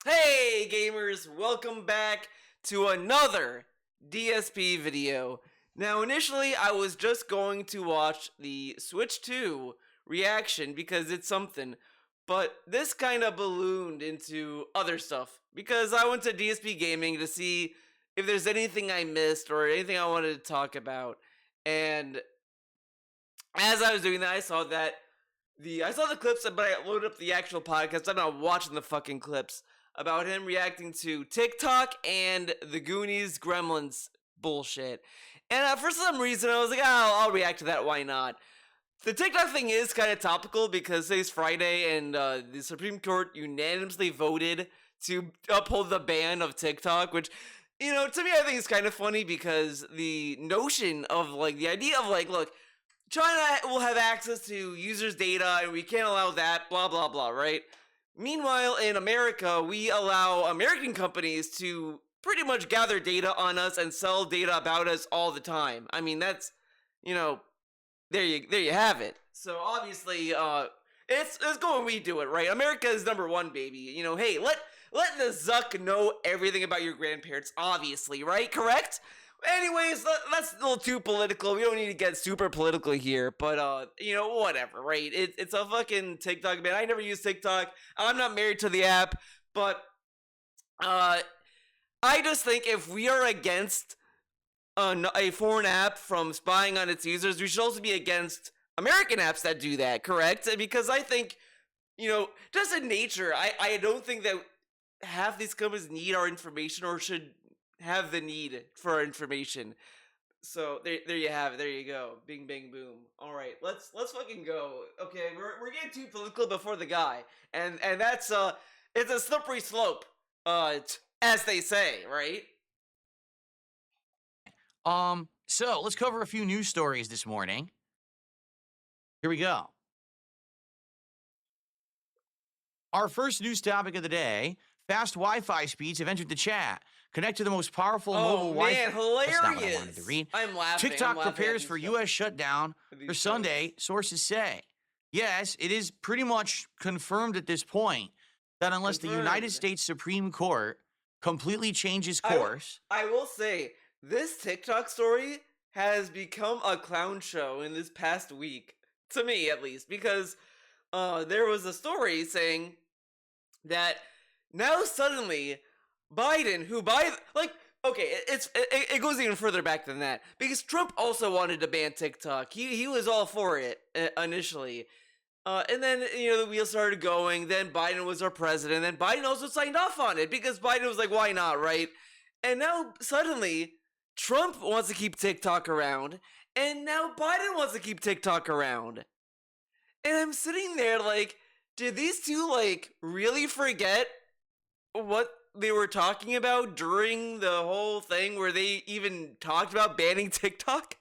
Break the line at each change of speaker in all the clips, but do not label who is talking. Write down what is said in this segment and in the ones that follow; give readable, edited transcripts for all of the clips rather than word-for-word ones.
Hey gamers, welcome back to another DSP video. Now initially I was just going to watch the Switch 2 reaction because it's something, but this kind of ballooned into other stuff because I went to DSP Gaming to see if there's anything I missed or anything I wanted to talk about. And as I was doing that, I saw the clips, but I loaded up the actual podcast. I'm not watching the fucking clips about him reacting to TikTok and the Goonies Gremlins bullshit. And for some reason, I was like, I'll react to that. Why not? The TikTok thing is kind of topical because today's Friday and the Supreme Court unanimously voted to uphold the ban of TikTok, which, you know, to me, I think is kind of funny because the notion of, like, the idea of, like, look, China will have access to users' data and we can't allow that, blah, blah, blah, right? Meanwhile, in America, we allow American companies to pretty much gather data on us and sell data about us all the time. I mean, that's, you know, there you have it. So obviously, it's going we do it, right? America is number one, baby. You know, hey, let the Zuck know everything about your grandparents, obviously, right? Correct? Anyways, that's a little too political. We don't need to get super political here, but you know, whatever, right? It's a fucking TikTok ban. I never use TikTok. I'm not married to the app, but I just think if we are against a foreign app from spying on its users, we should also be against American apps that do that, correct? Because I think, you know, just in nature, I don't think that half these companies need our information or should have the need for our information. So there you have it. There you go. Bing bang boom. All right, let's fucking go. Okay, we're getting too political before the guy, and that's it's a slippery slope, as they say, right?
So let's cover a few news stories this morning. Here we go. Our first news topic of the day: fast Wi-Fi speeds have entered the chat. Connect to the most powerful mobile Wi-Fi.
Hilarious!
That's not what I wanted to read.
I'm laughing.
TikTok prepares for U.S. shutdown for Sunday, sources say. Yes, it is pretty much confirmed at this point that unless the United States Supreme Court completely changes course...
I will say, this TikTok story has become a clown show in this past week. To me, at least. Because there was a story saying that now suddenly Biden, it goes even further back than that, because Trump also wanted to ban TikTok. He was all for it initially, and then, you know, the wheels started going. Then Biden was our president. Then Biden also signed off on it because Biden was like, "Why not?" Right? And now suddenly Trump wants to keep TikTok around, and now Biden wants to keep TikTok around. And I'm sitting there like, did these two like really forget what they were talking about during the whole thing where they even talked about banning TikTok?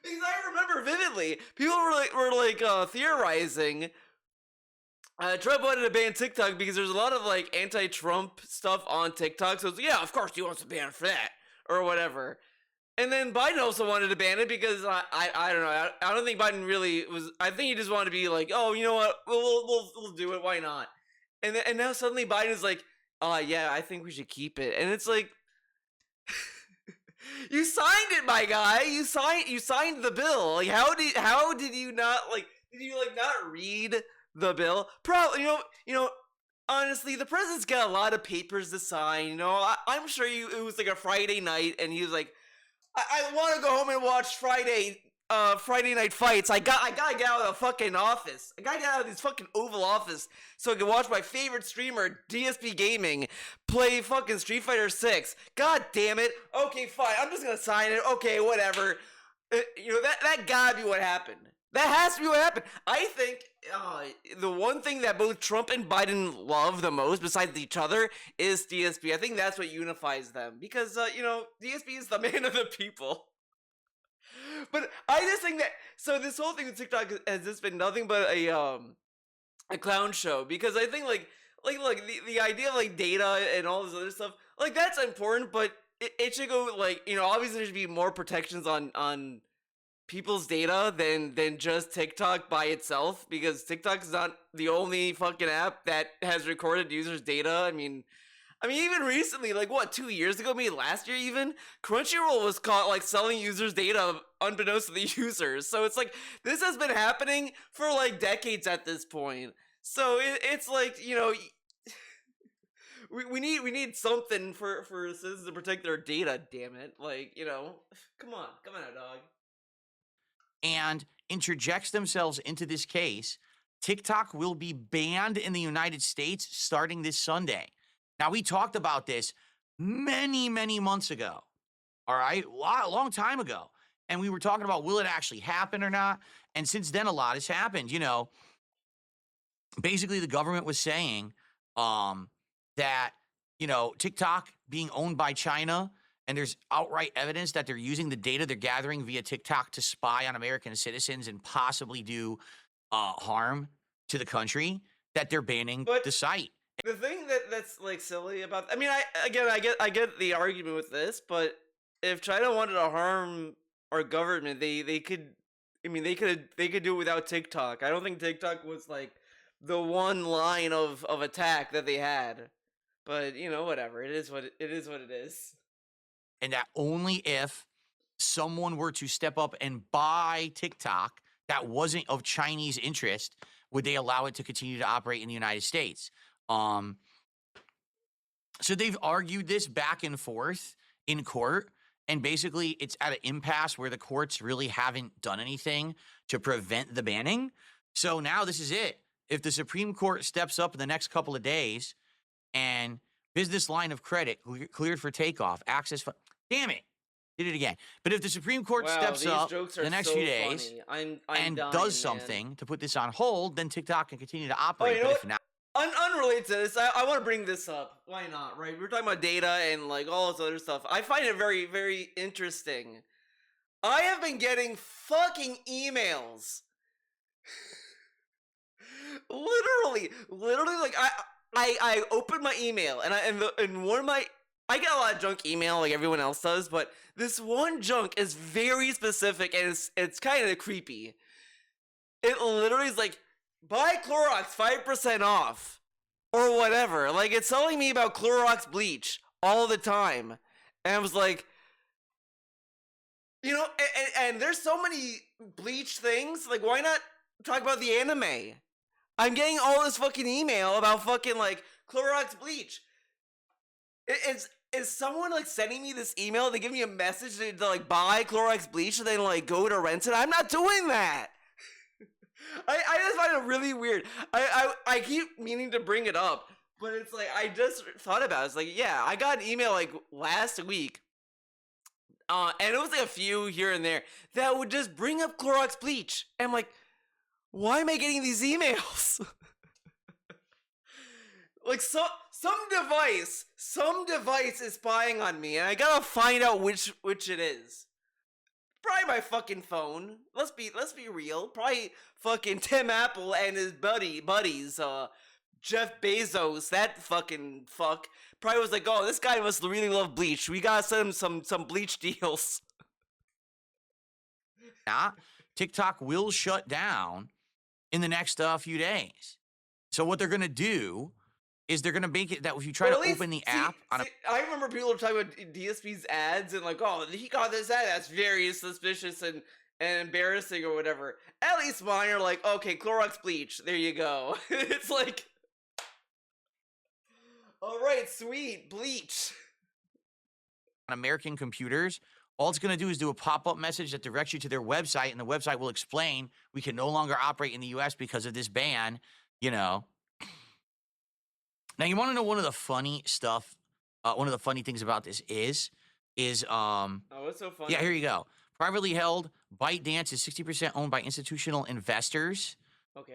Because I remember vividly, people were theorizing Trump wanted to ban TikTok because there's a lot of like anti-Trump stuff on TikTok. So it's, yeah, of course he wants to ban it for that or whatever. And then Biden also wanted to ban it because I don't know. I don't think Biden really was. I think he just wanted to be like, oh, you know what? We'll do it. Why not? And now suddenly Biden's like, yeah, I think we should keep it. And it's like, you signed it, my guy. You signed the bill. Like, how did you not not read the bill? Probably, you know. Honestly, the president's got a lot of papers to sign. You know, I'm sure it was like a Friday night, and he was like, I want to go home and watch Friday night fights. I gotta get out of the fucking office. I gotta get out of this fucking Oval Office so I can watch my favorite streamer, DSP Gaming, play fucking Street Fighter 6. God damn it. Okay, fine. I'm just gonna sign it. Okay, whatever. You know, that gotta be what happened. That has to be what happened. I think the one thing that both Trump and Biden love the most, besides each other, is DSP. I think that's what unifies them. Because, you know, DSP is the man of the people. But I just think that, so this whole thing with TikTok has just been nothing but a clown show. Because I think, like look, the idea of, like, data and all this other stuff, like, that's important, but it should go, like, you know, obviously there should be more protections on people's data than just TikTok by itself, because TikTok is not the only fucking app that has recorded users' data. I mean, even recently, like what, 2 years ago, maybe last year even, Crunchyroll was caught like selling users' data unbeknownst to the users. So it's like this has been happening for like decades at this point. So it's like, you know, we need something for citizens to protect their data. Damn it, like, you know, come on now, dog.
And interjects themselves into this case. TikTok will be banned in the United States starting this Sunday. Now, we talked about this many, many months ago, all right? A long time ago. And we were talking about, will it actually happen or not? And since then, a lot has happened. You know, basically, the government was saying that, you know, TikTok being owned by China, and there's outright evidence that they're using the data they're gathering via TikTok to spy on American citizens and possibly do harm to the country, that they're banning the site.
The thing that's like silly about, I mean, I get the argument with this, but if China wanted to harm our government, they could. I mean, they could do it without TikTok. I don't think TikTok was like the one line of attack that they had. But you know, whatever. It is what it is.
And that only if someone were to step up and buy TikTok that wasn't of Chinese interest would they allow it to continue to operate in the United States. So they've argued this back and forth in court, and basically it's at an impasse where the courts really haven't done anything to prevent the banning. So now this is it. If the Supreme Court steps up in the next couple of days and business line of credit cleared for takeoff, damn it, did it again. But if the Supreme Court steps up the next few days and does something to put this on hold, then TikTok can continue to operate.
But if not, unrelated to this, I want to bring this up. Why not, right? We're talking about data and like all this other stuff. I find it very, very interesting. I have been getting fucking emails. literally, like I opened my email and one of my, I get a lot of junk email like everyone else does, but this one junk is very specific and it's kind of creepy. It literally is like, buy Clorox 5% off or whatever. Like, it's telling me about Clorox bleach all the time. And I was like, you know, and there's so many bleach things. Like, why not talk about the anime? I'm getting all this fucking email about fucking like Clorox bleach. Is someone like sending me this email? They give me a message to like buy Clorox bleach and then like go to rent it. I'm not doing that. I just find it really weird. I keep meaning to bring it up, but it's like I just thought about it. It's like, yeah, I got an email like last week, and it was like a few here and there that would just bring up Clorox bleach. And I'm like, why am I getting these emails? Like some device is spying on me, and I gotta find out which it is. Probably my fucking phone. Let's be real. Probably fucking Tim Apple and his buddies, Jeff Bezos, that fucking fuck. Probably was like, oh, this guy must really love bleach. We gotta send him some bleach deals.
Yeah, TikTok will shut down in the next few days. So what they're gonna do is they're gonna make it that if you try to open the app
I remember people were talking about DSP's ads and like, oh, he got this ad that's very suspicious and embarrassing or whatever. At least mine are like, okay, Clorox bleach, there you go. It's like, all right, sweet, bleach.
On American computers, all it's going to do is do a pop-up message that directs you to their website, and the website will explain we can no longer operate in the U.S. because of this ban, you know. Now, you want to know one of the funny things about this is
oh, what's so funny?
Yeah, here you go. Privately held, ByteDance is 60% owned by institutional investors.
Okay.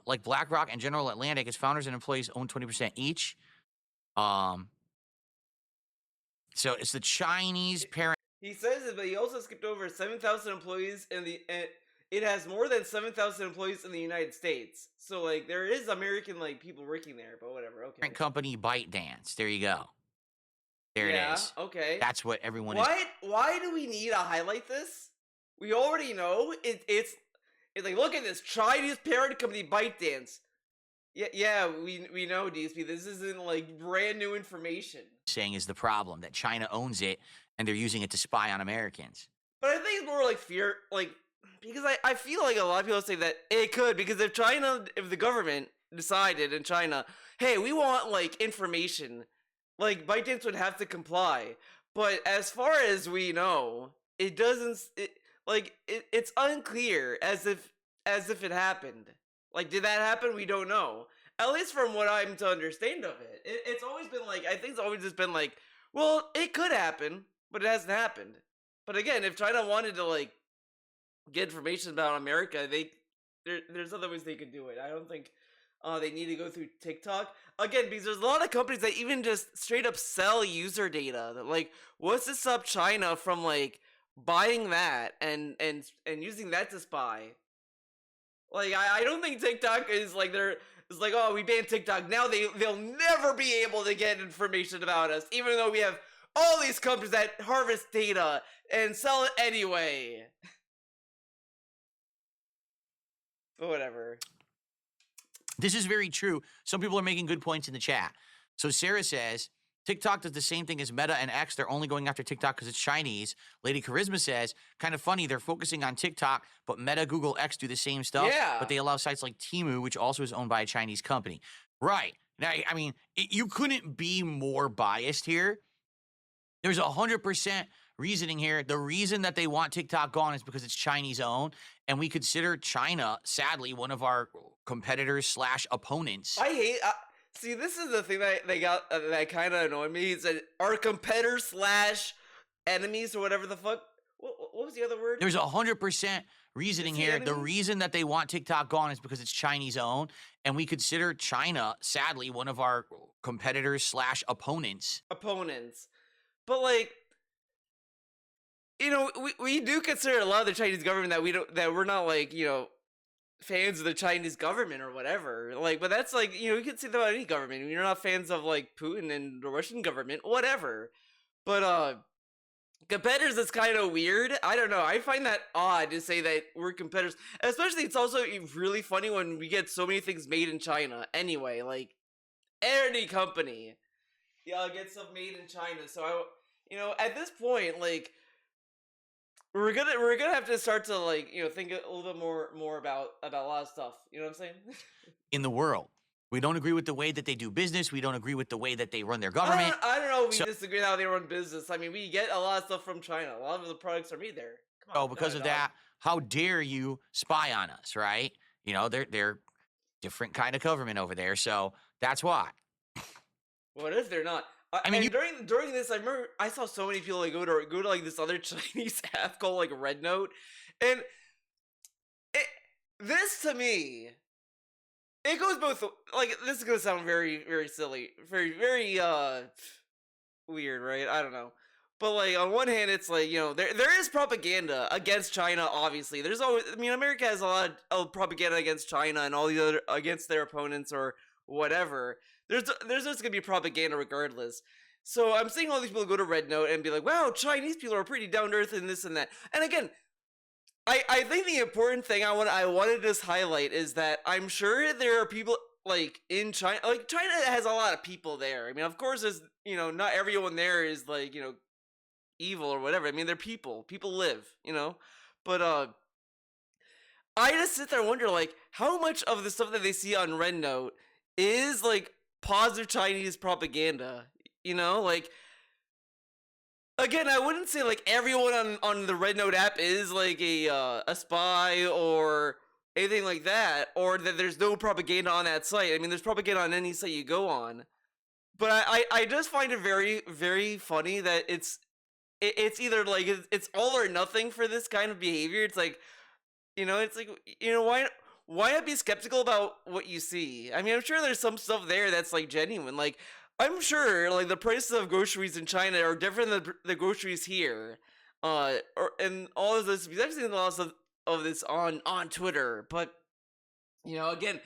Like BlackRock and General Atlantic, its founders and employees own 20% each. So it's the Chinese parent.
He says it, but he also skipped over 7,000 employees it has more than 7,000 employees in the United States. So like there is American like people working there, but whatever. Okay.
Company ByteDance. There you go. There it is.
Okay.
That's what everyone
Why do we need to highlight this? we already know it's like, look at this Chinese parent company ByteDance. Yeah, we know, DSP. This isn't like brand new information.
Saying is the problem, that China owns it and they're using it to spy on Americans.
But I think it's more like fear, like, because I feel like a lot of people say that it could, because if the government decided in China, hey, we want like information, like ByteDance would have to comply. But as far as we know, it doesn't. It's unclear as if it happened. Like, did that happen? We don't know. At least from what I'm to understand of it. It's always been like, I think it's always just been like, well, it could happen, but it hasn't happened. But again, if China wanted to like get information about America, there's other ways they could do it. I don't think they need to go through TikTok again, because there's a lot of companies that even just straight up sell user data. That, like, what's to stop China from like buying that and using that to spy? Like, I don't think TikTok is like it's like, oh, we banned TikTok, now they'll never be able to get information about us, even though we have all these companies that harvest data and sell it anyway. But whatever.
This is very true. Some people are making good points in the chat. So Sarah says, TikTok does the same thing as Meta and X. They're only going after TikTok because it's Chinese. Lady Charisma says, kind of funny, they're focusing on TikTok, but Meta, Google, X do the same stuff.
Yeah.
But they allow sites like Temu, which also is owned by a Chinese company. Right. Now, I mean, you couldn't be more biased here. There's 100% reasoning here. The reason that they want TikTok gone is because it's Chinese owned, and we consider China, sadly, one of our competitors / opponents.
I hate... see, this is the thing that they got that kind of annoyed me. Is that our competitors / enemies or whatever the fuck. What was the other word?
There's 100% reasoning here. The reason that they want TikTok gone is because it's Chinese owned, and we consider China, sadly, one of our competitors / opponents.
But like, you know, we do consider a lot of the Chinese government that we're not like, you know, fans of the Chinese government or whatever. Like, but that's like, you know, you can say that about any government. You're not fans of like Putin and the Russian government, whatever. But competitors, is kind of weird. I don't know. I find that odd to say that we're competitors. Especially, it's also really funny when we get so many things made in China. Anyway, like any company, yeah, get stuff made in China. So you know, at this point, like, we're gonna have to start to, like, you know, think a little bit more about a lot of stuff. You know what I'm saying?
In the world. We don't agree with the way that they do business. We don't agree with the way that they run their government.
I don't know if we disagree with how they run business. I mean, we get a lot of stuff from China. A lot of the products are made there. Come on,
because of that, how dare you spy on us, right? You know, they're different kind of government over there, so that's why.
What if they're not? I mean, during this, I remember I saw so many people like go to like this other Chinese app called like Red Note, and this to me, it goes both. Like, this is gonna sound very, very silly, very, very weird, right? I don't know, but like, on one hand, it's like, you know, there is propaganda against China. Obviously, there's always. I mean, America has a lot of propaganda against China and all the other against their opponents or whatever. There's just gonna be propaganda regardless. So I'm seeing all these people go to Red Note and be like, wow, Chinese people are pretty down to earth and this and that. And again, I think the important thing I wanted to just highlight is that I'm sure there are people like in China, like China has a lot of people there. I mean, of course, there's, you know, not everyone there is like, you know, evil or whatever. I mean, they're people live, you know, but I just sit there and wonder, like, how much of the stuff that they see on Red Note is like positive Chinese propaganda, you know? Like, again, I wouldn't say like everyone on the Red Note app is like a spy or anything like that, or that there's no propaganda on that site. I mean, there's propaganda on any site you go on, but I just find it very, very funny that it's either like it's all or nothing for this kind of behavior. It's like, you know, it's like, you know, why not be skeptical about what you see? I mean, I'm sure there's some stuff there that's like genuine. Like, I'm sure like the prices of groceries in China are different than the groceries here. And all of this, because I've seen a lot of this on Twitter, but, you know, again,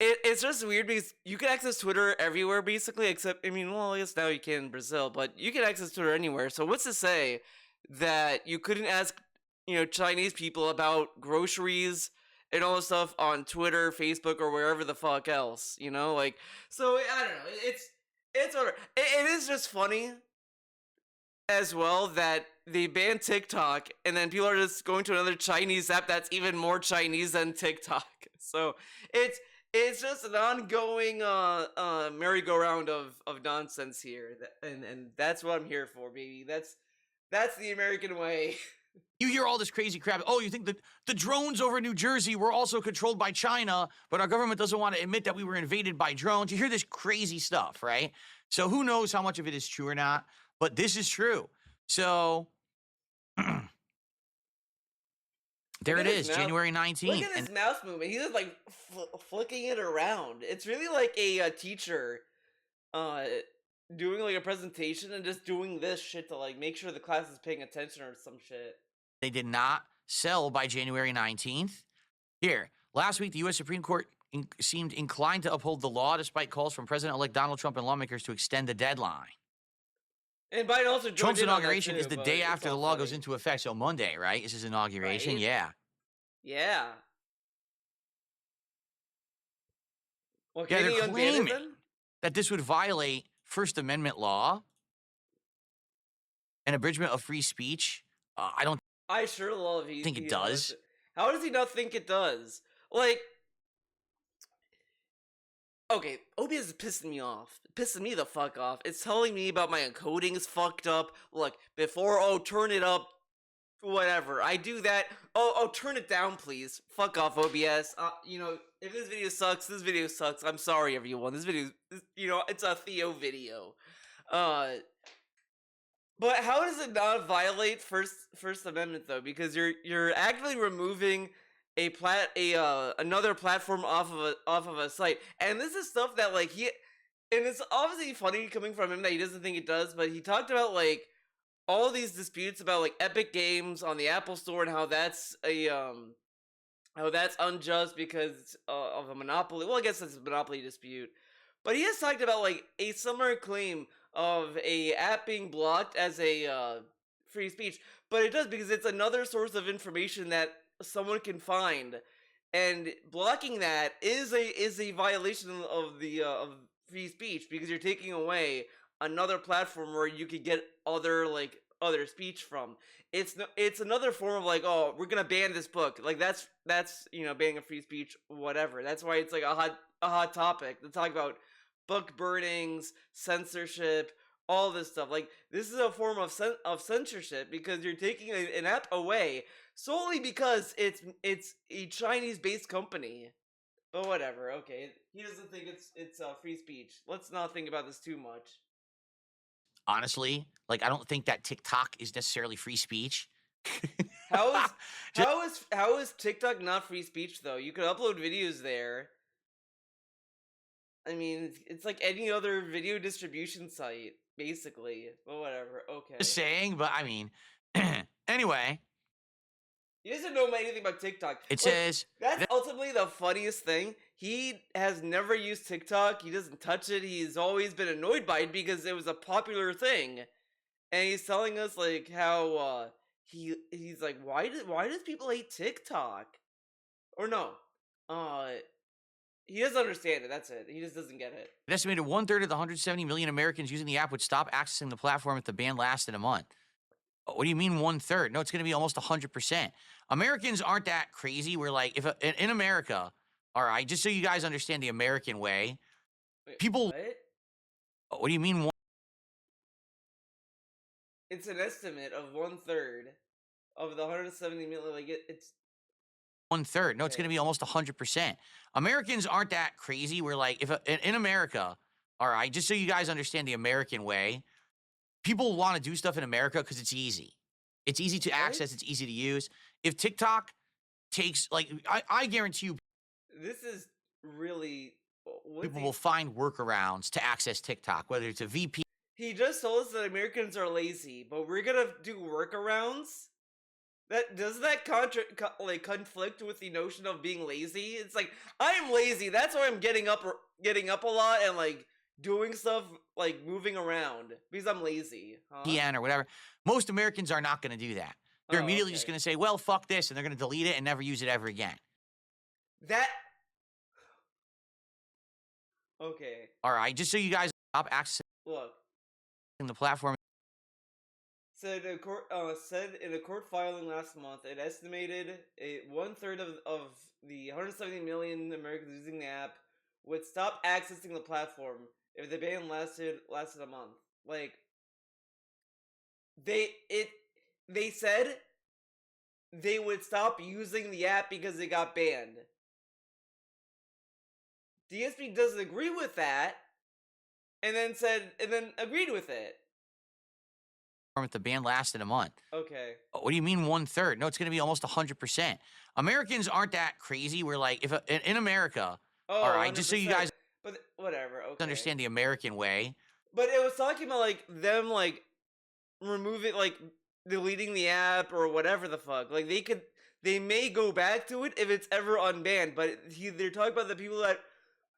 it's just weird because you can access Twitter everywhere basically, except, I mean, well, I guess now you can in Brazil, but you can access Twitter anywhere. So what's to say that you couldn't ask Chinese people about groceries and all this stuff on Twitter, Facebook, or wherever the fuck else. Like, so I don't know. It's whatever. It is just funny as well that they banned TikTok and then people are just going to another Chinese app that's even more Chinese than TikTok. So it's just an ongoing merry-go-round of nonsense here, and that's what I'm here for, baby. That's the American way.
You hear all this crazy crap. Oh, you think that the drones over New Jersey were also controlled by China, but our government doesn't want to admit that we were invaded by drones. You hear this crazy stuff, right? So who knows how much of it is true or not, but this is true. So there it is, January 19th.
Look at his mouse movement. He's just like flicking it around. It's really like a teacher doing like a presentation and just doing this shit to like make sure the class is paying attention or some shit.
They did not sell by January 19th. Here, last week, the U.S. Supreme Court seemed inclined to uphold the law despite calls from President-elect Donald Trump and lawmakers to extend the deadline.
And Biden also joined
Trump's
in on
inauguration
that too,
is the
but
day
it's
after
all
the law
funny.
goes into effect. So Monday, right? Is his inauguration?
Right?
Yeah.
Yeah. Well,
Yeah,
can
they're
he unban it
claiming
then?
that this would violate First Amendment law and abridgment of free speech. I don't
I sure love
think it does.
How does he not think it does? Like, okay, OBS is pissing me off. Pissing me the fuck off. It's telling me about my encoding is fucked up. Look, before, turn it up, whatever. I do that. Turn it down, please. Fuck off, OBS. If this video sucks, this video sucks. I'm sorry, everyone. This video, it's a Theo video. But how does it not violate First Amendment though? Because you're actively removing another platform off of a site, and this is stuff that like and it's obviously funny coming from him that he doesn't think it does, but he talked about like all these disputes about like Epic Games on the Apple Store and how that's unjust because of a monopoly. Well, I guess it's a monopoly dispute, but he has talked about like a similar claim of a app being blocked as a free speech, but it does because it's another source of information that someone can find, and blocking that is a violation of the of free speech because you're taking away another platform where you could get other speech from. It's another form of like, oh, we're gonna ban this book, like that's banning a free speech, whatever. That's why it's like a hot topic to talk about book burnings, censorship, all this stuff. Like, this is a form of censorship because you're taking an app away solely because it's a Chinese-based company. But whatever, okay. He doesn't think it's free speech. Let's not think about this too much.
Honestly, like, I don't think that TikTok is necessarily free speech.
How is TikTok not free speech though? You could upload videos there. I mean, it's like any other video distribution site, basically. But whatever, okay.
Just saying, but I mean, anyway.
He doesn't know anything about TikTok.
It says
that's ultimately the funniest thing. He has never used TikTok. He doesn't touch it. He's always been annoyed by it because it was a popular thing. And he's telling us like how he's like, why does people hate TikTok? Or no. He doesn't understand it. That's it. He just doesn't get it.
An estimated 1/3 of the 170 million Americans using the app would stop accessing the platform if the ban lasted a month. What do you mean 1/3? No, it's going to be almost 100%. Americans aren't that crazy. We're like, if in America, all right, just so you guys understand the American way, people. What do you mean?
It's an estimate of 1/3 of the 170 million. Like it's
1/3. No, it's going to be almost 100%. Americans aren't that crazy. We're like, if in America, all right, just so you guys understand the American way, people want to do stuff in America because it's easy. It's easy to access. It's easy to use. If TikTok takes, like, I guarantee you,
this is really
people will find workarounds to access TikTok, whether it's a VPN.
He just told us that Americans are lazy, but we're gonna do workarounds. Does that conflict with the notion of being lazy? It's like, I am lazy. That's why I'm getting up a lot and like doing stuff, like moving around because I'm lazy.
VPN or whatever. Most Americans are not going to do that. they're
Oh,
immediately just
okay.
going to say, well, fuck this, and they're going to delete it and never use it ever again.
That. Okay.
All right, just so you guys stop accessing
Look.
the platform.
Said in a court filing last month, it estimated one-third of the 170 million Americans using the app would stop accessing the platform if the ban lasted a month. Like they said they would stop using the app because it got banned. DSP doesn't agree with that, and then agreed with it.
If the ban lasted a month.
Okay.
What do you mean 1/3? No, it's going to be almost 100%. Americans aren't that crazy. We're like, if in America,
Oh,
all right, just so you
100%.
guys
But whatever. Okay.
understand the American way.
But it was talking about like them like removing like deleting the app or whatever the fuck. Like they may go back to it if it's ever unbanned. But they're talking about the people that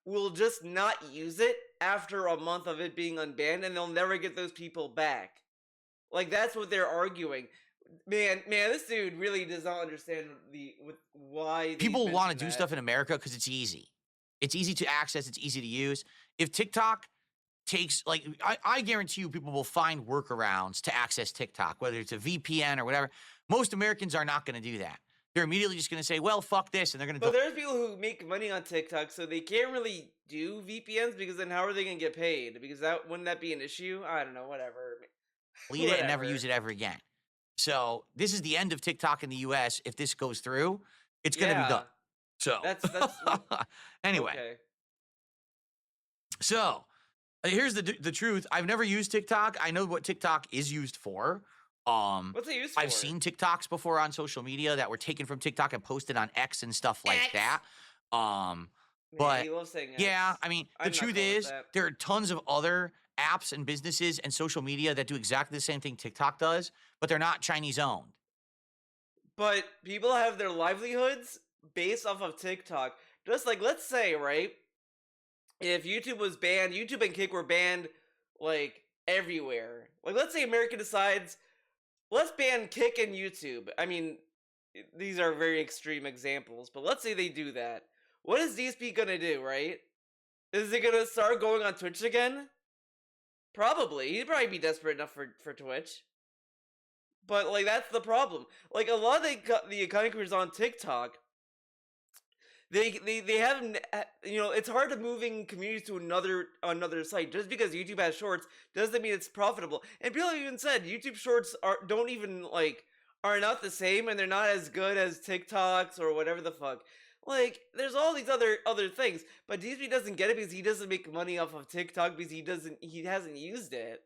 will just not use it after a month of it being unbanned, and they'll never get those people back. Like that's what they're arguing. Man, this dude really does not understand why
People want to
mention
do
that.
stuff in America because it's easy. It's easy to access. It's easy to use. If TikTok takes, like, I guarantee you people will find workarounds to access TikTok, whether it's a VPN or whatever. Most Americans are not going to do that. They're immediately just going to say, well, fuck this, and they're going to...
But there's people who make money on TikTok, so they can't really do VPNs, because then how are they going to get paid? Because wouldn't that be an issue? I don't know, whatever.
delete it and never use it ever again. So this is the end of TikTok in the US. If this goes through, it's going to be done. So
that's
anyway.
Okay.
So here's the truth. I've never used TikTok. I know what TikTok is used for.
What's it used for?
I've seen TikToks before on social media that were taken from TikTok and posted on X and stuff like that. But
you love saying
yeah,
X.
I mean, the
I'm not
truth
cool with
is
that.
there are tons of other apps and businesses and social media that do exactly the same thing TikTok does, but they're not Chinese owned.
But people have their livelihoods based off of TikTok. Just like, let's say, right, if YouTube was banned, YouTube and Kick were banned, like, everywhere. Like, let's say America decides, let's ban Kick and YouTube. I mean, these are very extreme examples, but let's say they do that. What is DSP gonna do, right? Is it gonna start going on Twitch again? Probably. He'd probably be desperate enough for Twitch. But, like, that's the problem. Like, a lot of the content creators on TikTok, they have, you know, it's hard to moving communities to another site. Just because YouTube has shorts doesn't mean it's profitable. And people have even said YouTube shorts are not the same, and they're not as good as TikToks or whatever the fuck. Like, there's all these other things, but DSP doesn't get it because he doesn't make money off of TikTok because he hasn't used it.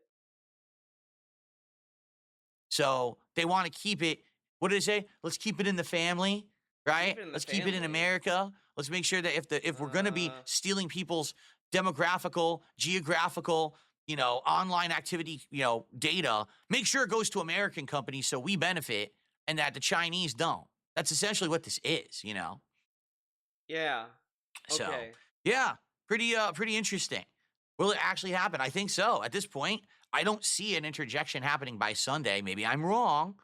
So they want to keep it. What do they say? Let's keep it in the family, right? Let's keep it in America. Let's make sure that if we're going to be stealing people's demographical, geographical, you know, online activity, you know, data, make sure it goes to American companies so we benefit and that the Chinese don't. That's essentially what this is, you know.
Yeah. Okay.
So yeah, pretty interesting. Will it actually happen? I think so. At this point, I don't see an interjection happening by Sunday. Maybe I'm wrong.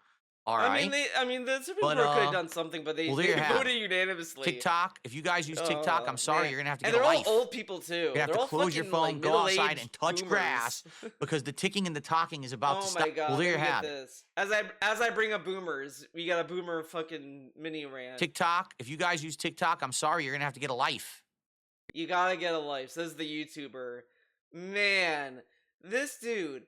All right.
I mean, the Supreme Court could have done something, but they voted unanimously.
TikTok. If you guys use TikTok, I'm sorry, you're gonna have to get
a
life.
And they're all old people too.
You're gonna have to close your phone, go outside, and touch grass because the ticking and the talking is about to stop.
Oh my god!
Well, there you have
this. As I bring up boomers, we got a boomer fucking mini rant.
TikTok. If you guys use TikTok, I'm sorry, you're gonna have to get a life.
You gotta get a life, says the YouTuber. Man, this dude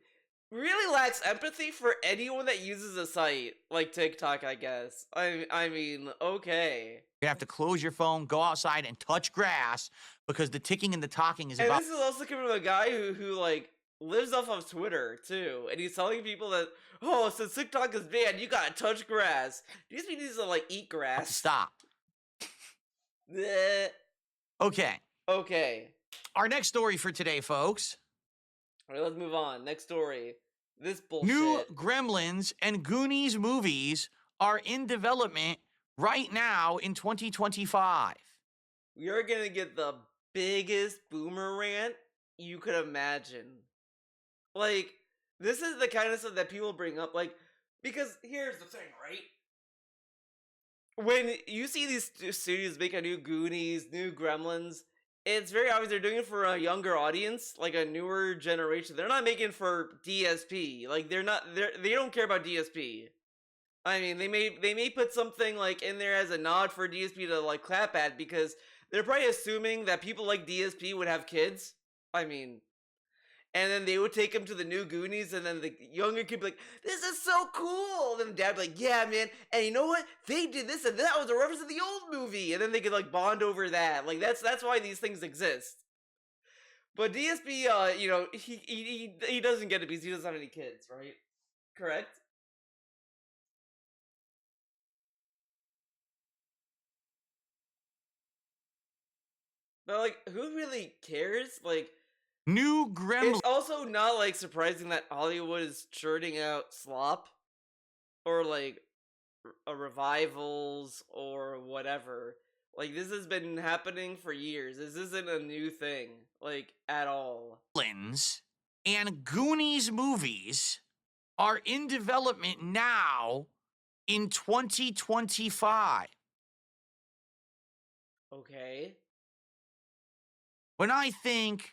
really lacks empathy for anyone that uses a site like TikTok, I guess. I mean, okay.
You have to close your phone, go outside, and touch grass because the ticking and the talking is about.
And this is also coming from a guy who like lives off of Twitter too, and he's telling people that, oh, since TikTok is banned, you gotta touch grass. Do you just mean needs to like eat grass?
Stop. Okay.
Okay.
Our next story for today, folks.
All right, let's move on. Next story. This bullshit.
New Gremlins and Goonies movies are in development right now in 2025.
We are gonna get the biggest boomer rant you could imagine. Like, this is the kind of stuff that people bring up. Like, Because here's the thing, right? When you see these studios make a new Goonies, new Gremlins, it's very obvious they're doing it for a younger audience, like a newer generation. They're not making for DSP. Like they don't care about DSP. I mean, they may put something like in there as a nod for DSP to like clap at because they're probably assuming that people like DSP would have kids. I mean, and then they would take him to the new Goonies, and then the younger kid be like, "This is so cool." And then dad be like, "Yeah, man." And you know what? They did this, and that was a reference to the old movie. And then they could like bond over that. Like that's why these things exist. But DSP, he doesn't get it because he doesn't have any kids, right? Correct. But like, who really cares? Like,
New Gremlins.
it's also not like surprising that Hollywood is churning out slop or like revivals or whatever. Like this has been happening for years. This isn't a new thing, like at all.
And Goonies movies are in development now in 2025.
Okay.
When I think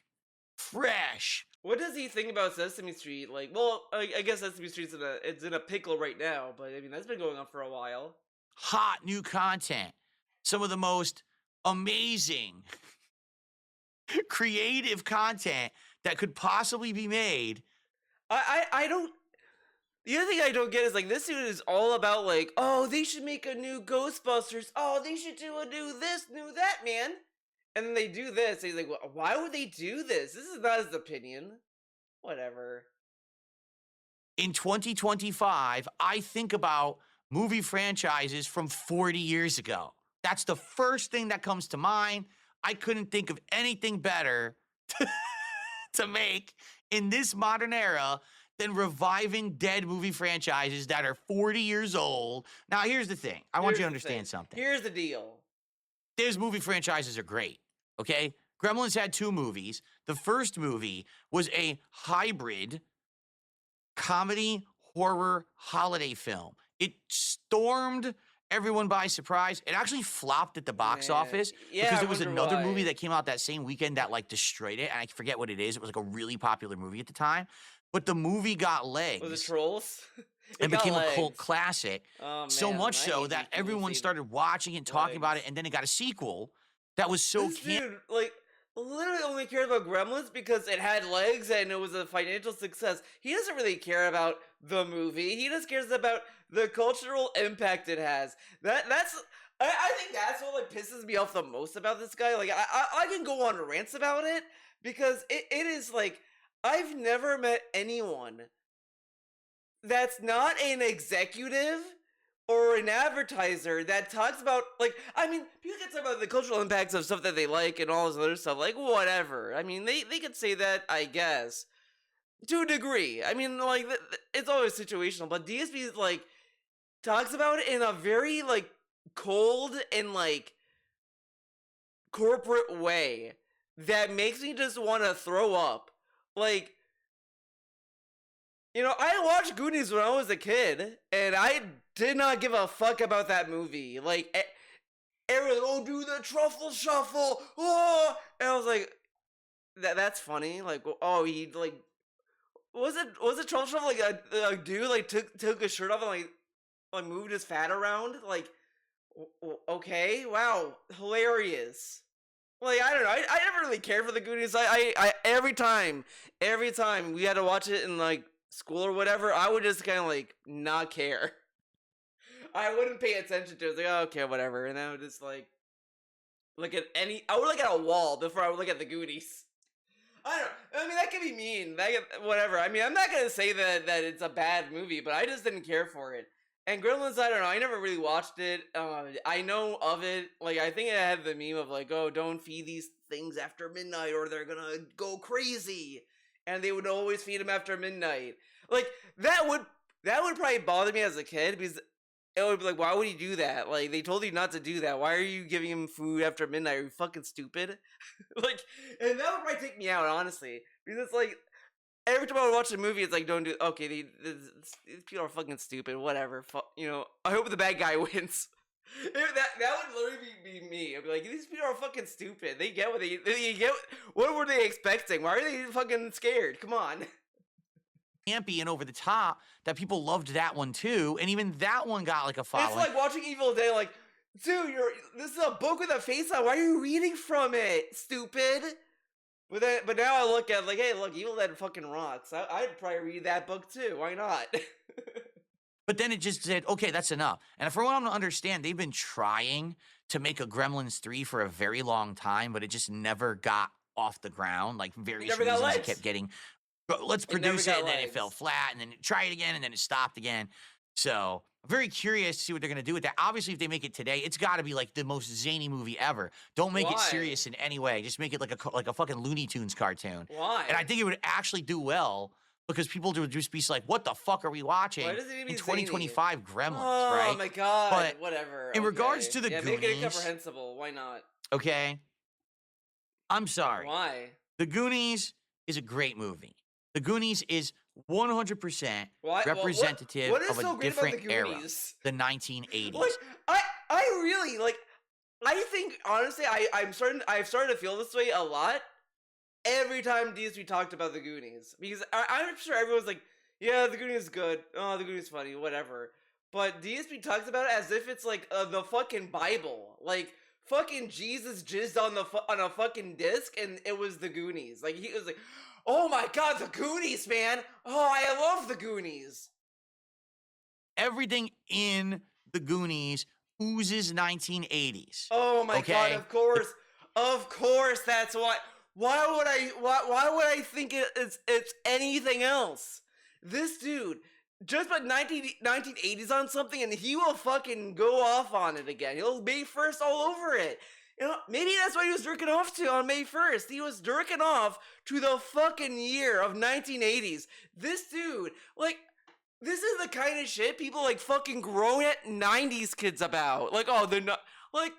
fresh,
What does he think about Sesame Street? Like, well, I guess Sesame Street's in a pickle right now, but I mean that's been going on for a while.
hot new content, some of the most amazing, creative content that could possibly be made.
I don't. The other thing I don't get is like this dude is all about like, oh, they should make a new Ghostbusters. Oh, they should do a new this, new that, man. And then they do this. And he's like, well, why would they do this? This is not his opinion. Whatever.
In 2025, I think about movie franchises from 40 years ago. That's the first thing that comes to mind. I couldn't think of anything better to make in this modern era than reviving dead movie franchises that are 40 years old. Now, here's the thing. I want you to understand something.
Here's the deal.
These movie franchises are great, okay? Gremlins had 2 movies. The first movie was a hybrid comedy, horror, holiday film. It stormed everyone by surprise. It actually flopped at the box office because there was another movie that came out that same weekend that like destroyed it, and I forget what it is. It was like a really popular movie at the time, but the movie got legs.
Was it Trolls?
And became a cult classic.
Oh, man,
so much so that everyone started watching it and talking about it, and then it got a sequel that was so
dude, like, literally only cares about Gremlins because it had legs and it was a financial success. He doesn't really care about the movie. He just cares about the cultural impact it has. I think that's what like pisses me off the most about this guy. Like I can go on rants about it because it is like I've never met anyone that's not an executive or an advertiser that talks about, like, I mean, people can talk about the cultural impacts of stuff that they like and all this other stuff, like, whatever. I mean, they could say that, I guess, to a degree. I mean, like, it's always situational, but DSP, like, talks about it in a very, like, cold and, like, corporate way that makes me just want to throw up. Like, you know, I watched Goonies when I was a kid, and I did not give a fuck about that movie. Like, everyone, oh, do the truffle shuffle, oh, and I was like, that's funny. Like, oh, he like, was it truffle shuffle? Like a dude like took his shirt off and like moved his fat around. Like, okay, wow, hilarious. Like, I don't know. I never really cared for the Goonies. I every time we had to watch it in like school or whatever, I would just kind of like not care. I wouldn't pay attention to it. It's like, oh, okay, whatever. And I would just like look at I would look at a wall before I would look at the Goonies. I don't know. I mean, that could be mean. Whatever. I mean, I'm not going to say that it's a bad movie, but I just didn't care for it. And Gremlins, I don't know. I never really watched it. I know of it. Like, I think it had the meme of like, oh, don't feed these things after midnight or they're going to go crazy. And they would always feed them after midnight. Like, that would probably bother me as a kid because it would be like, why would he do that? Like, they told you not to do that. Why are you giving him food after midnight? Are you fucking stupid? Like, and that would probably take me out, honestly. Because it's like, every time I watch a movie, it's like, don't do. Okay, these people are fucking stupid. Whatever. I hope the bad guy wins. That would literally be me. I'd be like, these people are fucking stupid. They get what they get. What were they expecting? Why are they fucking scared? Come on.
Campy and over the top that people loved that one too, and even that one got like a following.
It's like watching Evil Dead. Like, dude, this is a book with a face on. Why are you reading from it? Stupid. But now I look at it like, hey, look, Evil Dead fucking rocks. I'd probably read that book too. Why not?
But then it just said, okay, that's enough. And from what I'm to understand, they've been trying to make a Gremlins 3 for a very long time, but it just never got off the ground. Like various reasons it kept getting, let's produce it, and then it fell flat, and then try it again, and then it stopped again. So I'm very curious to see what they're going to do with that. Obviously, if they make it today, it's got to be like the most zany movie ever. Don't make it serious in any way. Just make it like a fucking Looney Tunes cartoon.
Why?
And I think it would actually do well. Because people would just be like, what the fuck are we watching?
Why does it
in 2025
zany?
Gremlins, right?
Oh my god,
but
whatever.
In regards to the Goonies...
make it incomprehensible. Why not?
Okay. I'm sorry.
Why?
The Goonies is a great movie. The Goonies is 100% representative of a different era. The 1980s.
Like, I really, like, I think, honestly, I've started to feel this way a lot. Every time DSP talked about the Goonies, because I'm sure everyone's like, yeah, the Goonies is good. Oh, the Goonies is funny, whatever. But DSP talks about it as if it's like the fucking Bible. Like, fucking Jesus jizzed on a fucking disc, and it was the Goonies. Like, he was like, oh my god, the Goonies, man. Oh, I love the Goonies.
Everything in the Goonies oozes 1980s.
Oh my god, of course. Of course, that's why. Why would I think it's anything else? This dude just put 1980s on something and he will fucking go off on it again. He'll May 1st all over it. You know, maybe that's what he was jerking off to on May 1st. He was jerking off to the fucking year of 1980s. This dude, like, this is the kind of shit people like fucking grown at 90s kids about. Like, oh, they're not, like,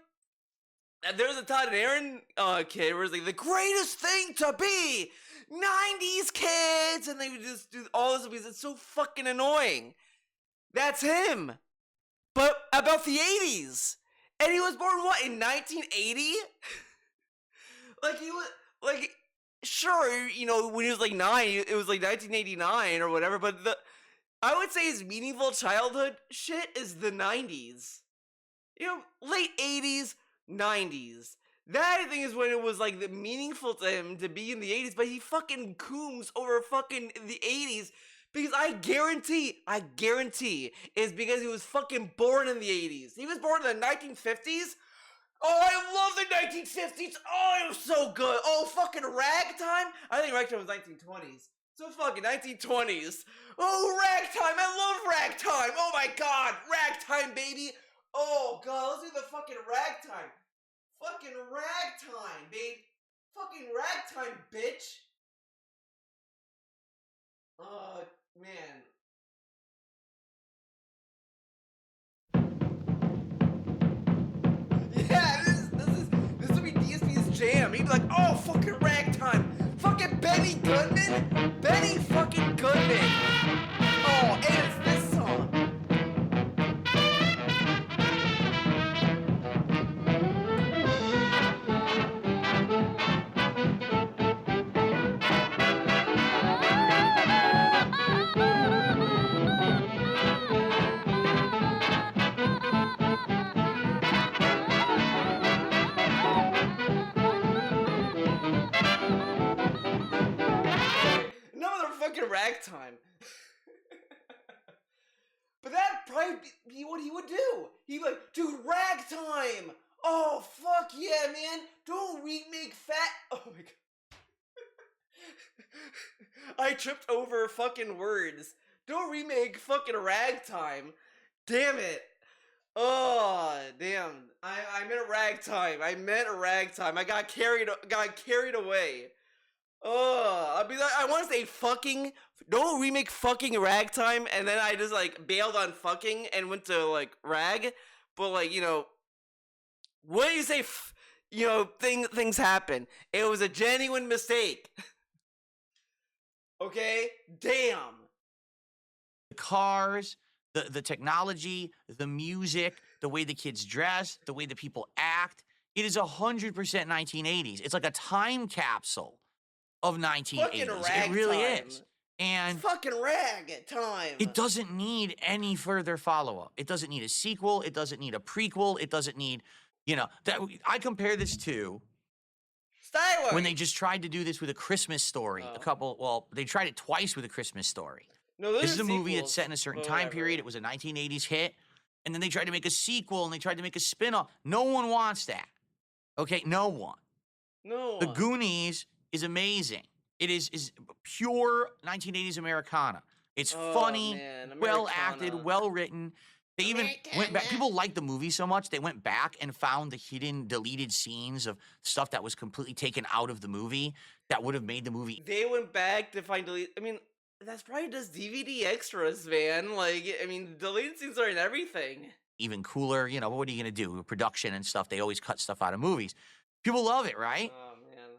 there's a Todd and Aaron kid where it's like, the greatest thing to be 90s kids, and they would just do all this because it's so fucking annoying. That's him. But about the 80s. And he was born, what, in 1980? Like, he was, like, sure, you know, when he was like 9, it was like 1989 or whatever, but I would say his meaningful childhood shit is the 90s. You know, late 80s, 90s. That, I think, is when it was, like, the meaningful to him to be in the 80s, but he fucking cooms over fucking the 80s because I guarantee is because he was fucking born in the 80s. He was born in the 1950s? Oh, I love the 1950s! Oh, it was so good! Oh, fucking ragtime? I think ragtime was 1920s. So fucking 1920s. Oh, ragtime! I love ragtime! Oh my god! Ragtime, baby! Oh god, let's do the fucking ragtime. Fucking ragtime, babe. Fucking ragtime, bitch. Oh, man. Yeah, this would be DSP's jam. He'd be like, oh, fucking ragtime. Fucking Benny Goodman? Benny fucking Goodman. Oh, and it's this song. Ragtime. But that'd probably be what he would do. He'd be like, dude, ragtime! Oh, fuck yeah, man! Don't remake fat... Oh my god. I tripped over fucking words. Don't remake fucking ragtime. Damn it. Oh, damn. I meant ragtime. I got carried away. Oh, I'd be like, I want to say fucking, don't remake fucking ragtime, and then I just, like, bailed on fucking and went to, like, rag, but, like, you know, when you say, you know, things happen. It was a genuine mistake. Okay? Damn.
The cars, the technology, the music, the way the kids dress, the way the people act. It is 100% 1980s. It's like a time capsule of
Fucking
1980s. It really
ragtime.
is.
It's
And
fucking rag at time.
it doesn't need any further follow-up. It doesn't need a sequel. It doesn't need a prequel. It doesn't need, that I compare this to
Star
when
Wars.
they just tried to do this with A Christmas Story. They tried it twice with A Christmas Story.
No, those
This
are
is a movie that's
sequels,
set in a certain
but
time
whatever.
period. It was a 1980s hit. And then they tried to make a sequel and they tried to make a spin-off. No one wants that. Okay? No one.
No.
The Goonies is amazing. It is pure 1980s Americana. It's funny,
man,
well acted,
Americana.
well written. They even went back. People liked the movie so much, they went back and found the hidden, deleted scenes of stuff that was completely taken out of the movie that would have made the movie
They went back to find delete. I mean, that's probably just DVD extras, man. Like, I mean, deleted scenes are in everything.
even cooler. But what are you going to do? With production and stuff, they always cut stuff out of movies. People love it, right?
Oh, man.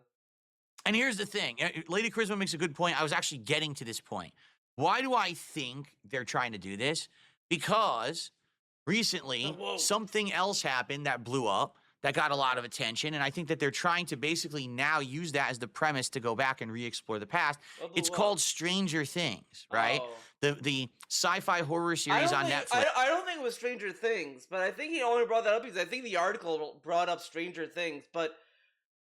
And here's the thing. Lady Charisma makes a good point. I was actually getting to this point. Why do I think they're trying to do this? Because recently something else happened that blew up, that got a lot of attention, and I think that they're trying to basically now use that as the premise to go back and re-explore the past. It's called Stranger Things, right?
Oh.
The sci-fi horror series on Netflix.
I don't think it was Stranger Things, but I think he only brought that up because I think the article brought up Stranger Things. But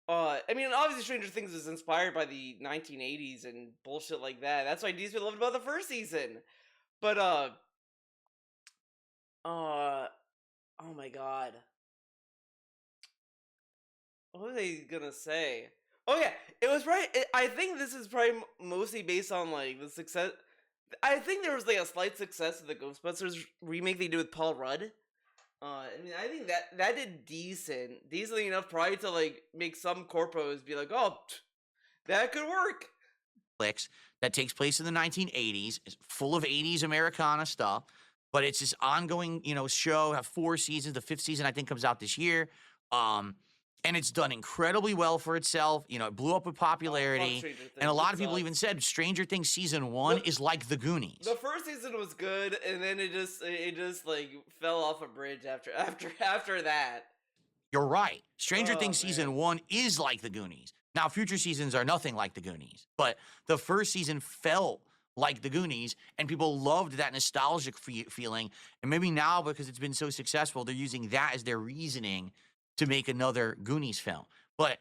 I mean, obviously, Stranger Things is inspired by the 1980s and bullshit like that. That's why DSP loved about the first season. But oh my god. What was I gonna say? Oh yeah, it was right. I think this is probably mostly based on like the success. I think there was like a slight success of the Ghostbusters remake they did with Paul Rudd. I mean, I think that did decently enough, probably to like make some corpos be like, "Oh, that could work."
That takes place in the 1980s. It's full of 80s Americana stuff, but it's this ongoing, show. Have 4 seasons. The 5th season I think comes out this year. And it's done incredibly well for itself. It blew up with popularity. And a lot of people even said Stranger Things season 1 is like the Goonies.
The first season was good, and then it just like fell off a bridge after that.
You're right. Stranger Things season 1 is like the Goonies. Now, future seasons are nothing like the Goonies, but the first season felt like the Goonies, and people loved that nostalgic feeling. And maybe now, because it's been so successful, they're using that as their reasoning to make another Goonies film. But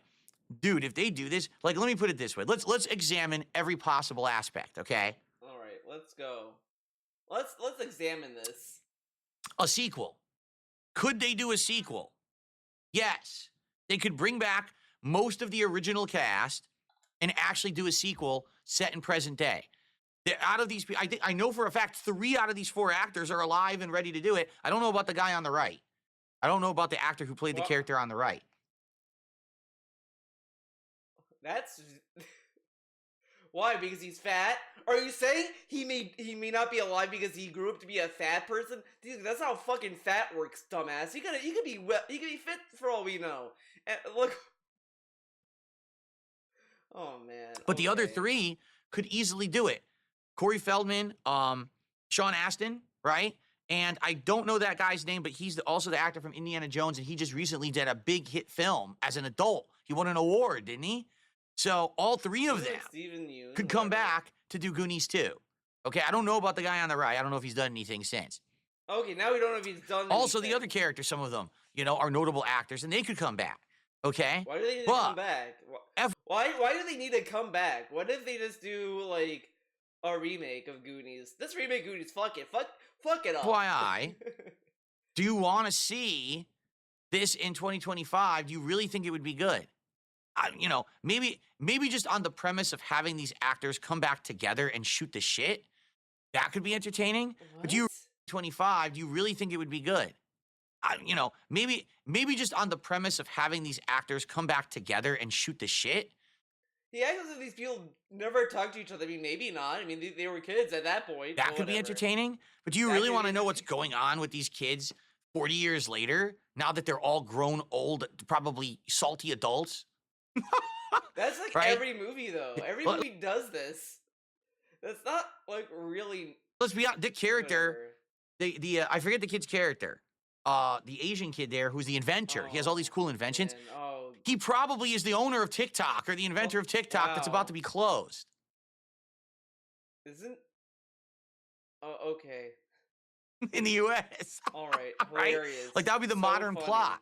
dude, if they do this, like, let me put it this way. Let's examine every possible aspect, okay?
All right, let's go. Let's examine this.
A sequel. Could they do a sequel? Yes. They could bring back most of the original cast and actually do a sequel set in present day. Out of these, I know for a fact 3 out of these 4 actors are alive and ready to do it. I don't know about the guy on the right. I don't know about the actor who played the character on the right.
That's why? Because he's fat? Are you saying he may not be alive because he grew up to be a fat person? Dude, that's how fucking fat works, dumbass. He could be fit for all we know. And look. Oh man.
But the other 3 could easily do it. Corey Feldman, Sean Astin, right? And I don't know that guy's name, but he's also the actor from Indiana Jones, and he just recently did a big hit film as an adult. He won an award, didn't he? So all 3 of them could come back to do Goonies 2. Okay, I don't know about the guy on the right. I don't know if he's done anything since.
Okay, now we don't know if he's done
Also,
anything.
the other characters, some of them, are notable actors, and they could come back. Okay?
Why do they need to come back? Why do they need to come back? What if they just do, like, a remake of Goonies? This remake Goonies, fuck it. Fuck it up.
FYI, do you want to see this in 2025? Do you really think it would be good? Maybe just on the premise of having these actors come back together and shoot the shit, that could be entertaining.
What?
But do you 25? Do you really think it would be good? Maybe just on the premise of having these actors come back together and shoot the shit.
He acts as if these people never talk to each other. I mean, maybe not. I mean, they were kids at that point.
That could be entertaining. But do you really want to know what's going on with these kids 40 years later, now that they're all grown, old, probably salty adults?
That's like
right?
every movie, though. Every movie does this. That's not like really.
Let's be honest. The character,
Whatever.
I forget the kid's character. The Asian kid there, who's the inventor. He has all these cool inventions.
Man. Oh,
He probably is the owner of TikTok or the inventor of TikTok that's about to be closed.
Isn't? Oh, okay.
In the U.S.
All right.
Right?
Hilarious.
Like that would be the
So
modern
funny.
plot.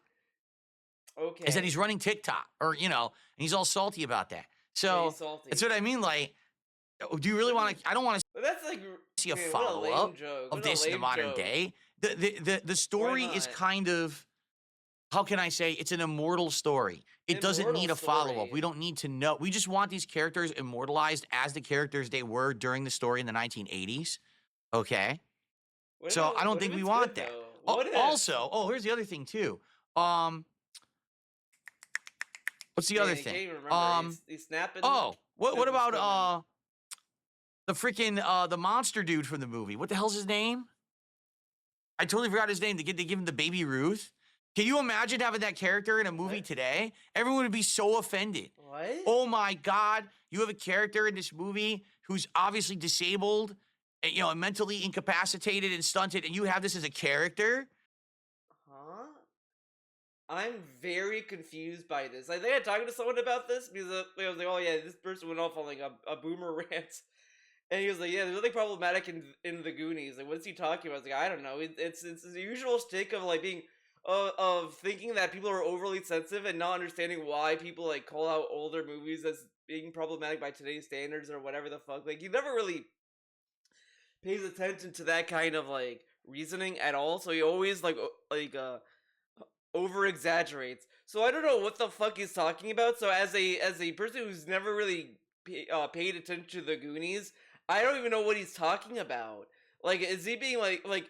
Okay.
Is that he's running TikTok, or and he's all salty about that.
Yeah,
So
he's salty.
that's what I mean. Like, do you really want to? I don't want to
But that's like
see a
man,
follow
what a
up
lame joke.
of
What a
this in the
lame
modern
joke.
day. The story is
not?
kind of, how can I say, it's an immortal story. It doesn't
Immortal
need a follow up.
story.
We don't need to know. We just want these characters immortalized as the characters they were during the story in the 1980s. Okay.
What
So
if-
I don't
what
think
if
we
it's
want
good,
that.
though? What if?
Also, here's the other thing too. What's the
Man,
other
I can't
thing?
even remember. He's snapping.
Oh, what
Goodness
about the freaking the monster dude from the movie? What the hell's his name? I totally forgot his name. They give him the Baby Ruth. Can you imagine having that character in a movie
What?
today? Everyone would be so offended.
What?
Oh my God, you have a character in this movie who's obviously disabled, and mentally incapacitated and stunted, and you have this as a character?
Huh? I'm very confused by this. I think I talked to someone about this because I was like, oh yeah, this person went off on like a boomer rant. And he was like, yeah, there's nothing problematic in the Goonies. Like, what's he talking about? I was like, I don't know. It's the usual stick of like being of thinking that people are overly sensitive and not understanding why people like call out older movies as being problematic by today's standards or whatever the fuck. Like, he never really pays attention to that kind of like reasoning at all. So he always over exaggerates. So I don't know what the fuck he's talking about. So as a person who's never really paid attention to the Goonies, I don't even know what he's talking about. Like, is he being like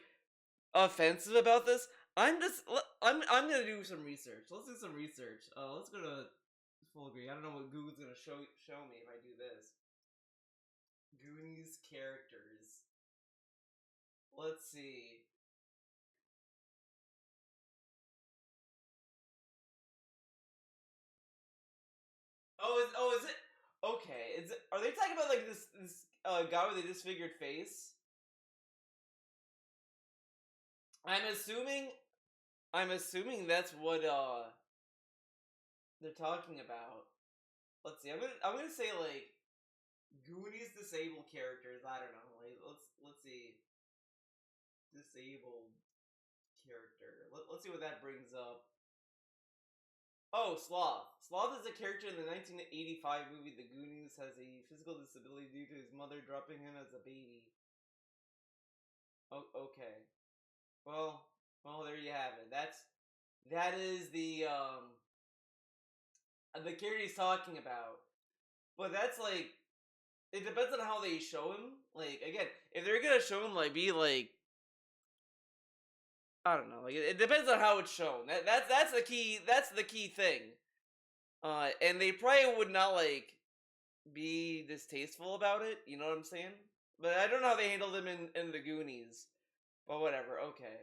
offensive about this? I'm gonna do some research. Let's do some research. Let's go to full agree. I don't know what Google's gonna show me if I do this. Goonies characters. Let's see. Is it? Okay. Are they talking about like this guy with a disfigured face? I'm assuming that's what they're talking about. Let's see. I'm gonna say like Goonies disabled characters. I don't know. Like let's see. Disabled character. Let's see what that brings up. Oh, Sloth. Sloth is a character in the 1985 movie The Goonies. Has a physical disability due to his mother dropping him as a baby. Oh, okay. Well, there you have it. That is the character he's talking about. But that's like, it depends on how they show him. Like, again, if they're gonna show him like be like, I don't know. Like, it depends on how it's shown. That's the key. That's the key thing. And they probably would not like be distasteful about it. You know what I'm saying? But I don't know how they handled him in the Goonies. But whatever. Okay.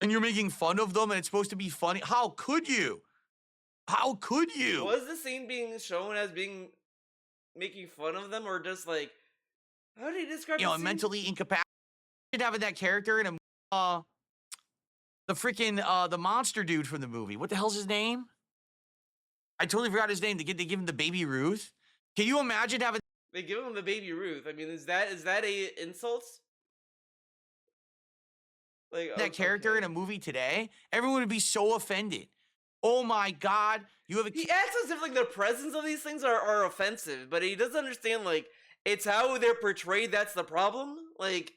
And you're making fun of them, and it's supposed to be funny. How could you? How could you?
Was the scene being shown as being making fun of them, or just like, how did he describe?
A mentally incapacitated, having that character in a the freaking the monster dude from the movie. What the hell's his name? I totally forgot his name. They give him the Baby Ruth. Can you imagine having?
They give him the Baby Ruth. I mean, is that a insult? Like
That character in a movie today, everyone would be so offended. Oh my God, you have a.
He acts as if like the presence of these things are offensive, but he doesn't understand like it's how they're portrayed that's the problem. Like,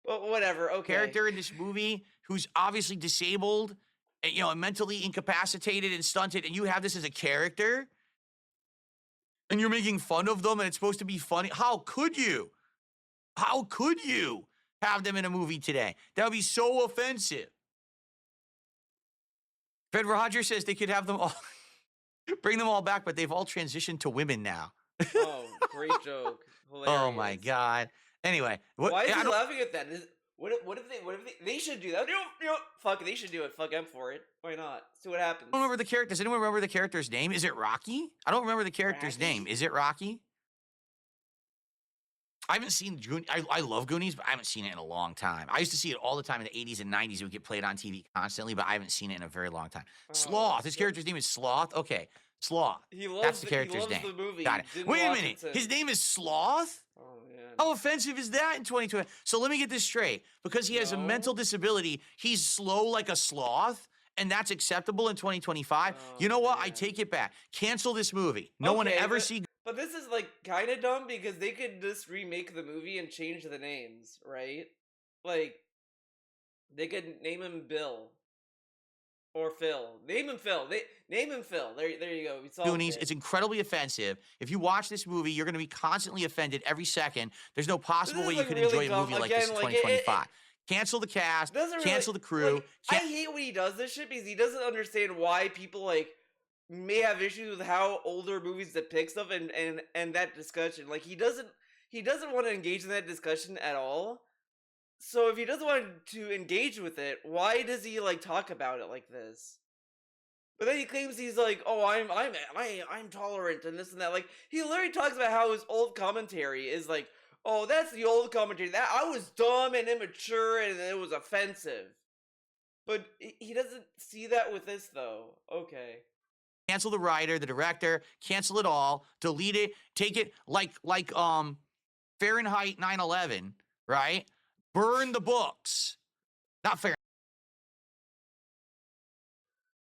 but whatever. Okay.
Character in this movie who's obviously disabled, and mentally incapacitated and stunted, and you have this as a character, and you're making fun of them, and it's supposed to be funny. How could you? How could you have them in a movie today? That would be so offensive. Fred Rogers says they could have them all, bring them all back, but they've all transitioned to women now.
Oh, great joke. Hilarious.
Oh my God. Anyway,
why is he laughing at that? They should do that. Fuck it, they should do it. Fuck, I'm for it. Why not? See what happens.
I don't remember the character. Does anyone remember the character's name? Is it Rocky? I don't remember the character's name. Is it Rocky? I haven't seen Goonies. I love Goonies, but I haven't seen it in a long time. I used to see it all the time in the 80s and 90s. It would get played on TV constantly, but I haven't seen it in a very long time. Sloth. His character's name is Sloth. Okay, Sloth. That's the character's name.
The movie.
Got it. Wait a minute. His name is Sloth?
Oh, man.
How offensive is that in 2020? So let me get this straight. Because he has a mental disability, he's slow like a sloth, and that's acceptable in 2025. You know what? I take it back. Cancel this movie. No one ever see.
But this is like kind of dumb because they could just remake the movie and change the names, right? Like, they could name him Bill or Phil. Name him Phil. Name him Phil. There you go.
Goonies. It's incredibly offensive. If you watch this movie, you're going to be constantly offended every second. There's no possible way you could enjoy a movie like this in 2025. Cancel the cast. Cancel the crew.
I hate when he does this shit because he doesn't understand why people like may have issues with how older movies depict stuff and that discussion. Like he doesn't want to engage in that discussion at all. So if he doesn't want to engage with it, why does he like talk about it like this? But then he claims he's like, oh, I'm tolerant and this and that. Like he literally talks about how his old commentary is like, oh, that's the old commentary. That I was dumb and immature and it was offensive. But he doesn't see that with this though. Okay.
Cancel the writer, the director, cancel it all, delete it, take it like Fahrenheit 9/11, right? Burn the books. Not Fahrenheit.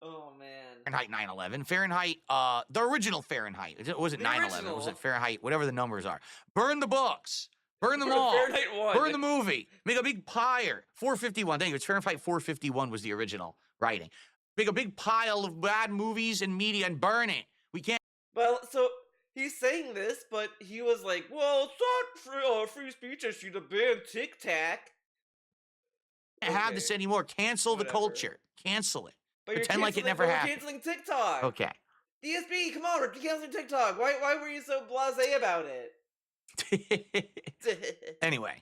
Oh man.
Fahrenheit 9/11. Fahrenheit, the original Fahrenheit. Was it 9/11? Was it Fahrenheit? Whatever the numbers are. Burn the books. Burn them all.
Fahrenheit 1.
Burn the movie. Make a big pyre. 451. Thank you. It's Fahrenheit 451 was the original writing. Make a big pile of bad movies and media and burn it. We can't.
Well, so he's saying this, but he was like, well, it's not free speech issue to ban Tic Tac.
Can't have this anymore. Cancel the culture. Cancel it.
But
pretend like it never happened.
You're canceling TikTok.
Okay.
DSP, come on, we're canceling TikTok. Why were you so blasé about
it? Anyway.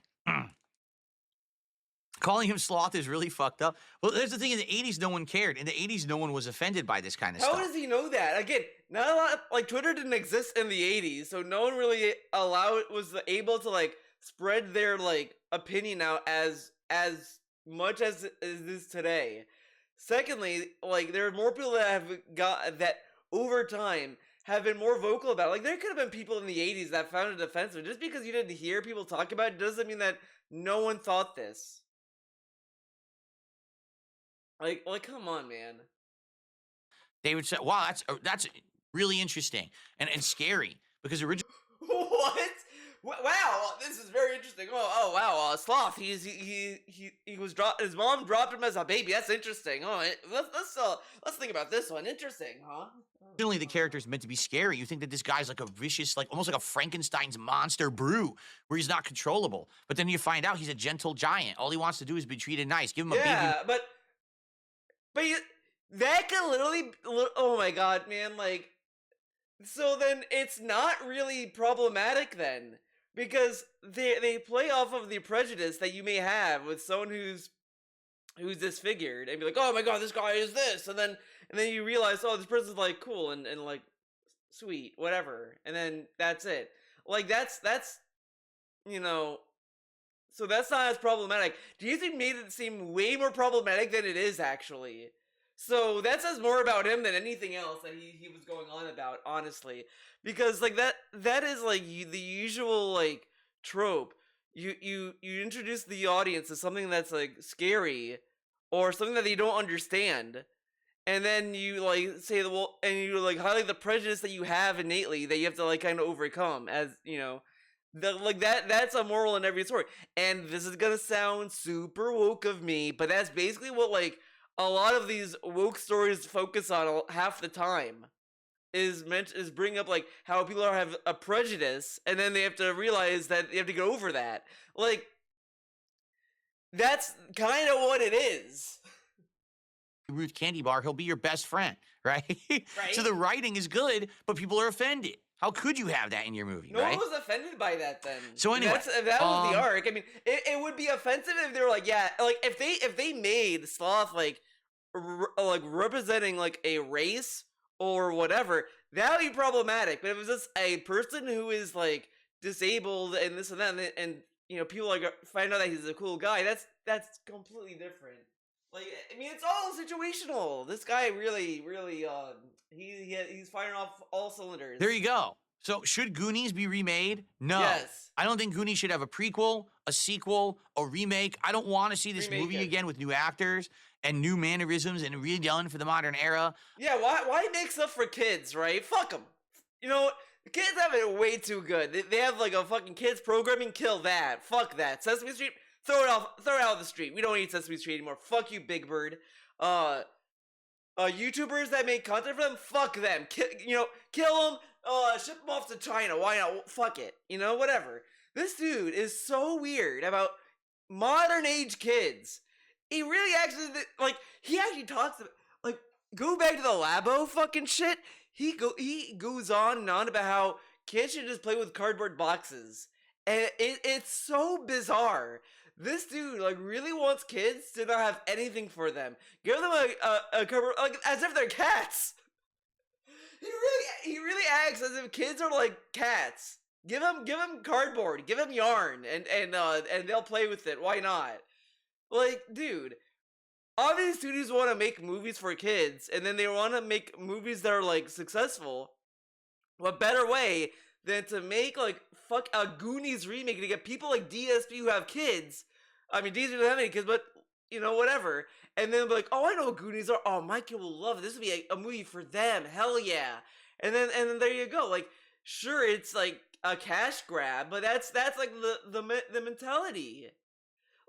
Calling him Sloth is really fucked up. Well, there's the thing. In the 80s, no one cared. In the 80s, no one was offended by this kind of stuff.
How does he know that? Again, not a lot. Like, Twitter didn't exist in the 80s, so no one really was able to, like, spread their, like, opinion out as much as it is today. Secondly, like, there are more people that have got that over time have been more vocal about it. Like, there could have been people in the 80s that found it offensive. Just because you didn't hear people talk about it doesn't mean that no one thought this. Like, come on, man.
They would say, wow, that's really interesting and scary because originally.
What? Wow, this is very interesting. Oh wow, Sloth. He was dropped. His mom dropped him as a baby. That's interesting. Oh, let's think about this one. Interesting, huh?
Originally, the character is meant to be scary. You think that this guy's like a vicious, like almost like a Frankenstein's monster brew, where he's not controllable. But then you find out he's a gentle giant. All he wants to do is be treated nice. Give him a baby.
Yeah, but that could literally. Oh my god, man! Like, so then it's not really problematic then. Because they play off of the prejudice that you may have with someone who's disfigured and be like, oh my god, this guy is this, and then you realize, oh, this person's like cool and like sweet, whatever, and then that's it. Like that's you know, so that's not as problematic. Do you think made it seem way more problematic than it is actually? So that says more about him than anything else that he was going on about, honestly. Because like that is like the usual like trope. You introduce the audience to something that's like scary or something that they don't understand, and then you like say well, and you like highlight the prejudice that you have innately that you have to like kind of overcome, as you know. That's a moral in every story. And this is gonna sound super woke of me, but that's basically what like a lot of these woke stories focus on half the time is bring up like how people have a prejudice and then they have to realize that they have to get over that. Like, that's kind of what it is.
Ruth Candy Bar, he'll be your best friend, right?
Right.
So the writing is good, but people are offended. How could you have that in your movie,
No
right?
one was offended by that then.
So anyway,
if that was the arc. I mean, it would be offensive if they were like, yeah, like if they made Sloth like representing like a race or whatever, that would be problematic. But if it was just a person who is like disabled and this and that, and you know, people like find out that he's a cool guy, that's completely different. Like, I mean, it's all situational. This guy really, he's firing off all cylinders.
There you go. So, should Goonies be remade? No.
Yes.
I don't think Goonies should have a prequel, a sequel, a remake. I don't want to see this movie again with new actors and new mannerisms and redone for the modern era.
Yeah, why make stuff for kids, right? Fuck them. You know, the kids have it way too good. They have like a fucking kids programming. Kill that. Fuck that. Sesame Street. Throw it out of the street. We don't need Sesame Street anymore. Fuck you, Big Bird. YouTubers that make content for them, fuck them. Kill them. Ship them off to China. Why not? Fuck it. You know, whatever. This dude is so weird about modern age kids. He really he actually talks about, like, go back to the Labo fucking shit. He goes on and on about how kids should just play with cardboard boxes. And it's so bizarre. This dude, like, really wants kids to not have anything for them. Give them a cover, like, as if they're cats. He really acts as if kids are like cats. Give them cardboard, give them yarn, and they'll play with it. Why not? Like, dude, all these studios want to make movies for kids, and then they want to make movies that are like successful. What better way than to make like a Goonies remake to get people like DSP who have kids? I mean, DSP doesn't have any kids, but you know, whatever. And then be like, oh, I know what Goonies are. Oh, my kid will love it. This will be a movie for them. Hell yeah. And then there you go. Like, sure, it's like a cash grab, but that's like the mentality.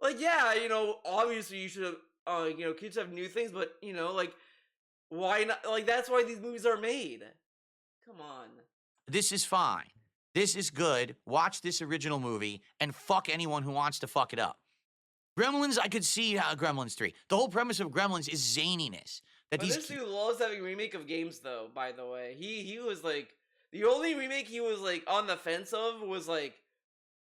Like, yeah, you know, obviously you should have, kids have new things, but you know, like, why not? Like, that's why these movies are made. Come on.
This is fine. This is good. Watch this original movie and fuck anyone who wants to fuck it up. Gremlins, I could see Gremlins 3. The whole premise of Gremlins is zaniness.
This dude loves having remake of games, though, by the way. He was, like, the only remake he was, like, on the fence of was, like,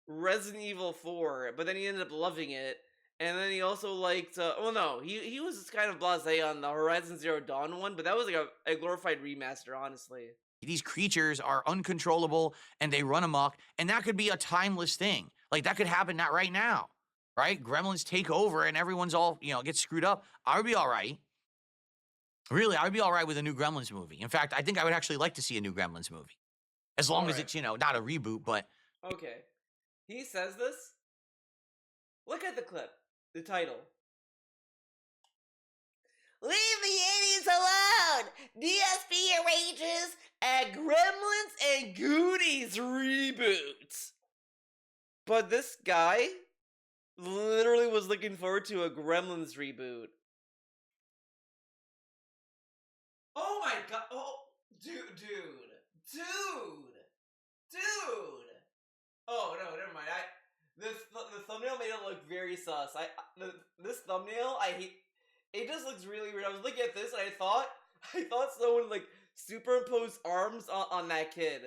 Resident Evil 4, but then he ended up loving it. And then he also liked, he was just kind of blasé on the Horizon Zero Dawn one, but that was, like, a glorified remaster, honestly.
These creatures are uncontrollable, and they run amok, and that could be a timeless thing. Like, that could happen not right now. Right? Gremlins take over and everyone's all, gets screwed up. I would be all right. Really, I would be all right with a new Gremlins movie. In fact, I think I would actually like to see a new Gremlins movie. As long as it's, not a reboot, but...
Okay. He says this? Look at the clip. The title. Leave the 80s alone! DSP arranges a Gremlins and Goonies reboot. But this guy literally was looking forward to a Gremlins reboot. Oh my god! Oh, dude! Oh no, never mind. The thumbnail made it look very sus. This thumbnail, I hate. It just looks really weird. I was looking at this and I thought someone like superimposed arms on that kid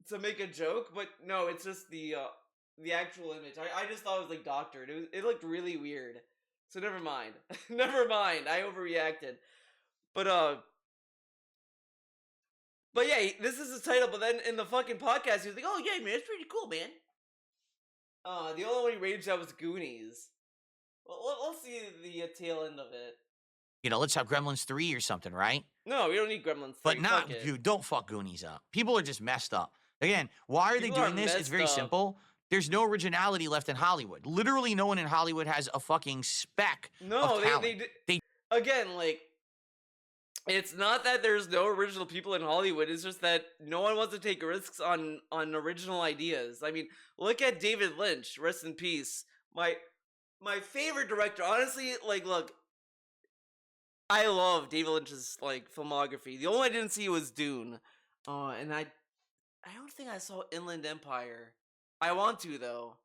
to make a joke, but no, it's just the actual image. I just thought it was like doctored. It looked really weird. So never mind. Never mind. I overreacted. But yeah, this is his title. But then in the fucking podcast, he was like, "Oh yeah, man, it's pretty cool, man." The only one he rated out was Goonies. Well, let's see the tail end of it.
Let's have Gremlins 3 or something, right?
No, we don't need Gremlins 3.
But not, dude, don't fuck Goonies up. People are just messed up. Again, why are they doing this? It's very simple. There's no originality left in Hollywood. Literally no one in Hollywood has a fucking speck of talent.
Again, like, it's not that there's no original people in Hollywood. It's just that no one wants to take risks on original ideas. I mean, look at David Lynch. Rest in peace. My favorite director. Honestly, like, look, I love David Lynch's, like, filmography. The only one I didn't see was Dune. And I don't think I saw Inland Empire. I want to, though.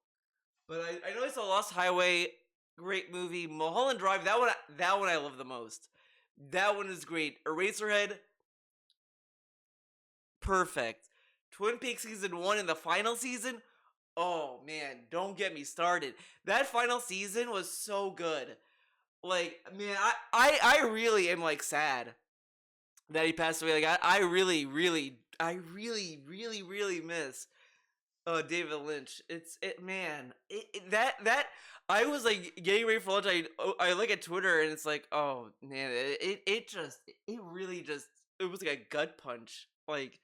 But I know I saw Lost Highway. Great movie. Mulholland Drive. That one I love the most. That one is great. Eraserhead. perfect. Twin Peaks season 1 and the final season, oh man, don't get me started. That final season was so good. Like, man, I really am like sad that he passed away. Like, I really miss David Lynch. That I was like getting ready for lunch. I look at Twitter and it's like, oh man, it really just it was like a gut punch. Like,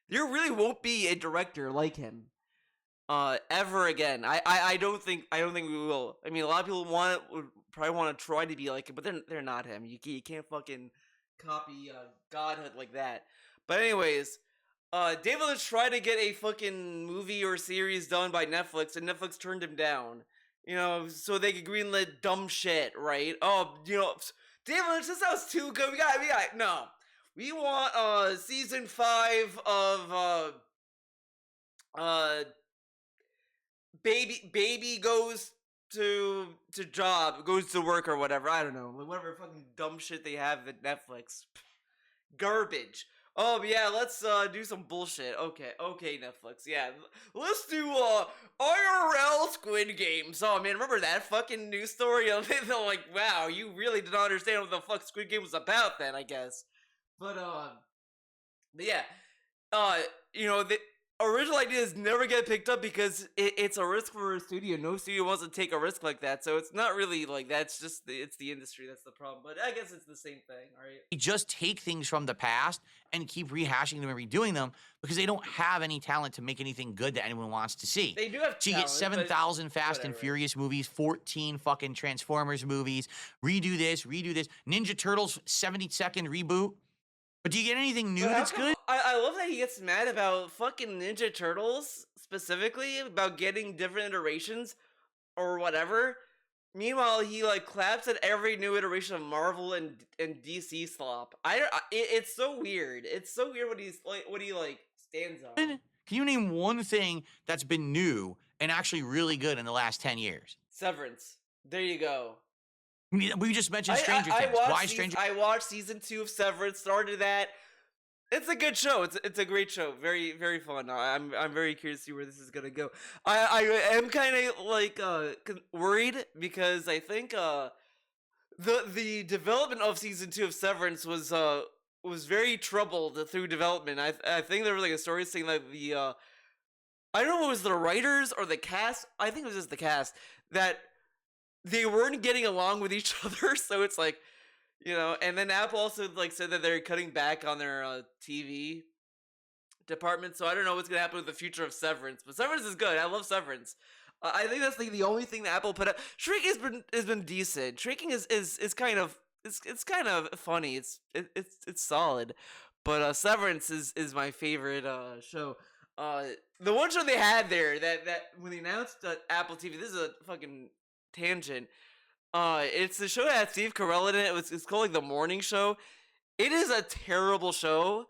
there really won't be a director like him ever again. I don't think we will. I mean, a lot of people would probably want to try to be like him, but they're not him. You can't fucking copy godhood like that. But anyways, David Lynch tried to get a fucking movie or series done by Netflix, and Netflix turned him down. You know, so they could greenlit dumb shit, right? Oh, you know, David Lynch, this sounds too good. We got no. We want season 5 of baby goes to work or whatever. I don't know, whatever fucking dumb shit they have at Netflix. Garbage. Oh yeah, let's do some bullshit. Okay, Netflix. Yeah, let's do IRL Squid Games. Oh man, remember that fucking news story? They're like, wow, you really did not understand what the fuck Squid Game was about then, I guess. But yeah, you know, the original ideas never get picked up because it's a risk for a studio. No studio wants to take a risk like that, so it's not really like that's just it's the industry that's the problem. But I guess it's the same thing, right?
They just take things from the past and keep rehashing them and redoing them because they don't have any talent to make anything good that anyone wants to see.
They do have
so you
talent,
get 7,000 Fast and Furious movies, 14 fucking Transformers movies, redo this, Ninja Turtles 70-second reboot. But do you get anything new that's good?
I love that he gets mad about fucking Ninja Turtles, specifically, about getting different iterations or whatever. Meanwhile, he like claps at every new iteration of Marvel and DC slop. It's so weird. It's so weird what he stands on.
Can you name one thing that's been new and actually really good in the last 10 years?
Severance. There you go.
We just mentioned Stranger Things. Why Stranger?
I watched season 2 of Severance. Started that. It's a good show. It's a great show. Very, very fun. I'm very curious to see where this is gonna go. I am kind of like worried because I think the development of season 2 of Severance was very troubled through development. I think there was like a story saying that I don't know if it was the writers or the cast. I think it was just the cast that they weren't getting along with each other, so it's like, you know. And then Apple also like said that they're cutting back on their TV department, so I don't know what's gonna happen with the future of Severance. But Severance is good. I love Severance. I think that's like the only thing that Apple put out. Shrinking has been decent. Shrinking is kind of it's kind of funny. It's solid, but Severance is my favorite show. The one show they had there that when they announced Apple TV, this is a fucking tangent. It's the show that had Steve Carell in it. It's called like The Morning Show. It is a terrible show,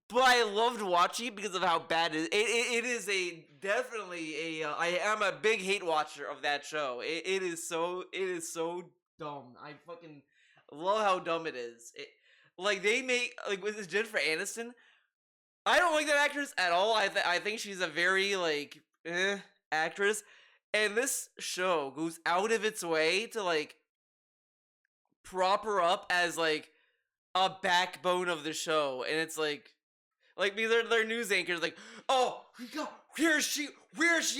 but I loved watching it because of how bad it is. It is definitely a. I am a big hate watcher of that show. It is so dumb. I fucking love how dumb it is. Like they make like with this Jennifer Aniston. I don't like that actress at all. I think she's a very like actress. And this show goes out of its way to like prop her up as like a backbone of the show, and it's like their news anchors like, oh, where is she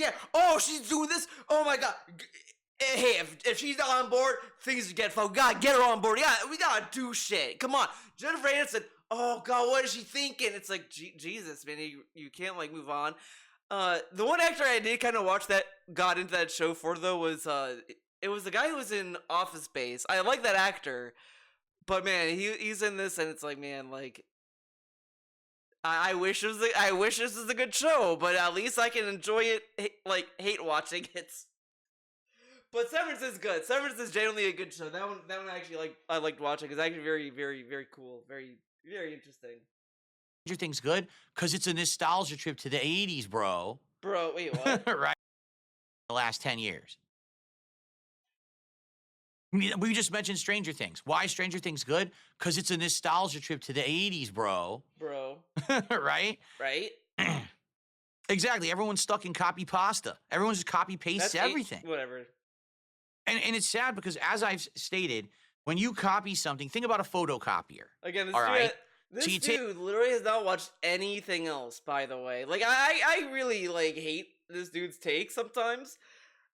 at? Oh, she's doing this. Oh my god. Hey, if she's not on board, things get fucked. God, get her on board. Yeah, we gotta do shit. Come on, Jennifer Aniston. Oh god, what is she thinking? It's like Jesus, man, you can't like move on. The one actor I did kind of watch that got into that show for though was it was the guy who was in Office Space. I like that actor, but man, he's in this and it's like, man, like I wish this was a good show, but at least I can enjoy it like hate watching it. But Severance is good. Severance is generally a good show. That one actually I liked watching. It's actually very, very, very cool. Very, very interesting.
Stranger Things good because it's a nostalgia trip to the 80s, bro.
Bro, wait, what?
Right. The last 10 years. We just mentioned Stranger Things. Why is Stranger Things good? Because it's a nostalgia trip to the 80s, bro.
Bro.
Right?
Right?
Exactly. Everyone's stuck in copy pasta. Everyone's just copy pastes everything.
Whatever.
And it's sad because, as I've stated, when you copy something, think about a photocopier.
Again,
All right?
this
So you
dude literally has not watched anything else, by the way. Like, I really, like, hate this dude's take sometimes.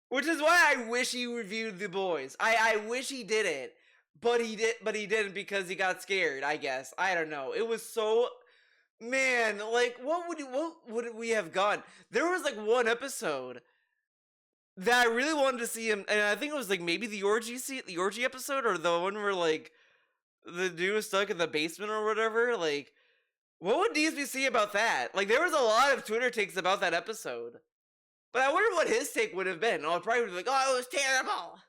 Which is why I wish he reviewed The Boys. I wish he did it. But he didn't because he got scared, I guess. I don't know. It was so... Man, like, what would we have gone? There was, like, one episode that I really wanted to see him, and I think it was, like, maybe the orgy episode, or the one where, like, the dude was stuck in the basement or whatever. Like, what would DSP say about that? Like, there was a lot of Twitter takes about that episode. But I wonder what his take would have been. Oh, probably would be like, oh, it was terrible.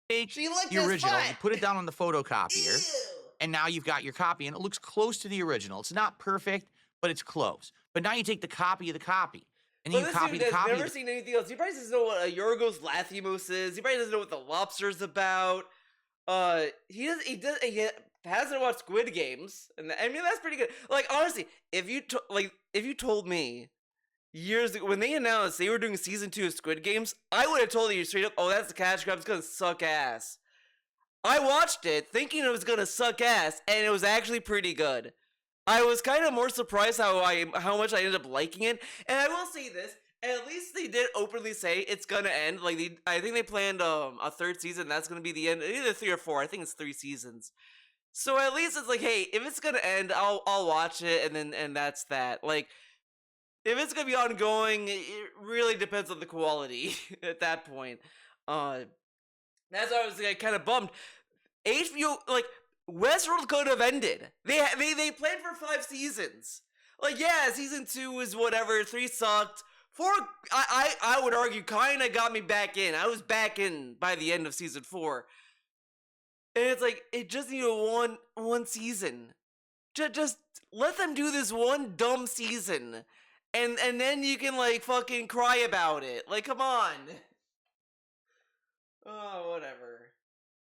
Take
She licked
the
his
original,
foot.
you put it down on the photocopier,
Ew.
and now you've got your copy, and it looks close to the original. It's not perfect, but it's close. But now you take the copy of the copy, and then you copy the copy.
He's never seen anything else. He probably doesn't know what a Yorgos Lanthimos is. He probably doesn't know what the Lobster's about. He hasn't watched Squid Games, and I mean that's pretty good. Like, honestly, if you told me years ago when they announced they were doing season 2 of Squid Games, I would have told you straight up, oh, that's a cash grab, it's gonna suck ass. I watched it thinking it was gonna suck ass, and it was actually pretty good. I was kind of more surprised how much I ended up liking it, and I will say this, at least they did openly say it's gonna end. Like, I think they planned a 3rd season, that's gonna be the end, either 3 or 4, I think it's 3 seasons. So at least it's like, hey, if it's gonna end, I'll watch it, and that's that. Like, if it's gonna be ongoing, it really depends on the quality at that point. That's why I was like, kind of bummed. HBO, like, Westworld could have ended. They planned for 5 seasons. Like, yeah, season 2 was whatever. 3 sucked. 4, I would argue, kind of got me back in. I was back in by the end of season 4. And it's like, it just needed one season. Just let them do this one dumb season. And then you can, like, fucking cry about it. Like, come on. Oh, whatever.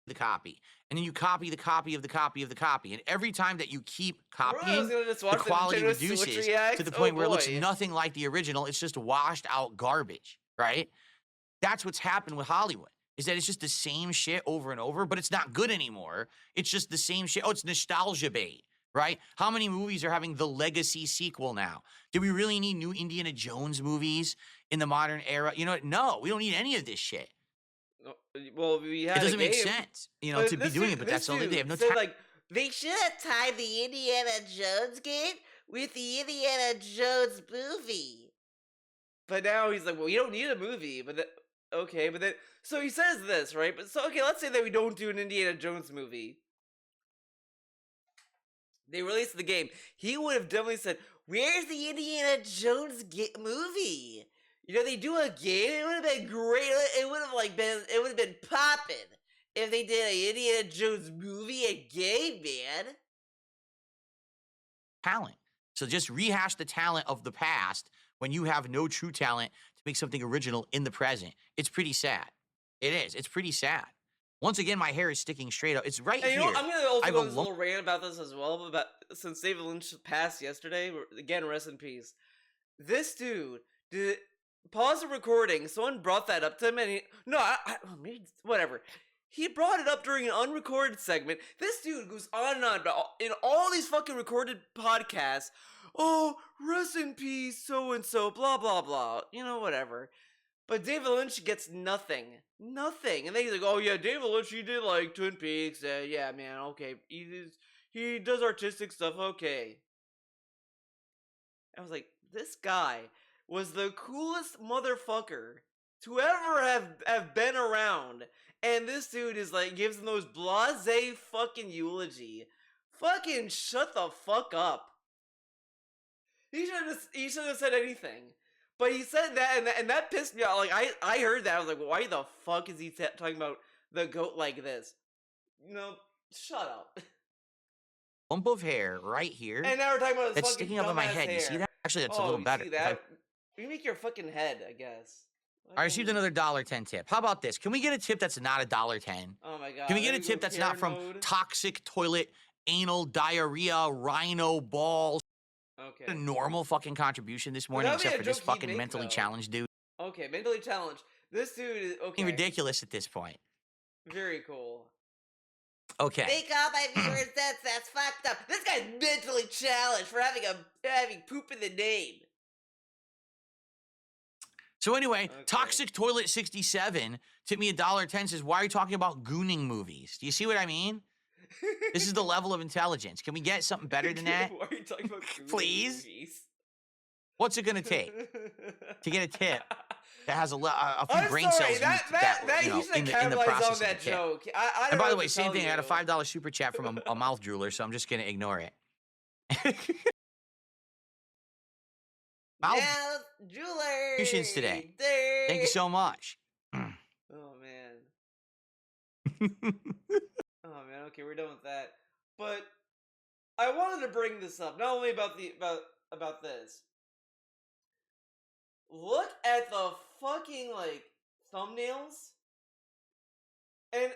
The copy. And then you copy the copy of the copy of the copy. And every time that you keep
Bro, I
copying,
was gonna just
the
watch
quality
Nintendo Switch
reduces
reacts.
to the point
Oh,
where it looks
boy.
nothing like the original. It's just washed out garbage, right? That's what's happened with Hollywood, is that it's just the same shit over and over, but it's not good anymore. It's just the same shit. Oh, it's nostalgia bait, right? How many movies are having the legacy sequel now? Do we really need new Indiana Jones movies in the modern era? You know what? No, we don't need any of this shit.
Well, we had
It doesn't
a
make
game.
sense, you know,
But
to be
this
doing
dude-
it, but
this
that's the only,
dude
they have no
said,
time.
like, they should have tied the Indiana Jones game with the Indiana Jones movie. But now he's like, well, we don't need a movie. But okay, but then so he says this, right? But so okay, let's say that we don't do an Indiana Jones movie. They released the game. He would have definitely said, "Where's the Indiana Jones movie?" You know, they do a game. It would have been great. It would have been popping if they did an Indiana Jones movie, a game, man.
Talent. So just rehash the talent of the past when you have no true talent to make something original in the present. It's pretty sad. It is. It's pretty sad. Once again, my hair is sticking straight up. It's right
And
here.
you know, I'm gonna also
I have
go
a
on this little rant about this as well. About since David Lynch passed yesterday, again, rest in peace. This dude did pause the recording. Someone brought that up to him, and maybe whatever. He brought it up during an unrecorded segment. This dude goes on and on about in all these fucking recorded podcasts. Oh, rest in peace, so and so, blah blah blah. You know, whatever. But David Lynch gets nothing. Nothing. And then he's like, oh yeah, David Lynch, he did like Twin Peaks. Yeah, man, okay. He does artistic stuff, okay. I was like, this guy was the coolest motherfucker to ever have been around. And this dude is like, gives him those blasé fucking eulogy. Fucking shut the fuck up. He should have said anything. But he said that, and that pissed me off. Like, I heard that. I was like, why the fuck is he talking about the GOAT like this? You know, shut up.
lump of hair right here
And now we're talking about his
that's
fucking
sticking up in my
dumbass
head. You see
hair.
that? Actually, that's a
Oh,
little
you
better.
see that? You make your fucking head, I guess.
I received another $1.10 tip. How about this? Can we get a tip that's not $1.10?
Oh my god.
Can we get a tip that's not from toxic toilet, anal diarrhea, rhino balls?
Okay.
A normal fucking contribution this morning, except for this fucking mentally challenged dude.
Okay, mentally challenged. This dude is okay.
Ridiculous at this point.
Very cool.
Okay.
Make all my viewers that's fucked up. This guy's mentally challenged for having poop in the name.
So anyway, Toxic Toilet 67 tipped me $1.10. Says, "Why are you talking about gooning movies?" Do you see what I mean? This is the level of intelligence. Can we get something better than that?
Why are you talking about gooning
Please?
movies?
What's it gonna take to get a tip that has a few brain cells used in the process of the tip?
Joke.
And by the way, same thing. I got a $5 super chat from a mouth drooler, so I'm just gonna ignore it. Mouth
drooler
today. Thank you so much.
Oh man. Oh man. Okay, we're done with that. But I wanted to bring this up, not only about this. Look at the fucking thumbnails, and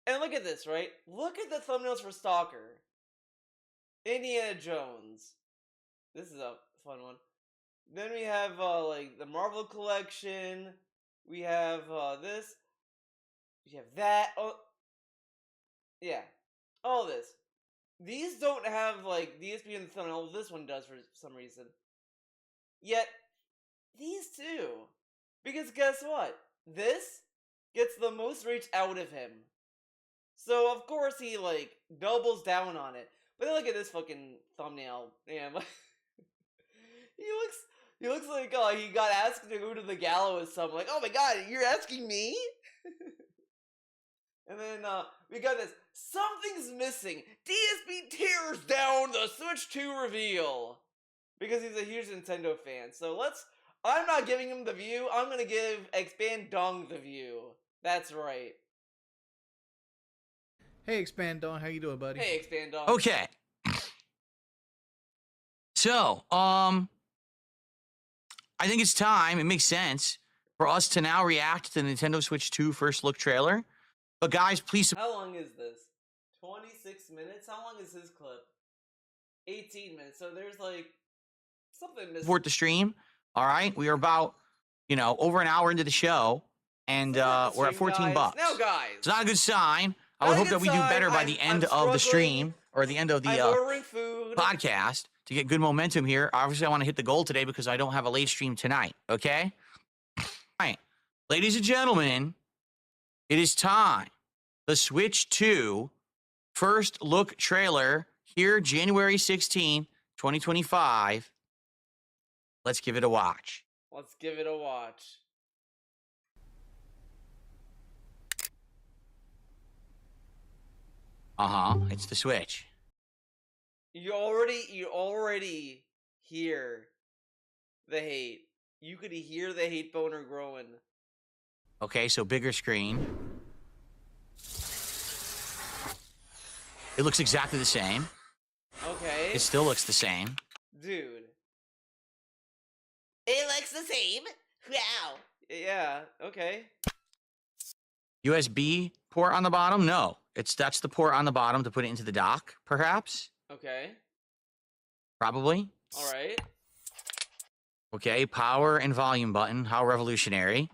look at this, right? Look at the thumbnails for Stalker, Indiana Jones. This is a fun one. Then we have the Marvel collection. We have this. We have that. Oh, yeah, all this. These don't have DSP in the thumbnail. This one does for some reason. Yet these two, because guess what? This gets the most reach out of him. So of course he doubles down on it. But then look at this fucking thumbnail, man. He looks like he got asked to go to the gallows. So I'm like, oh my god, you're asking me? And then we got this. Something's missing. DSP tears down the Switch 2 reveal because he's a huge Nintendo fan. So I'm not giving him the view. I'm gonna give Expand Dong the view. That's right.
Hey, Expand Dong, how you doing, buddy?
Hey, Expand Dong.
Okay. So, I think it's time. It makes sense for us to now react to the Nintendo Switch 2 first look trailer. But guys, please.
How long is this? 26 minutes? How long is his clip? 18 minutes. So there's something missing.
Support the stream. All right, we are about over an hour into the show, and we're at $14.
Now, guys,
it's not a good sign. I would hope that we do better by the end of the stream or the end of the podcast to get good momentum here. Obviously, I want to hit the goal today because I don't have a late stream tonight. Okay. All right, ladies and gentlemen, it is time. The Switch 2 first look trailer here, January 16, 2025. Let's give it a watch.
Let's give it a watch.
It's the Switch.
You already hear the hate. You could hear the hate boner growing.
Okay, so bigger screen. It looks exactly the same.
Okay.
It still looks the same.
Dude. It looks the same? Wow. Yeah, okay.
USB port on the bottom? No. That's the port on the bottom to put it into the dock, perhaps?
Okay.
Probably.
All right.
Okay, power and volume button. How revolutionary.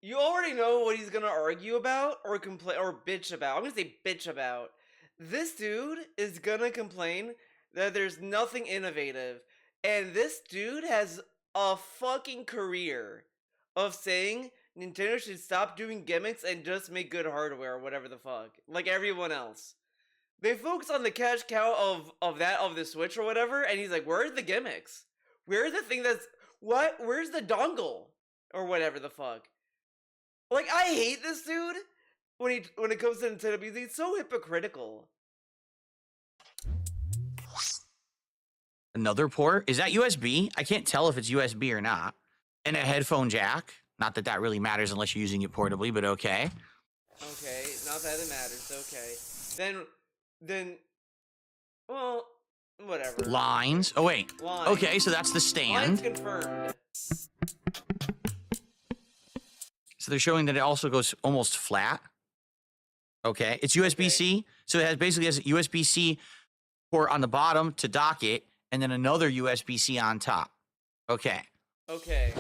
You already know what he's gonna argue about or complain or bitch about. I'm gonna say bitch about. This dude is gonna complain that there's nothing innovative. And this dude has a fucking career of saying Nintendo should stop doing gimmicks and just make good hardware or whatever the fuck. Like everyone else. They focus on the cash cow of the Switch or whatever, and he's like, where's the gimmicks? Where's the thing that's... What? Where's the dongle? Or whatever the fuck. Like, I hate this dude when it comes to Nintendo because he's so hypocritical.
Another port? Is that USB? I can't tell if it's USB or not. And a headphone jack. Not that that really matters unless you're using it portably, but okay.
Okay, not that it matters. Okay. Then, well, whatever.
Lines. Oh, wait.
Lines.
Okay, so that's the stand.
Lines confirmed.
So they're showing that it also goes almost flat. Okay, it's USB-C, so it basically has a USB-C port on the bottom to dock it, and then another USB-C on top. Okay.
Okay.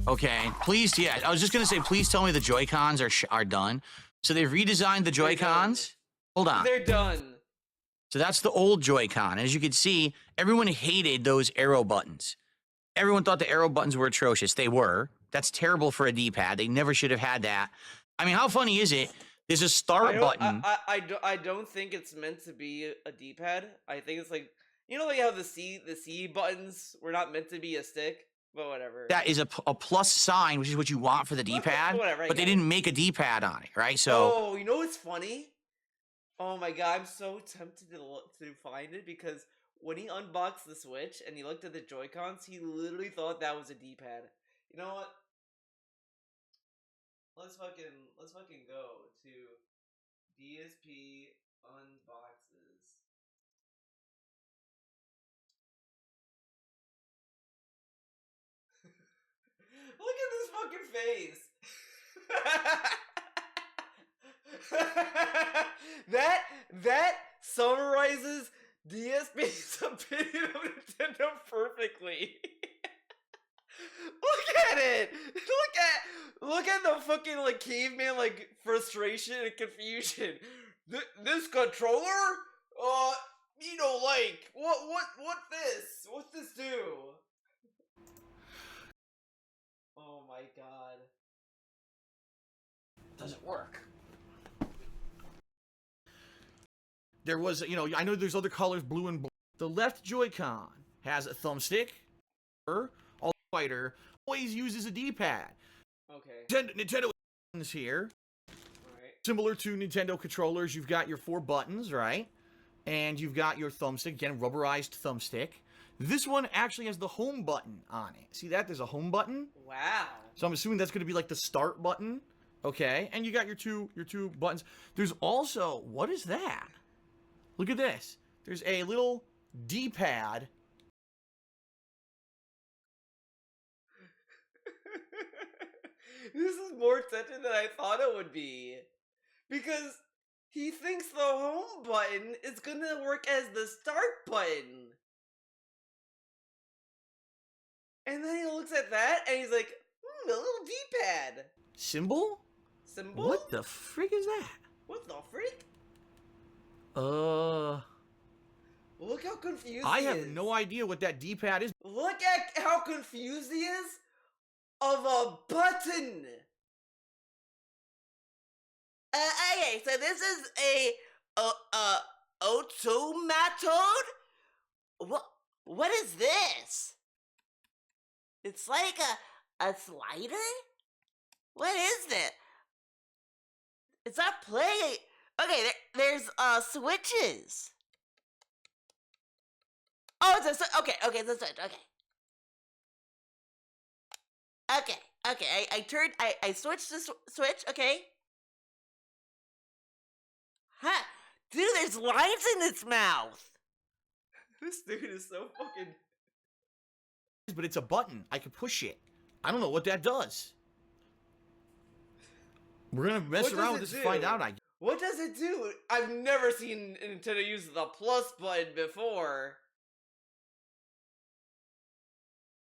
Okay. Please, yeah. I was just gonna say, please tell me the Joy-Cons are done. So they've redesigned the Joy-Cons. Hold on.
They're done.
So that's the old Joy-Con. As you can see, everyone hated those arrow buttons. Everyone thought the arrow buttons were atrocious. They were. That's terrible for a D-pad. They never should have had that. I mean, how funny is it? There's a start button.
I don't think it's meant to be a D-pad. I think it's like, you know, like how the C buttons were not meant to be a stick, but whatever.
That is a plus sign, which is what you want for the D-pad.
Whatever.
But they didn't make a D-pad on it, right? So.
Oh, you know what's funny? Oh my god, I'm so tempted to find it because when he unboxed the Switch and he looked at the Joy-Cons, he literally thought that was a D-pad. You know what? Let's fucking go to DSP unboxes. Look at this fucking face. that summarizes DSP's opinion of Nintendo perfectly. Look at it. Look at the fucking like caveman like frustration and confusion. This controller? You know, like what's this do? Oh my god.
Does it work?
There was, you know, I know there's other colors, blue and black. The left Joy-Con has a thumbstick. All fighter always uses a D-pad.
Okay.
Nintendo is here.
Alright.
Similar to Nintendo controllers, you've got your 4 buttons, right? And you've got your thumbstick, again, rubberized thumbstick. This one actually has the home button on it. See that? There's a home button.
Wow.
So I'm assuming that's going to be like the start button. Okay, and you got your two buttons. There's also, what is that? Look at this. There's a little D-pad.
This is more tempting than I thought it would be. Because he thinks the home button is gonna work as the start button. And then he looks at that and he's like, a little D-pad.
Symbol?
Symbol?
What the frig is that?
What the freak? Look how confused
I
he
have
is.
no idea what that D-pad is.
Look at how confused he is of a button. Okay, so this is a automatode? What is this? It's like a slider? What is it? It's not playing. Okay, there's switches. Oh, it's a okay, it's a switch. Okay. I switched the switch. Okay. Huh, dude, there's lines in its mouth. This dude is so fucking.
But it's a button. I can push it. I don't know what that does. We're gonna mess around with this and find out.
What does it do? I've never seen Nintendo use the plus button before.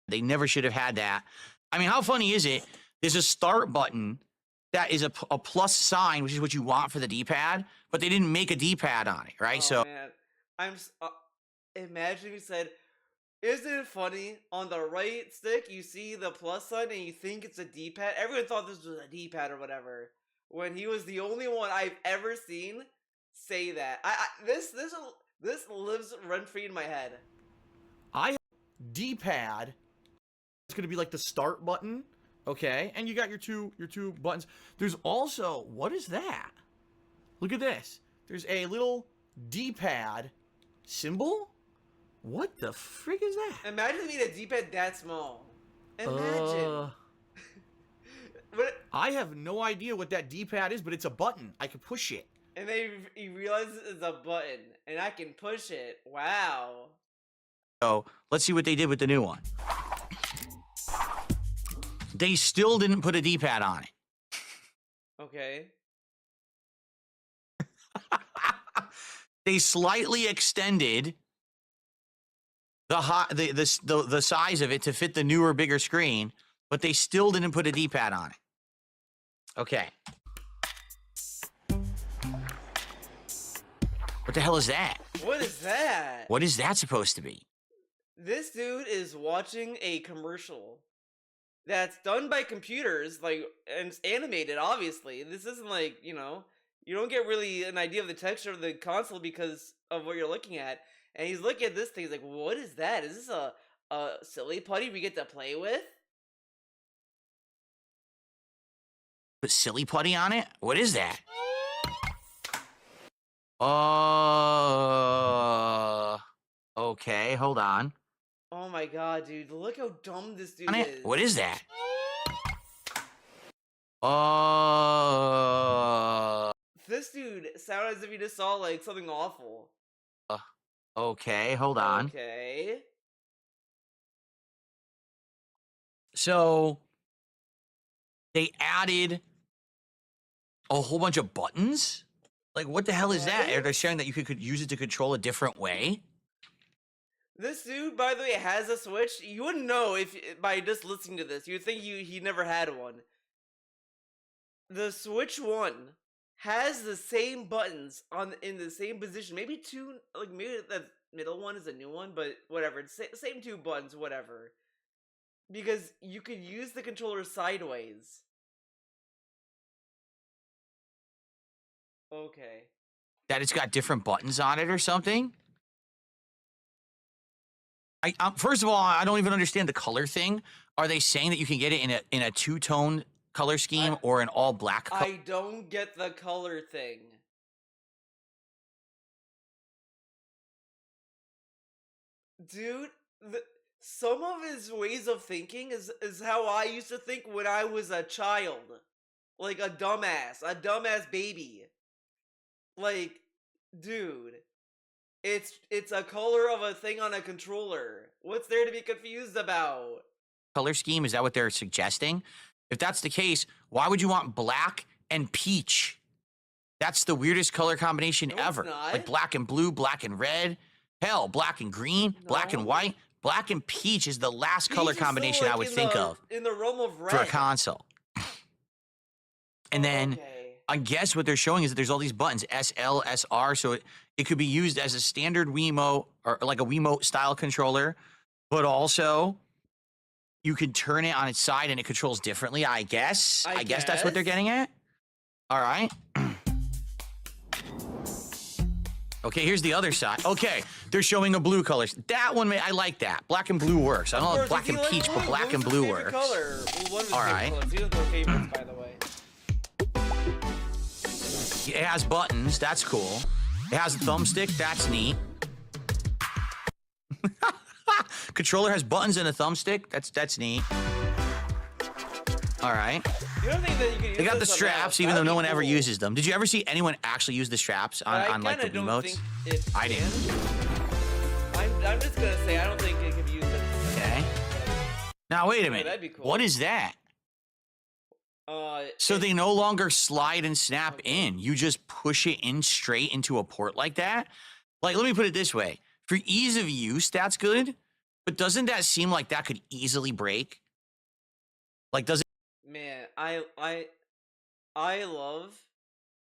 They never should have had that. I mean, how funny is it? There's a start button that is a plus sign, which is what you want for the D-pad, but they didn't make a D-pad on it, right?
Oh, man. Imagine if you said, isn't it funny? On the right stick, you see the plus sign and you think it's a D-pad. Everyone thought this was a D-pad or whatever. When he was the only one I've ever seen say that. This lives rent-free in my head.
D-pad. It's gonna be like the start button. Okay, and you got your two buttons. There's also, what is that? Look at this. There's a little D-pad symbol. What the frig is that?
Imagine being a D-pad that small. Imagine.
I have no idea what that D-pad is, but it's a button. I can push it.
And then he realizes it's a button, and I can push it. Wow.
So let's see what they did with the new one. They still didn't put a D-pad on it.
Okay.
They slightly extended the size of it to fit the newer, bigger screen, but they still didn't put a D-pad on it. Okay. What the hell is that?
What is that?
What is that supposed to be?
This dude is watching a commercial that's done by computers, like, and it's animated, obviously. This isn't like, you know, you don't get really an idea of the texture of the console because of what you're looking at. And he's looking at this thing, he's like, what is that? Is this a silly putty we get to play with?
Put silly putty on it? What is that? Okay, hold on.
Oh my god, dude, look how dumb this dude is.
What is that?
This dude sounded as if he just saw, like, something awful.
Okay, hold on.
Okay.
So, they added a whole bunch of buttons? Like, what the hell is that? Are they sharing that you could use it to control a different way?
This dude, by the way, has a Switch. You wouldn't know if by just listening to this. You'd think he never had one. The Switch 1 has the same buttons in the same position. Maybe two, like maybe the middle one is a new one, but whatever. It's same two buttons, whatever. Because you could use the controller sideways. Okay.
That it's got different buttons on it or something? First of all, I don't even understand the color thing. Are they saying that you can get it in a two-tone color scheme or an all-black color?
I don't get the color thing. Dude, some of his ways of thinking is how I used to think when I was a child. Like a dumbass baby. Like, dude, it's a color of a thing on a controller. What's there to be confused about?
Color scheme, is that what they're suggesting? If that's the case, why would you want black and peach? That's the weirdest color combination ever.
It's not.
Like black and blue, black and red. Hell, black and green, black and white. Black and peach is the last color combination I would think of
in the realm of red
for a console. And then
okay.
I guess what they're showing is that there's all these buttons, S, L, S, R, so it could be used as a standard Wiimote or like a Wiimote style controller, but also you could turn it on its side and it controls differently, I guess. I guess that's what they're getting at. All right. Okay, here's the other side. Okay, they're showing a blue color. That one, I like that. Black and blue works. I don't know if black and peach, but black and blue works.
Color? Well,
all right.
These are the favorites, by the way.
It has buttons. That's cool. It has a thumbstick. That's neat. Controller has buttons and a thumbstick. That's neat. All right.
You don't think that you can use
they got the
this
straps, even though no one ever uses them. Did you ever see anyone actually use the straps on like the Wiimotes? I didn't.
I'm just gonna say I don't think it can be used.
Okay. Now wait a minute.
That'd be cool.
What is that? So they no longer slide and snap in. You just push it in straight into a port like that? Like, let me put it this way. For ease of use, that's good. But doesn't that seem like that could easily break? Like, does it?
Man, I love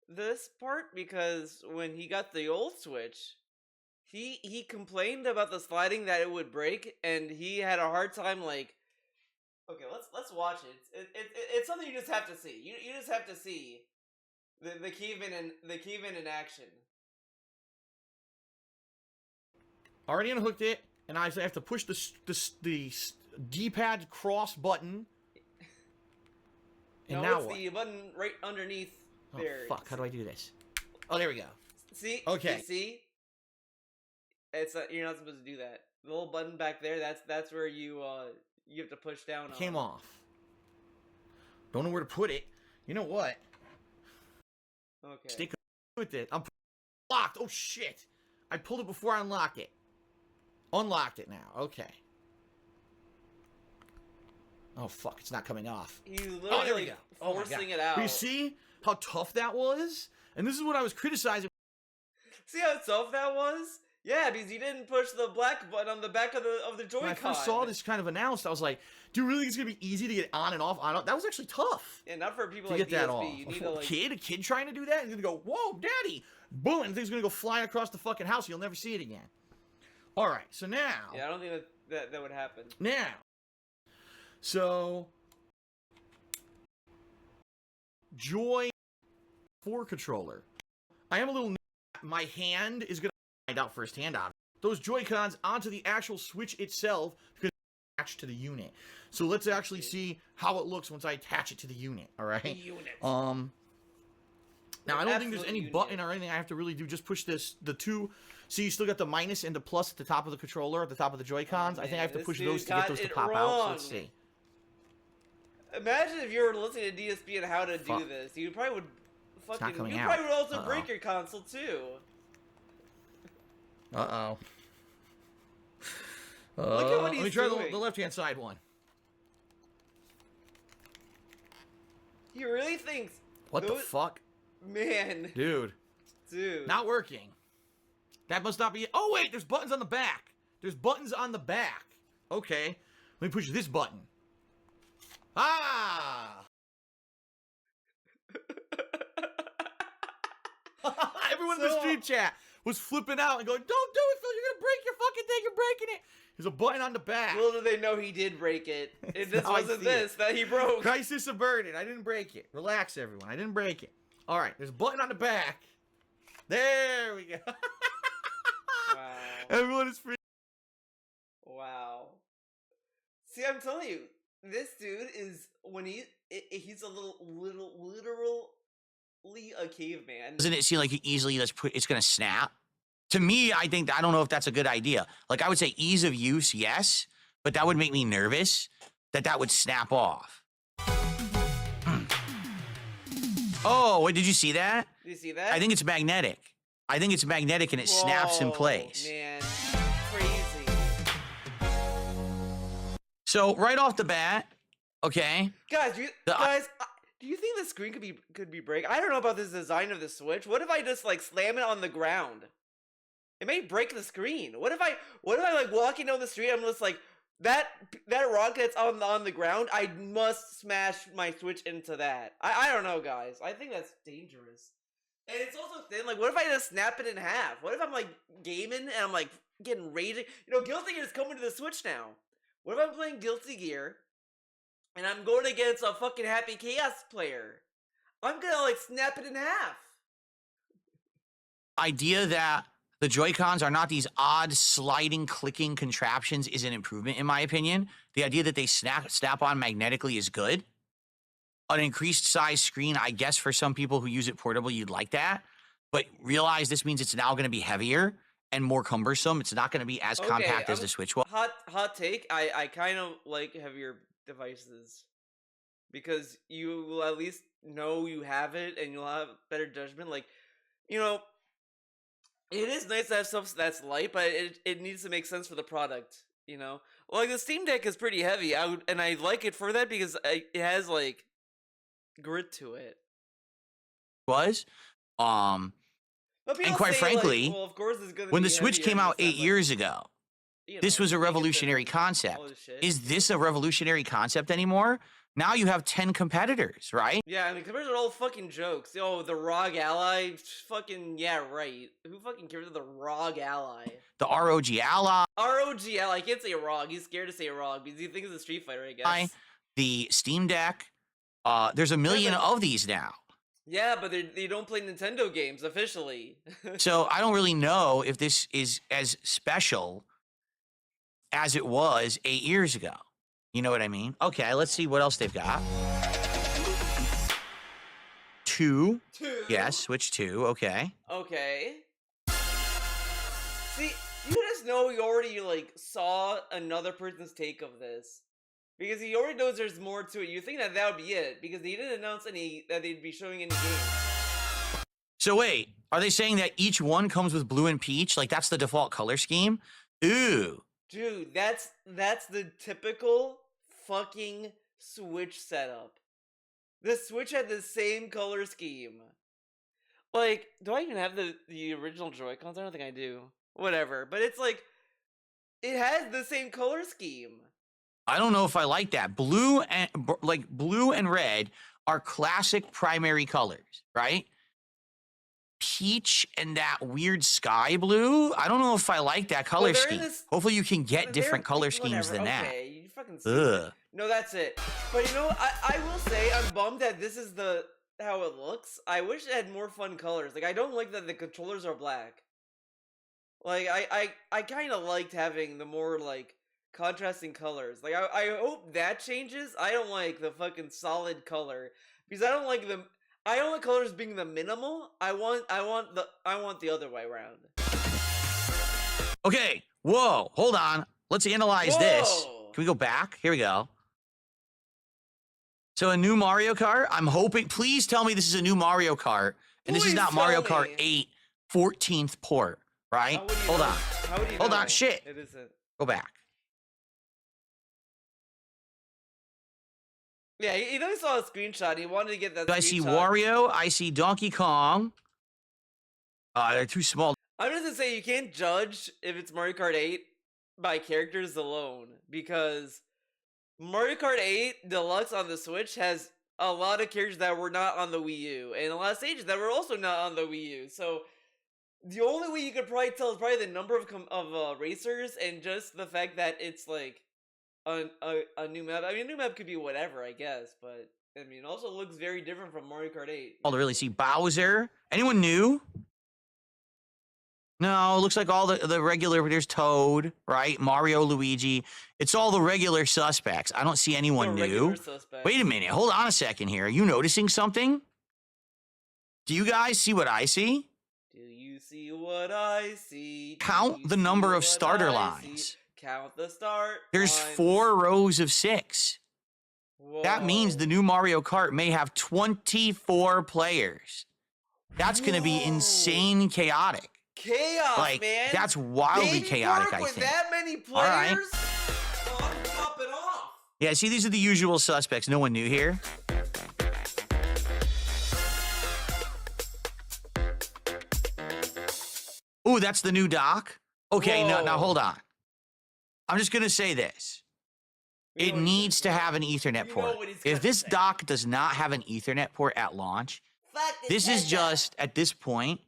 this part because when he got the old Switch, he complained about the sliding that it would break, and he had a hard time like. Okay, let's watch it. It's something you just have to see. You just have to see the caveman in action.
Already unhooked it, and I have to push the D-pad cross button. And now
it's
what?
the button right underneath there.
Oh, fuck, how do I do this? Oh, there we go.
See?
Okay.
You see? You're not supposed to do that. The little button back there, that's where you have to push down on.
Came off. Don't know where to put it. You know what?
Okay.
Stick with it. I'm locked. Oh, shit. I pulled it before I unlocked it. Unlocked it now. Okay. Oh, fuck, it's not coming off.
He's
Oh,
literally
there we
like,
go. Oh, my
forcing
God.
it out.
But you see how tough that was? And this is what I was criticizing.
See how tough that was? Yeah, because you didn't push the black button on the back of the Joy-Con.
When I first saw this kind of announced, I was like, do you really think it's going to be easy to get on and off, on and off? That was actually tough.
Yeah, not for people
To
like
get that
DSP.
off.
You need to, like...
A kid trying to do that? He's going to go, whoa, daddy! Boom, and the thing's going to go flying across the fucking house. You'll never see it again. All right, so now...
Yeah, I don't think that would happen.
Now, so... Joy 4 controller. I am a little... My hand is going to find out firsthand on those Joy-Cons onto the actual Switch itself because it's attached to the unit. So let's actually see how it looks once I attach it to the unit, all right?
The unit.
Now, I don't think there's any button or anything I have to really do. Just push the two. See, you still got the minus and the plus at the top of the controller, at the top of the Joy-Cons.
Oh,
I think I have to push
this
those to
dude
get those to
got
pop
it
out. So
wrong.
let's see.
Imagine if you were listening to DSP and how to
Fuck.
do this. You probably would
not
fucking...
coming
You
out.
probably would also
Uh-oh.
break your console, too.
Uh-oh.
Look at what he's
Let me try
doing.
the left-hand side one.
He really thinks...
What the
those-
fuck?
Man.
Dude. Not working. That must not be it. Oh, wait, there's buttons on the back. There's buttons on the back. Okay. Let me push this button. Ah! Everyone in the
So-
stream chat was flipping out and going, don't do it, Phil. You're going to break your fucking thing. You're breaking it. There's a button on the back.
Little did they know he did break it. If this
Now I
wasn't
see
this that he broke.
Crisis averted. I didn't break it. Relax, everyone. I didn't break it. All right. There's a button on the back. There we go.
Wow.
Everyone is free.
Wow. See, I'm telling you, this dude is when he's a literally a caveman.
Doesn't it seem like you easily it's going to snap? To me, I don't know if that's a good idea. Like, I would say ease of use, yes, but that would make me nervous that would snap off. Oh, wait, did you see that?
Did you see that?
I think it's magnetic. I think it's magnetic and it snaps in
Whoa,
place.
Man, crazy.
So right off the bat, okay.
Guys, do you think the screen could be break? I don't know about this design of the Switch. What if I just like slam it on the ground? It may break the screen. What if I like walking down the street? I'm just like that rock that's on the ground. I must smash my Switch into that. I don't know, guys. I think that's dangerous. And it's also thin. Like, what if I just snap it in half? What if I'm like gaming and I'm like getting raging? You know, Guilty Gear is coming to the Switch now. What if I'm playing Guilty Gear and I'm going against a fucking Happy Chaos player? I'm gonna like snap it in half.
Idea that the Joy-Cons are not these odd sliding, clicking contraptions is an improvement, in my opinion. The idea that they snap on magnetically is good. An increased size screen, I guess for some people who use it portable, you'd like that. But realize this means it's now going to be heavier and more cumbersome. It's not going to be as compact as the Switch was.
Hot take. I kind of like heavier devices because you will at least know you have it and you'll have better judgment. Like, you know, it is nice to have stuff that's light, but it needs to make sense for the product. You know, like the Steam Deck is pretty heavy. I like it for that because it has like grit to it.
Was,
But
and quite frankly,
like, well, of course it's gonna
when
be
the Switch
heavier
came
in
out
the
8
sense, like,
years ago,
you
this
know,
was a
make it
revolutionary
thin,
concept.
all this shit.
Is this a revolutionary concept anymore? Now you have 10 competitors, right?
Yeah, I mean, compared to all fucking jokes. Oh, the ROG Ally, fucking, yeah, right. Who fucking cares about the ROG Ally?
The ROG Ally,
ROG Ally, I can't say ROG. He's scared to say ROG because he thinks it's a Street Fighter, I guess.
the Steam Deck. There's a million of these now.
Yeah, but they don't play Nintendo games officially.
So I don't really know if this is as special as it was 8 years ago. You know what I mean? Okay, let's see what else they've got. 2.
Two.
Yes, Switch 2. Okay.
Okay. See, you just know you already, like, saw another person's take of this. Because he already knows there's more to it. You think that would be it. Because they didn't announce that they'd be showing any games.
So wait, are they saying that each one comes with blue and peach? Like that's the default color scheme? Ooh.
Dude, that's the typical fucking Switch setup. The Switch had the same color scheme. Like, do I even have the original Joy-Cons? I don't think I do. Whatever. But it's like, it has the same color scheme.
I don't know if I like that. Blue and red are classic primary colors, right? Peach and that weird sky blue. I don't know if I like that color scheme. Hopefully you can get different color schemes than that.
Okay, you fucking stupid. No, that's it. But you know, I will say I'm bummed that this is how it looks. I wish it had more fun colors. Like, I don't like that the controllers are black. Like, I kind of liked having the more like contrasting colors. Like, I hope that changes. I don't like the fucking solid color because I don't like colors being the minimal. I want the other way around.
Okay. Whoa. Hold on. Let's analyze this. Can we go back? Here we go. So a new Mario Kart. I'm hoping. Please tell me this is a new Mario Kart, and this is not Mario Kart 8 14th port, right? Hold on. Hold on. Shit.
It isn't.
Go back.
Yeah, he saw a screenshot. He wanted to get that.
I see Wario. I see Donkey Kong. They're too small.
I'm just gonna say you can't judge if it's Mario Kart 8 by characters alone, because Mario Kart 8 Deluxe on the Switch has a lot of characters that were not on the Wii U, and a lot of stages that were also not on the Wii U. So the only way you could probably tell is probably the number of racers and just the fact that it's like a new map. I mean, a new map could be whatever, I guess, but I mean, it also looks very different from Mario Kart 8.
All to really see Bowser. Anyone new? No, it looks like all the regular. There's Toad, right? Mario, Luigi. It's all the regular suspects. I don't see anyone new. Wait a minute. Hold on a second here. Are you noticing something? Do you guys see what I see?
Do you see what I see?
Count the number of starter lines.
Count the start.
There's 4 rows of 6.
Whoa.
That means the new Mario Kart may have 24 players. That's going to be insane chaotic.
Chaos,
like,
man.
That's wildly chaotic, I
with
think.
that many players?
All right.
Oh, I'm popping off.
Yeah, see, these are the usual suspects. No one new here. Ooh, that's the new dock. Okay, now hold on. I'm just going to say this. It needs to have an Ethernet port. If this dock does not have an Ethernet port at launch, this is just, at this point,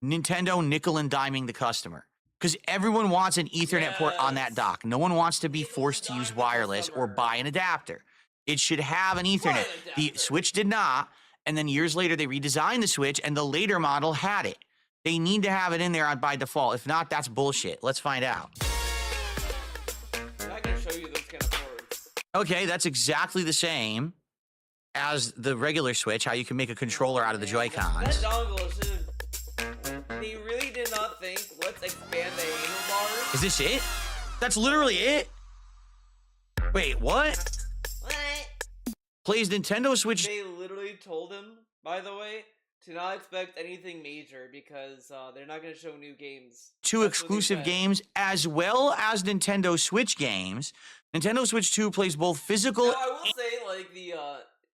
Nintendo nickel and diming the customer. Because everyone wants an Ethernet port on that dock. No one wants to be forced to use wireless or buy an adapter. It should have an Ethernet. The Switch did not, and then years later they redesigned the Switch, and the later model had it. They need to have it in there by default. If not, that's bullshit. Let's find out.
I can show you those kind of ports.
Okay, that's exactly the same as the regular Switch, how you can make a controller out of the Joy-Cons.
That dongle should. They really did not think, let's expand the handlebars.
Is this it? That's literally it? Wait, what?
What?
Plays Nintendo Switch.
They literally told him, by the way, to not expect anything major because they're not going to show new games.
2 exclusive games as well as Nintendo Switch games. Nintendo Switch 2 plays both physical.
Now, I will say, like,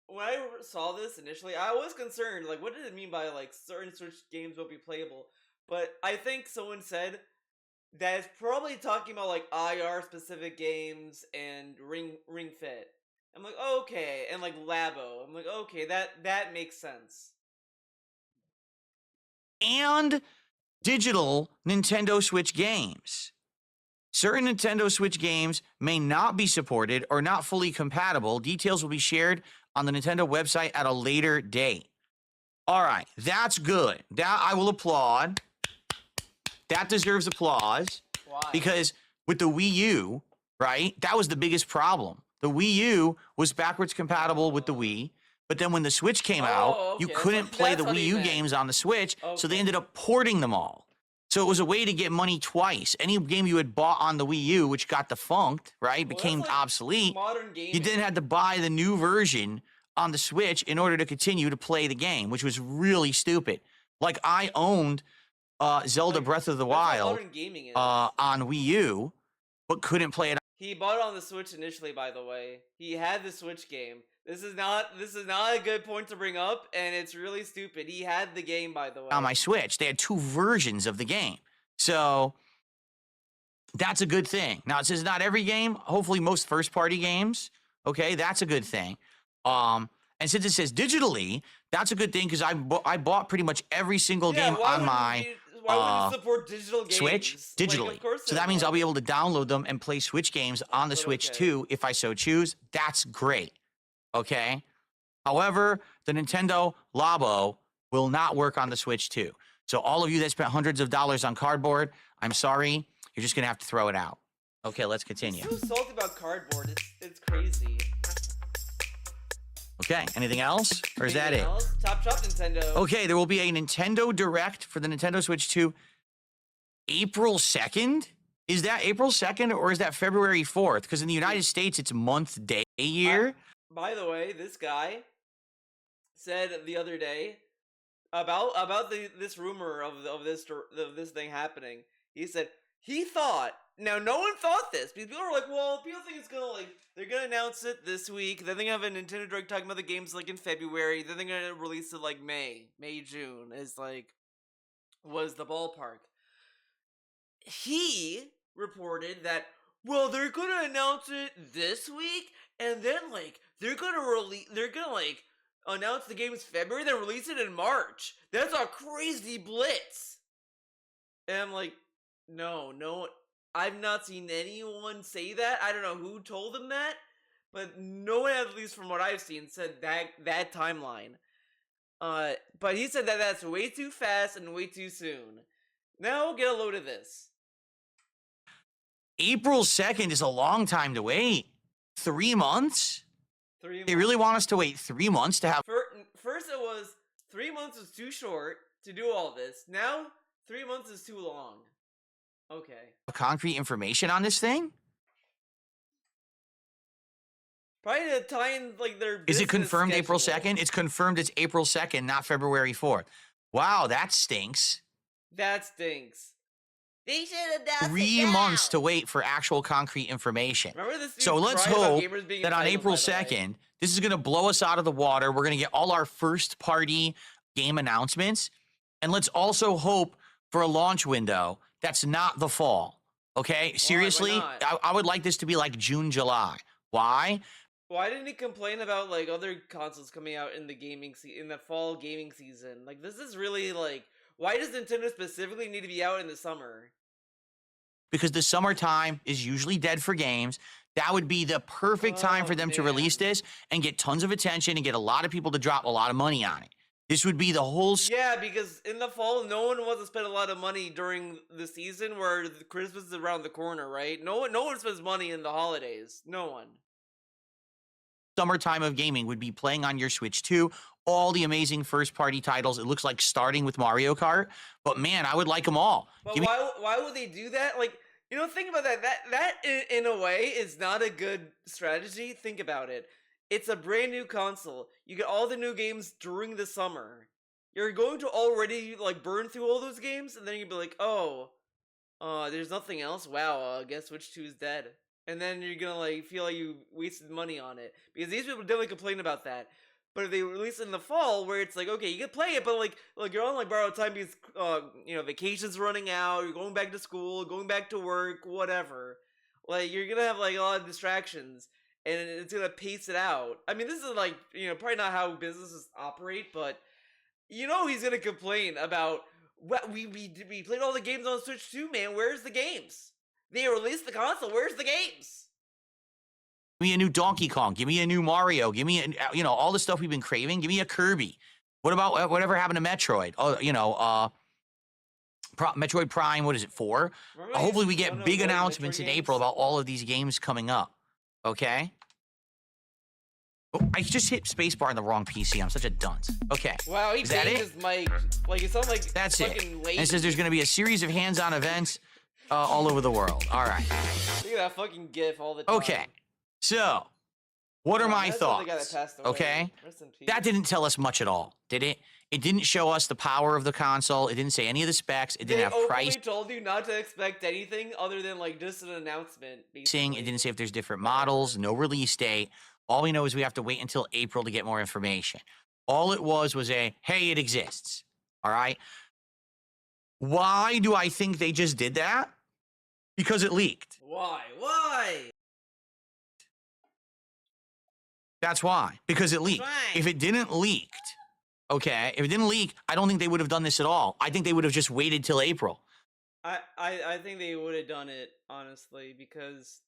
when I saw this initially, I was concerned, like, what did it mean by, like, certain Switch games won't be playable? But I think someone said that it's probably talking about, like, IR-specific games and Ring Fit. I'm like, okay, and, like, Labo. I'm like, okay, that makes sense.
And digital Nintendo Switch games. Certain Nintendo Switch games may not be supported or not fully compatible. Details will be shared on the Nintendo website at a later date. All right, that's good. That I will applaud. That deserves applause.
Why?
Because with the Wii U, right, that was the biggest problem. The Wii U was backwards compatible with the Wii, but then when the Switch came out, you couldn't play the Wii U games on the Switch, so they ended up porting them all. So it was a way to get money twice. Any game you had bought on the Wii U, which got defunct, right, became obsolete, you then had to buy the new version on the Switch in order to continue to play the game, which was really stupid. Like, I owned Zelda Breath of the Wild on Wii U, but couldn't play it.
He bought it on the Switch initially, by the way. He had the Switch game. This is not a good point to bring up, and it's really stupid. He had the game, by the way.
On my Switch, they had 2 versions of the game. So that's a good thing. Now, it says not every game, hopefully most first-party games. Okay, that's a good thing. And since it says digitally, that's a good thing because I bought pretty much every single game on my
why wouldn't it support digital games?
Switch digitally.
Like, of course
so that means I'll be able to download them and play Switch games on the Switch too if I so choose. That's great. Okay? However, the Nintendo Labo will not work on the Switch 2. So all of you that spent hundreds of dollars on cardboard, I'm sorry. You're just going to have to throw it out. Okay, let's continue.
I'm so salty about cardboard. It's crazy.
Okay, anything else? Or is that it?
Top Shop Nintendo.
Okay, there will be a Nintendo Direct for the Nintendo Switch 2 April 2nd. Is that April 2nd or is that February 4th? Because in the United States, it's month, day, year.
By the way, this guy said the other day about this rumor of this thing happening. He said he thought. Now, no one thought this because people were like, "Well, people think it's gonna they're gonna announce it this week. Then they have a Nintendo Direct talking about the games in February. Then they're gonna release it May, June is was the ballpark." He reported that they're gonna announce it this week, and then they're gonna announce the games February, then release it in March. That's a crazy blitz. And I'm like, no, I've not seen anyone say that. I don't know who told him that, but no one, at least from what I've seen, said that timeline. But he said that that's way too fast and way too soon. Now get a load of this.
April 2nd is a long time to wait. 3 months?
3 months.
They really want us to wait 3 months to have...
First it was 3 months was too short to do all this. Now 3 months is too long. Okay.
Concrete information on this thing?
Probably to tie in their
Is it confirmed
schedule.
April 2nd? It's confirmed it's April 2nd, not February 4th. Wow, that stinks.
That stinks. They should have done
3 months to wait for actual concrete information.
Remember this?
So let's hope that on April 2nd, this is going to blow us out of the water. We're going to get all our first-party game announcements. And let's also hope for a launch window that's not the fall. Okay? Seriously,
why not?
I would like this to be June, July. Why?
Why didn't he complain about other consoles coming out in the fall gaming season? This is really why does Nintendo specifically need to be out in the summer?
Because the summertime is usually dead for games. That would be the perfect time for them to release this and get tons of attention and get a lot of people to drop a lot of money on it. This would be the whole...
Yeah, because in the fall, no one wants to spend a lot of money during the season where Christmas is around the corner, right? No one spends money in the holidays. No one.
Summertime of gaming would be playing on your Switch 2, all the amazing first-party titles. It looks like starting with Mario Kart, but man, I would like them all.
But why would they do that? Think about that. That in a way is not a good strategy. Think about it. It's a brand new console. You get all the new games during the summer. You're going to already burn through all those games, and then you'd be like, there's nothing else. Wow, I guess Switch 2 is dead. And then you're gonna feel like you wasted money on it because these people definitely complain about that. But if they release it in the fall, where it's okay, you can play it, but you're on borrowed time because vacations running out, you're going back to school, going back to work, whatever. You're gonna have a lot of distractions, and it's gonna pace it out. I mean, this is probably not how businesses operate, but he's gonna complain about we played all the games on Switch 2, man. Where's the games? They released the console. Where's the games?
Give me a new Donkey Kong. Give me a new Mario. Give me, all the stuff we've been craving. Give me a Kirby. What about whatever happened to Metroid? Oh, Metroid Prime, what is it, 4? Hopefully we get big announcements in April about all of these games coming up. Okay? Oh, I just hit spacebar on the wrong PC. I'm such a dunce. Okay.
Wow, he changed his mic. It sounds like
that's it.
Lazy.
And it says there's going to be a series of hands-on events all over the world. All right.
Look at that fucking GIF all the time.
Okay. So, What are my
That's not the guy that
thoughts?
passed away.
Okay?
Rest in peace.
That didn't tell us much at all, did it? It didn't show us the power of the console. It didn't say any of the specs. It didn't have
openly
price.
told you not to expect anything other than like just an announcement.
It
Basically.
didn't say if there's different models, no release date. All we know is we have to wait until April to get more information. All it was a, hey, it exists. All right? Why do I think they just did that? Because it leaked.
Why? Why?
That's why. Because it leaked.
Why?
If it didn't leak, okay, if it didn't leak, I don't think they would have done this at all. I think they would have just waited till April.
I think they would have done it, honestly, because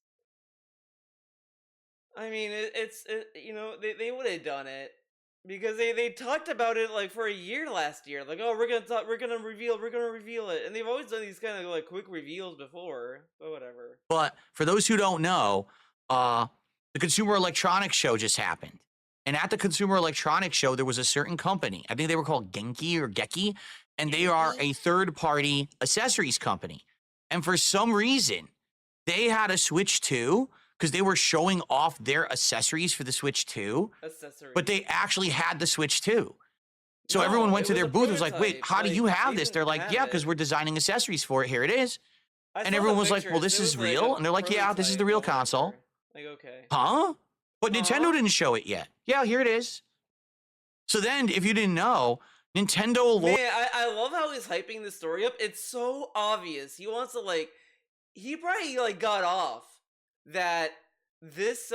I mean you know, they would have done it because they talked about it like for a year last year, like, oh, we're gonna reveal it, and they've always done these kind of like quick reveals before, but whatever.
But for those who don't know, the Consumer Electronics Show just happened. And at the Consumer Electronics Show, there was a certain company. I think they were called Genki or Geki. And they are a third-party accessories company. And for some reason, they had a Switch 2 because they were showing off their accessories for the Switch 2. But they actually had the Switch 2. So
No,
everyone went
it
to
was
their
a
booth and was like, wait,
prototype.
how do
Like,
you have
they
this? They're
didn't
like,
have
yeah,
it.
because we're designing accessories for it. Here it is.
I
And
saw
everyone
the
was like, well,
pictures.
this
It
is
was like
real.
a
And they're like, yeah, this is the real
prototype,
console.
whatever. Like, okay.
Huh? But
Huh?
Nintendo didn't show it yet. Yeah, here it is. So then, if you didn't know, Nintendo...
Man, I love how he's hyping the story up. It's so obvious. He wants to, like... He probably, like, got off that this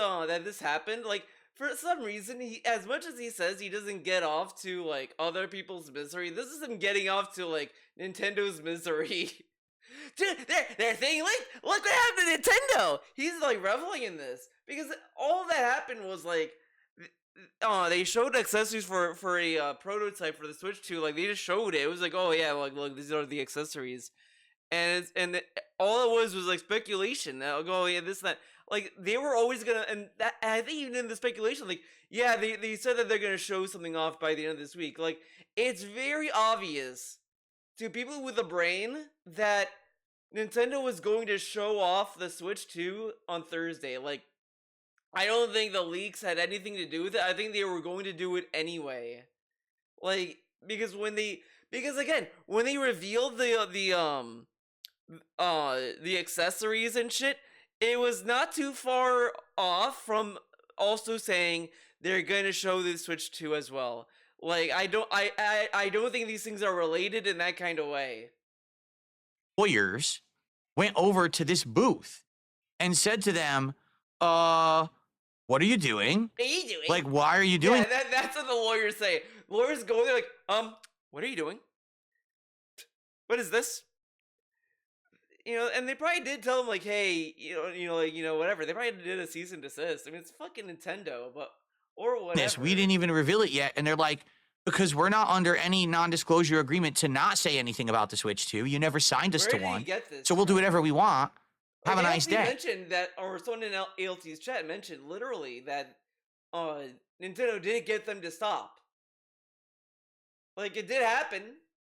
happened. Like, for some reason, he, as much as he says he doesn't get off to, like, other people's misery, this is him getting off to, like, Nintendo's misery. Dude, they're saying, look what happened to Nintendo! He's, like, reveling in this. Because all that happened was, like... they showed accessories for a prototype for the Switch 2. Like, they just showed it. It was like, oh yeah, like, look, these are the accessories. All it was like speculation. Like, oh yeah, this and that. Like, they were always gonna, and that, I think even in the speculation, like, yeah, they said that they're gonna show something off by the end of this week. Like, it's very obvious to people with a brain that Nintendo was going to show off the Switch 2 on Thursday. Like, I don't think the leaks had anything to do with it. I think they were going to do it anyway. Like, because again, when they revealed the accessories and shit, it was not too far off from also saying they're going to show the Switch 2 as well. Like, I don't think these things are related in that kind of way.
Lawyers went over to this booth and said to them, what are you doing?
What are you doing?
Like, why are you doing?
Yeah, that's what the lawyers say. Lawyers go there like, what are you doing? What is this? You know, and they probably did tell them like, hey, whatever. They probably did a cease and desist. I mean, it's fucking Nintendo, or whatever.
Yes, we didn't even reveal it yet, and they're like, because we're not under any non-disclosure agreement to not say anything about the Switch 2. You never signed us
Where
to
did
one,
you get this
so we'll do
from?
whatever we want. Have a nice day.
Mentioned that, or someone in ALT's chat mentioned literally that Nintendo did get them to stop. Like, it did happen.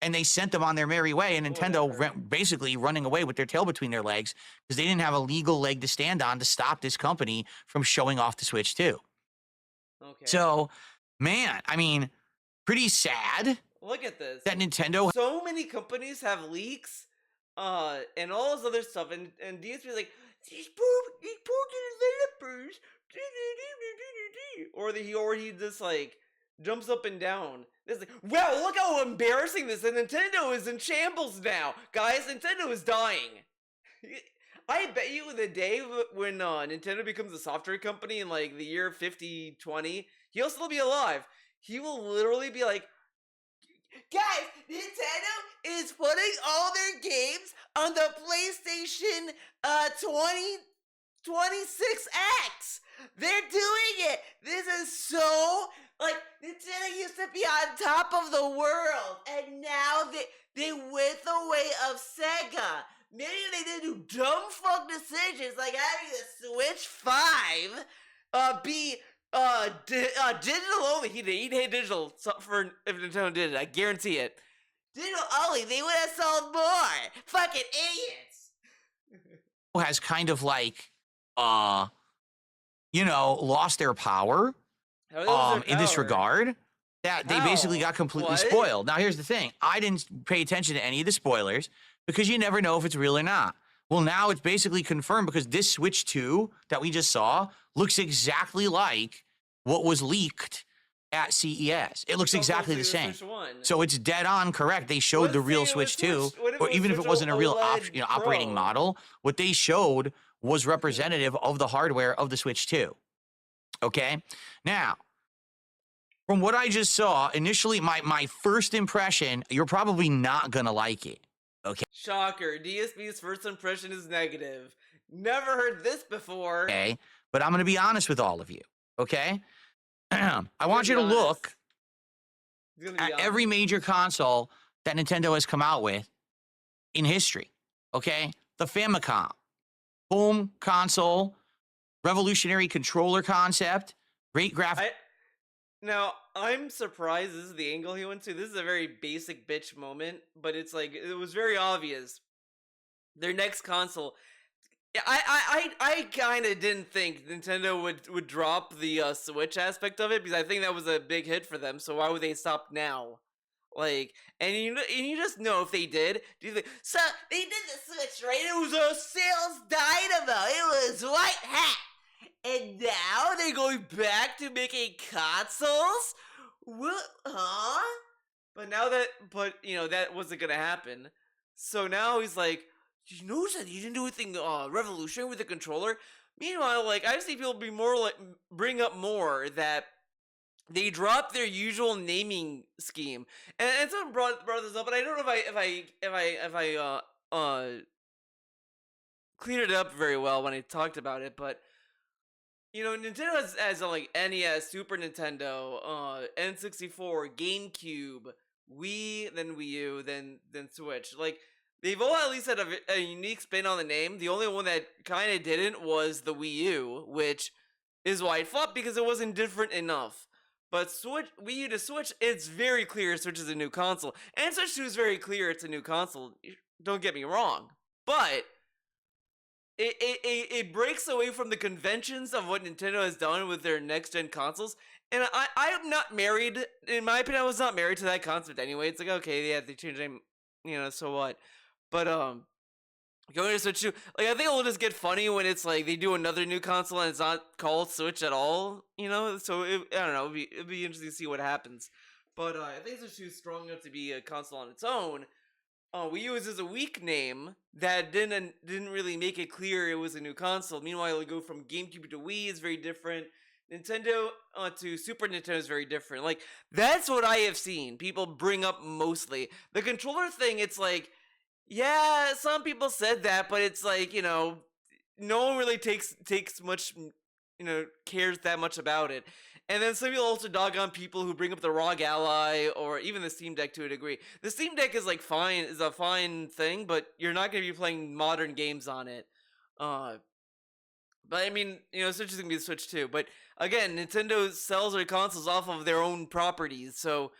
And they sent them on their merry way, and Nintendo basically running away with their tail between their legs because they didn't have a legal leg to stand on to stop this company from showing off the Switch 2.
Okay.
So, man, I mean, pretty sad.
Look at this.
That Nintendo...
So many companies have leaks, and all this other stuff, and DSP is like, these poor developers, or he just like jumps up and down. It's like, wow, look how embarrassing this is. Nintendo is in shambles now, guys. Nintendo is dying. I bet you the day when Nintendo becomes a software company in like the year 5020, he'll still be alive. He will literally be like, guys, Nintendo is putting all their games on the PlayStation 26X. They're doing it. This is so, like, Nintendo used to be on top of the world, and now they went the way of Sega. Maybe they did do dumb fuck decisions like having the Switch 5 be digital only. He'd hate digital for if Nintendo did it. I guarantee it. Digital only, they would have sold more. Fucking idiots.
has kind of like lost their power
How did they lose their
in this
power?
regard, that they basically
How?
got completely
What?
spoiled. Now, here's the thing. I didn't pay attention to any of the spoilers because you never know if it's real or not. Well, now it's basically confirmed because this Switch 2 that we just saw looks exactly like what was leaked at CES. It looks
It's also
exactly
like
the same.
Switch 1.
So it's dead on correct. They showed
Let's
the real
say it was
Switch 2,
What if
or
it was
even if
Switch
it wasn't a real
OLED
operating
Pro?
model, what they showed was representative of the hardware of the Switch 2. Okay? Now, from what I just saw, initially, my first impression, you're probably not going to like it. Okay?
Shocker. DSP's first impression is negative. Never heard this before.
Okay? But I'm going to be honest with all of you. Okay? I want you to
be honest.
look
He's gonna be
at every
honest.
major console that Nintendo has come out with in history. Okay? The Famicom, home console, revolutionary controller concept, great graphics.
Now, I'm surprised this is the angle he went to. This is a very basic bitch moment, but it's like, it was very obvious. Their next console. I kind of didn't think Nintendo would drop the Switch aspect of it because I think that was a big hit for them. So why would they stop now? Like, and you just know if they did. Do you think, so they did the Switch, right? It was a sales dynamo. It was white hat, and now they're going back to making consoles. What? Huh? But now that, that wasn't gonna happen. So now he's like, you notice that you didn't do anything revolutionary with the controller? Meanwhile, like, I've seen people bring up more that they dropped their usual naming scheme, and someone brought this up, but I don't know if I cleared it up very well when I talked about it. But Nintendo has like NES, Super Nintendo, N64, GameCube, Wii, then Wii U, then Switch. Like, they've all at least had a unique spin on the name. The only one that kind of didn't was the Wii U, which is why it flopped because it wasn't different enough. But Wii U to Switch, it's very clear Switch is a new console. And Switch 2 is very clear it's a new console. Don't get me wrong. But it breaks away from the conventions of what Nintendo has done with their next-gen consoles. And I am not married. In my opinion, I was not married to that concept anyway. It's like, okay, yeah, they changed the name, so what? But, going to Switch 2, like, I think it'll just get funny when it's like they do another new console and it's not called Switch at all, So, I don't know, it'd be interesting to see what happens. But, I think Switch 2 is strong enough to be a console on its own. Wii U is a weak name that didn't really make it clear it was a new console. Meanwhile, it go from GameCube to Wii is very different. Nintendo to Super Nintendo is very different. Like, that's what I have seen people bring up mostly. The controller thing, it's like, yeah, some people said that, but it's like, no one really takes much, cares that much about it. And then some people also dog on people who bring up the ROG Ally or even the Steam Deck to a degree. The Steam Deck is like is a fine thing, but you're not going to be playing modern games on it. But I mean, Switch is going to be the Switch too. But again, Nintendo sells their consoles off of their own properties, so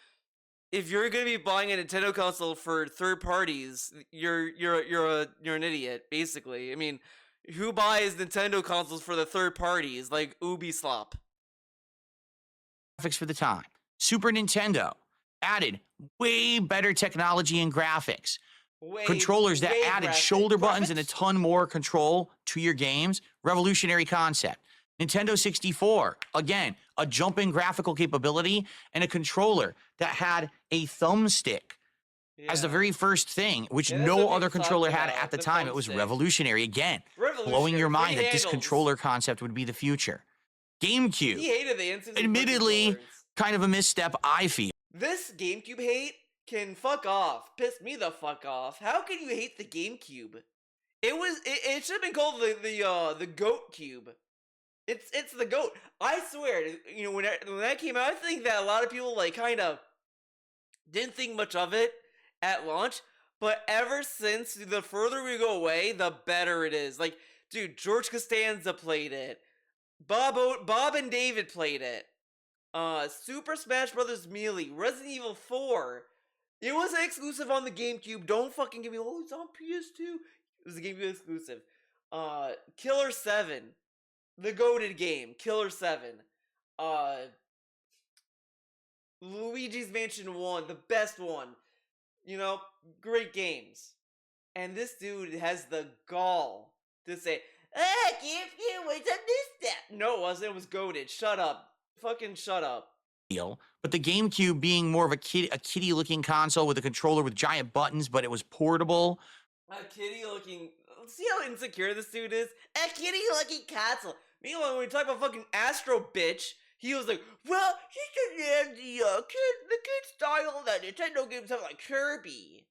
if you're going to be buying a Nintendo console for third parties, you're an idiot, basically. I mean, who buys Nintendo consoles for the third parties like Ubisoft?
Graphics for the time. Super Nintendo added way better technology and graphics. Controllers that added shoulder buttons and a ton more control to your games. Revolutionary concept. Nintendo 64, again, a jumping graphical capability and a controller that had a thumbstick as the very first thing, which no other controller had at the time. It was revolutionary. Again, blowing your mind that this controller concept would be the future. GameCube,
He hated the instant
admittedly, kind of a misstep, I feel.
This GameCube hate can fuck off. Piss me the fuck off. How can you hate the GameCube? It should have been called the Goat Cube. It's the GOAT. I swear, when that came out, I think that a lot of people like kind of didn't think much of it at launch, but ever since, the further we go away, the better it is. Like, dude, George Costanza played it. Bob and David played it. Super Smash Bros. Melee, Resident Evil 4. It was an exclusive on the GameCube. Don't fucking give me, it's on PS2. It was a GameCube exclusive. Killer 7. the goated game, Killer 7, uh, Luigi's Mansion 1, the best one. You know, great games. And this dude has the gall to say, I can't wait to miss that. No, it wasn't. It was goated. Shut up. Fucking shut up.
Deal, but the GameCube being more of a kitty-looking console with a controller with giant buttons, but it was portable.
A kitty-looking... See how insecure this dude is? A kitty-looking console. Meanwhile, when we talk about fucking Astro Bitch, he was like, well, he should have the kid style that Nintendo games have like Kirby.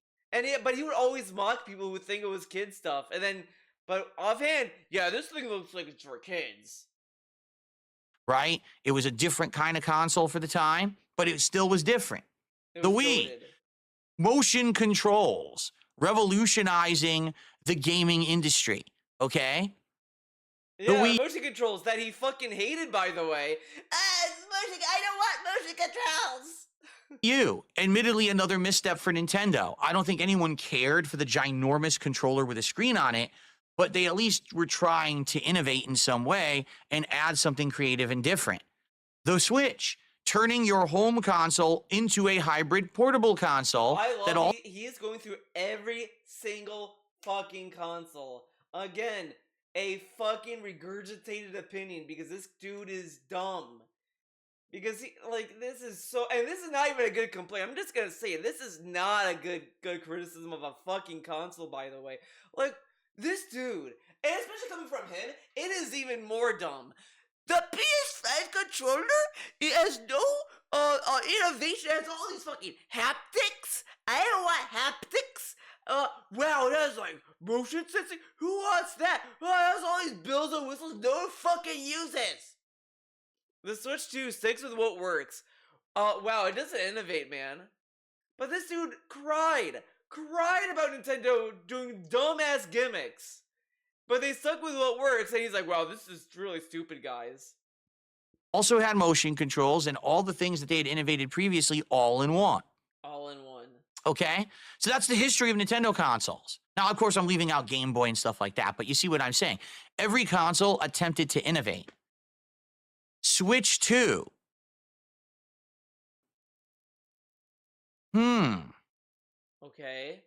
But he would always mock people who would think it was kid stuff. And then, but offhand, yeah, this thing looks like it's for kids.
Right? It was a different kind of console for the time, but it still was different. The Wii, motion controls, revolutionizing the gaming industry. Okay?
Yeah, the Wii motion controls that he fucking hated, by the way. I don't want motion controls.
Admittedly, another misstep for Nintendo. I don't think anyone cared for the ginormous controller with a screen on it, but they at least were trying to innovate in some way and add something creative and different. The Switch, turning your home console into a hybrid portable console.
I love he is going through every single fucking console. Again, a fucking regurgitated opinion because this dude is dumb. Because this is so, and this is not even a good complaint. I'm just gonna say it. This is not a good criticism of a fucking console, by the way. Like, this dude, and especially coming from him, it is even more dumb. The PS5 controller, it has no innovation. It has all these fucking haptics. I don't want haptics. Wow, that's like motion sensing. Who wants that? Oh, that's all these bells and whistles no one fucking uses. The Switch 2 sticks with what works. Wow, it doesn't innovate, man. But this dude cried about Nintendo doing dumbass gimmicks. But they stuck with what works, and he's like, wow, this is really stupid, guys.
Also had motion controls and all the things that they had innovated previously all in one.
All in one.
Okay? So that's the history of Nintendo consoles. Now, of course, I'm leaving out Game Boy and stuff like that, but you see what I'm saying. Every console attempted to innovate. Switch 2.
Okay.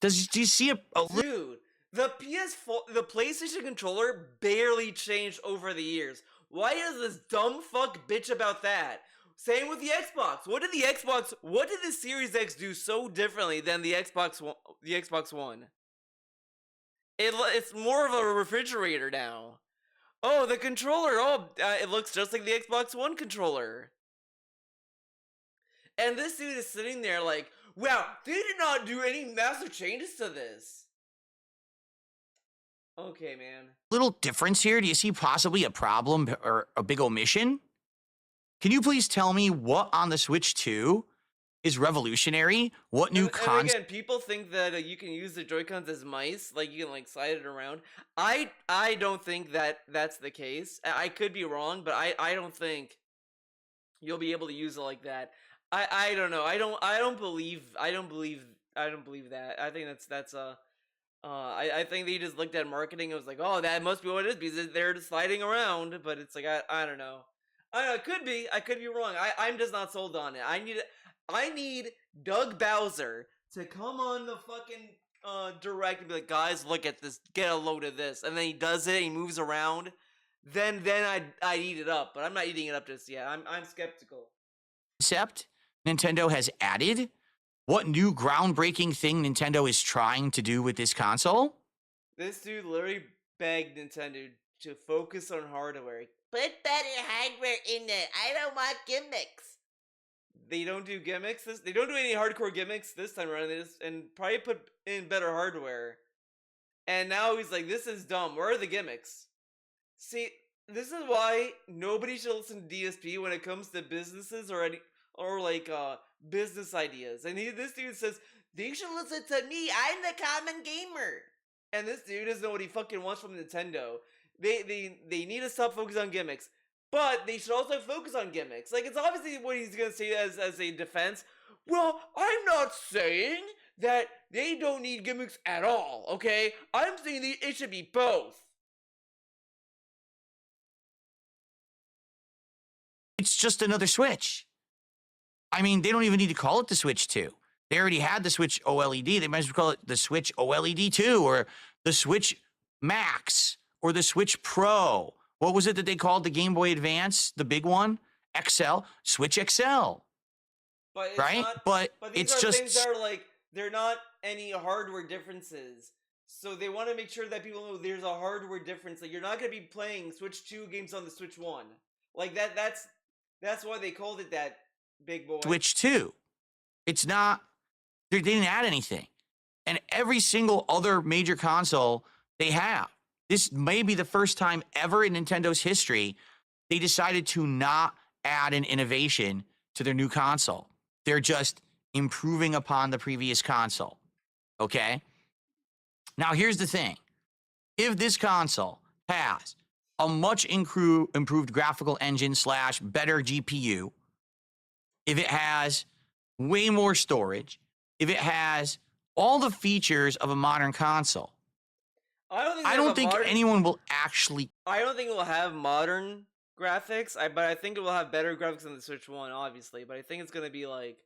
Do you see a
Dude, the PS4, the PlayStation controller barely changed over the years. Why does this dumb fuck bitch about that? Same with the Xbox. What did the Series X do so differently than the Xbox One? It's more of a refrigerator now. Oh, the controller. Oh, it looks just like the Xbox One controller. And this dude is sitting there like, wow, they did not do any massive changes to this. Okay, man.
Little difference here? Do you see possibly a problem or a big omission? Can you please tell me what on the Switch 2 is revolutionary? What new concept?
And again, people think that you can use the Joy-Cons as mice, like you can slide it around. I don't think that's the case. I could be wrong, but I don't think you'll be able to use it like that. I don't know. I don't believe that. I think that's I think they just looked at marketing and was like, oh, that must be what it is because they're just sliding around. But it's like I don't know. I don't know. It could be. I could be wrong. I'm just not sold on it. I need Doug Bowser to come on the fucking direct and be like, guys, look at this. Get a load of this. And then he does it. He moves around. Then I'd eat it up. But I'm not eating it up just yet. I'm skeptical.
Concept Nintendo has added? What new groundbreaking thing Nintendo is trying to do with this console?
This dude literally begged Nintendo to focus on hardware. Put better hardware in it. I don't want gimmicks. They don't do gimmicks. They don't do any hardcore gimmicks this time around. They just, and probably put in better hardware. And now he's like, this is dumb. Where are the gimmicks? See, this is why nobody should listen to DSP when it comes to businesses or business ideas. And this dude says, they should listen to me. I'm the common gamer. And this dude doesn't know what he fucking wants from Nintendo. They need to stop focusing on gimmicks. But they should also focus on gimmicks. Like, it's obviously what he's going to say as a defense. Well, I'm not saying that they don't need gimmicks at all, okay? I'm saying it should be both.
It's just another Switch. I mean, they don't even need to call it the Switch 2. They already had the Switch OLED. They might as well call it the Switch OLED 2 or the Switch Max or the Switch Pro. What was it that they called the Game Boy Advance, the big one? XL, Switch XL.
But it's
right?
not,
but
these
it's
are
just
things that are like, they're not any hardware differences. So they want to make sure that people know there's a hardware difference. Like, you're not going to be playing Switch 2 games on the Switch 1. Like, that's why they called it that, big boy.
Switch 2. It's not, they didn't add anything. And every single other major console they have. This may be the first time ever in Nintendo's history they decided to not add an innovation to their new console. They're just improving upon the previous console. Okay? Now, here's the thing. If this console has a much improved graphical engine / better GPU, if it has way more storage, if it has all the features of a modern console, I don't think anyone will actually.
I don't think it will have modern graphics, but I think it will have better graphics than the Switch 1, obviously. But I think it's going to be like,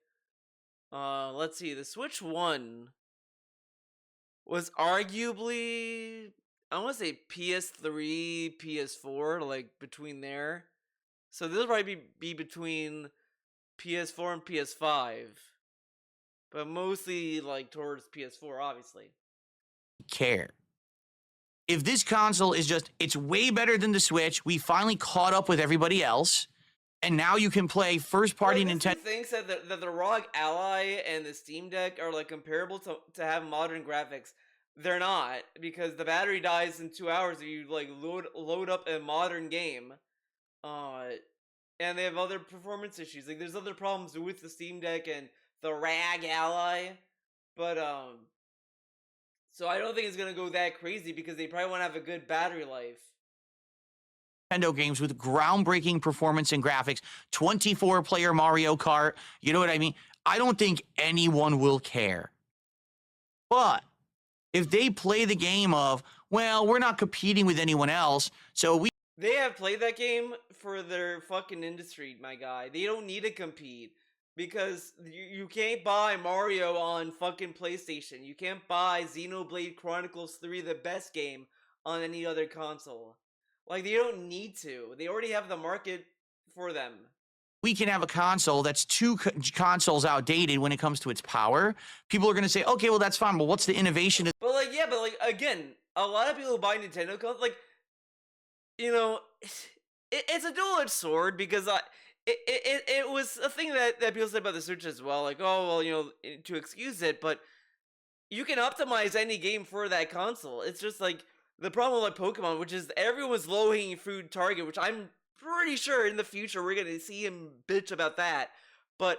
let's see, the Switch 1 was arguably, I want to say PS3, PS4, like between there. So this will probably be between PS4 and PS5. But mostly like towards PS4, obviously.
Care. If this console is just, it's way better than the Switch, we finally caught up with everybody else, and now you can play first-party Nintendo.
Thinks that the ROG Ally and the Steam Deck are like comparable to have modern graphics. They're not, because the battery dies in 2 hours if you like load up a modern game. And they have other performance issues. Like, there's other problems with the Steam Deck and the ROG Ally, but so I don't think it's gonna go that crazy because they probably want to have a good battery life.
Nintendo games with groundbreaking performance and graphics, 24-player Mario Kart, you know what I mean? I don't think anyone will care. But if they play the game of, well, we're not competing with anyone else, so
they have played that game for their fucking industry, my guy. They don't need to compete. Because you can't buy Mario on fucking PlayStation. You can't buy Xenoblade Chronicles 3, the best game, on any other console. Like, they don't need to. They already have the market for them.
We can have a console that's two consoles outdated when it comes to its power. People are going to say, okay, well, that's fine. But what's the innovation?
But, like, yeah, but, like, again, a lot of people who buy Nintendo consoles, like, you know, it's a dual-edged sword because It was a thing that people said about the Switch as well, like, oh, well, you know, to excuse it, but you can optimize any game for that console. It's just like the problem with like Pokemon, which is everyone's low-hanging fruit target, which I'm pretty sure in the future we're gonna see him bitch about that. But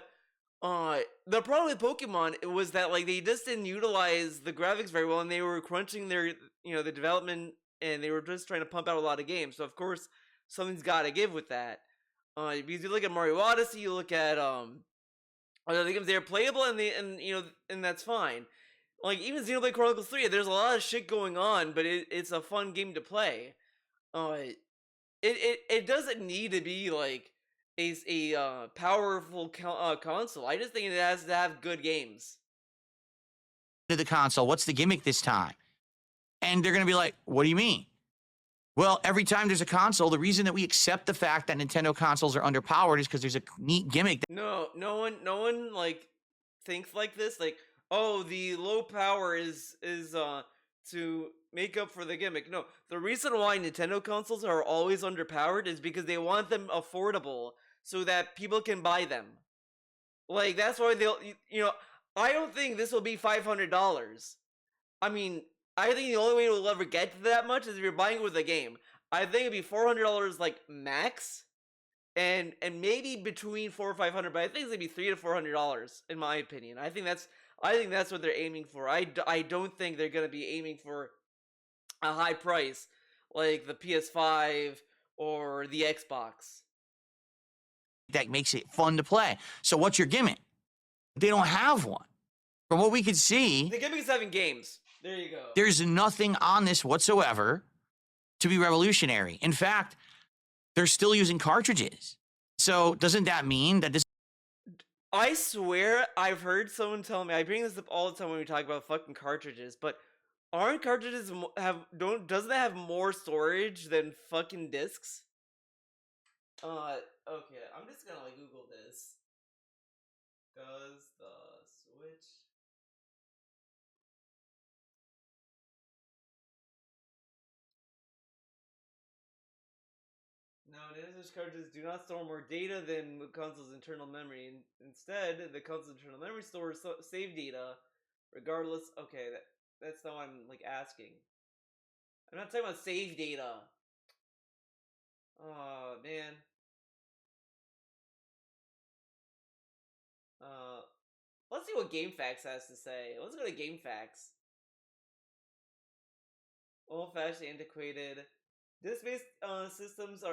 the problem with Pokemon was that like they just didn't utilize the graphics very well, and they were crunching their, you know, the development, and they were just trying to pump out a lot of games. So of course something's got to give with that. Because you look at Mario Odyssey, you look at other games, they're playable and you know, and that's fine. Like even Xenoblade Chronicles 3, there's a lot of shit going on, but it's a fun game to play. It doesn't need to be like a powerful console. I just think it has to have good games.
To the console, what's the gimmick this time? And they're gonna be like, what do you mean? Well, every time there's a console, the reason that we accept the fact that Nintendo consoles are underpowered is because there's a neat gimmick.
No one like thinks like this. Like, oh, the low power is to make up for the gimmick. No, the reason why Nintendo consoles are always underpowered is because they want them affordable so that people can buy them. Like, that's why they'll, you know, I don't think this will be $500. I mean, I think the only way we'll ever get to that much is if you're buying it with a game. I think it'd be $400 like max, and maybe between $400 or $500. But I think it's gonna be $300 to $400 in my opinion. I think that's what they're aiming for. I don't think they're gonna be aiming for a high price like the PS5 or the Xbox.
That makes it fun to play. So what's your gimmick? They don't have one. From what we could see,
the gimmick is having games. There you go.
There's nothing on this whatsoever to be revolutionary. In fact, they're still using cartridges. So doesn't that mean that this
I swear I've heard someone tell me, I bring this up all the time when we talk about fucking cartridges, but aren't cartridges doesn't that have more storage than fucking discs? Okay, I'm just gonna like Google this. Does the Switch Now, Nintendo's cartridges do not store more data than the console's internal memory. Instead, the console's internal memory stores save data, regardless. Okay, that's not what I'm like asking. I'm not talking about save data. Oh man. Let's see what GameFAQs has to say. Let's go to GameFAQs. Old-fashioned, antiquated. Disk-based systems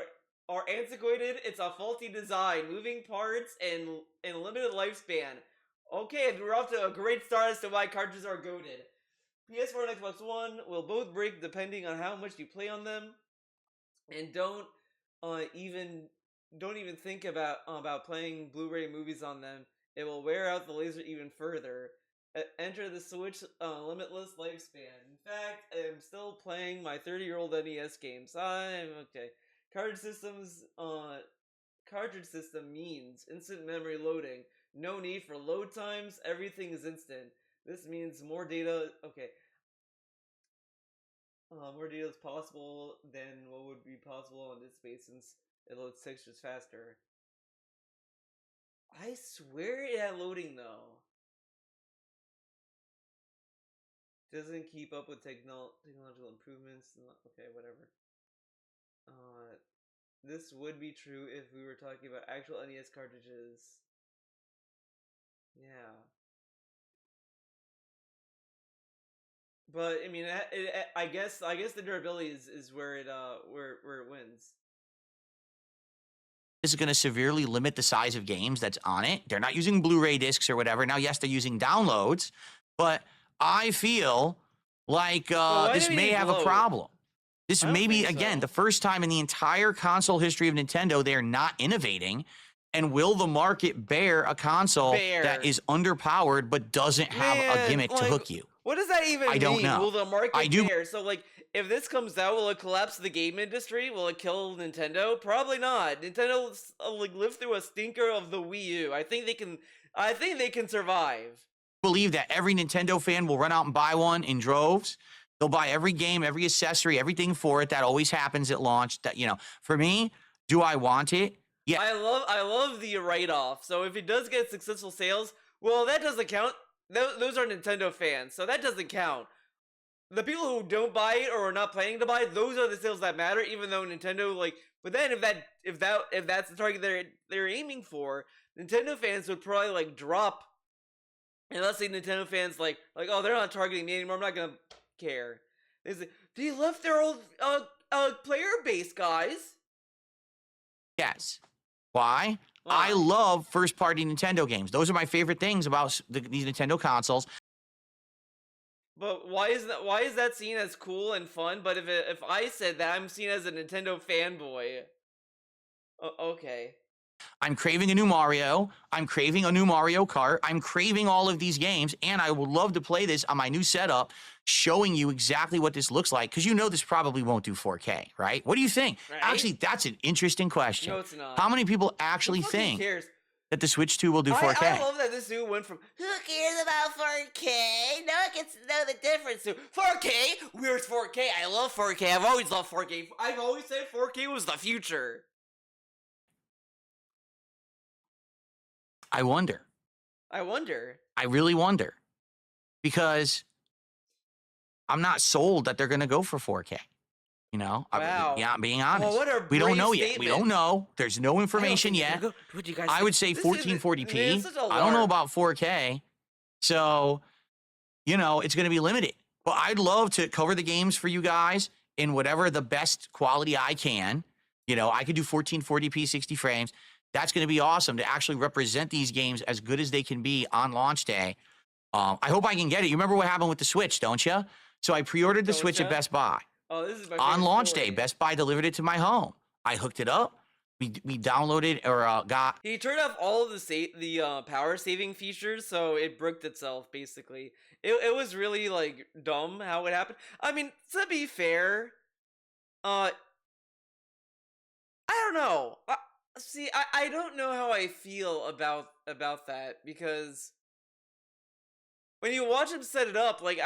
are antiquated. It's a faulty design, moving parts, and limited lifespan. Okay, we're off to a great start as to why cartridges are goated. PS4 and Xbox One will both break depending on how much you play on them, and don't even think about playing Blu-ray movies on them. It will wear out the laser even further. Enter the Switch limitless lifespan. In fact, I'm still playing my 30-year-old NES games. I'm okay. Cartridge system means instant memory loading. No need for load times. Everything is instant. This means more data. Okay. More data is possible than what would be possible on this space since it loads textures faster. I swear it had loading though. Doesn't keep up with technological improvements. Okay, whatever. This would be true if we were talking about actual NES cartridges. Yeah. But I mean, I guess the durability is where it wins.
is going to severely limit the size of games that's on it. They're not using Blu-ray discs or whatever. Now, yes, they're using downloads, but I feel like this may have a problem. This may be, again, the first time in the entire console history of Nintendo they're not innovating. And will the market bear a console that is underpowered but doesn't have a gimmick to hook you?
What does that even mean?
I don't know.
Will the market bear? So, like, if this comes out, will it collapse the game industry? Will it kill Nintendo? Probably not. Nintendo like lived through a stinker of the Wii U. I think they can survive.
I believe that every Nintendo fan will run out and buy one in droves. They'll buy every game, every accessory, everything for it. That always happens at launch. That, you know, for me, do I want it? Yeah.
I love the write-off. So if it does get successful sales, well, that doesn't count. Those are Nintendo fans, so that doesn't count. The people who don't buy it or are not planning to buy it, those are the sales that matter. Even though Nintendo, like, but then if that's the target they're aiming for, Nintendo fans would probably like drop. And let's say Nintendo fans like oh, they're not targeting me anymore. I'm not gonna care. They left their old player base, guys.
Yes. Why? I love first-party Nintendo games. Those are my favorite things about these Nintendo consoles.
But why is that seen as cool and fun? But if I said that, I'm seen as a Nintendo fanboy. Okay.
I'm craving a new Mario. I'm craving a new Mario Kart. I'm craving all of these games, and I would love to play this on my new setup, showing you exactly what this looks like, because you know this probably won't do 4K, right? What do you think? Right? Actually, that's an interesting question.
No, it's not.
How many people actually think that the Switch 2 will do 4K?
I love that this new went from, who cares about 4K? No one gets to know the difference, to 4K? Where's 4K? I love 4K. I've always loved 4K. I've always said 4K was the future.
I wonder.
I
really wonder. Because I'm not sold that they're going to go for 4K. You know?
Wow.
I'm being honest.
Well,
we don't know yet. We don't know. There's no information yet. I would say 1440p. I don't know about 4K. So, you know, it's going to be limited. But I'd love to cover the games for you guys in whatever the best quality I can. You know, I could do 1440p, 60 frames. That's going to be awesome to actually represent these games as good as they can be on launch day. I hope I can get it. You remember what happened with the Switch, don't you? So I pre-ordered the Switch at Best Buy.
Oh, this is my
on launch day. Best Buy delivered it to my home. I hooked it up. we downloaded or got.
He turned off all of the power saving features, so it bricked itself. Basically, it was really like dumb how it happened. I mean, to be fair, I don't know. I don't know how I feel about that, because when you watch him set it up, like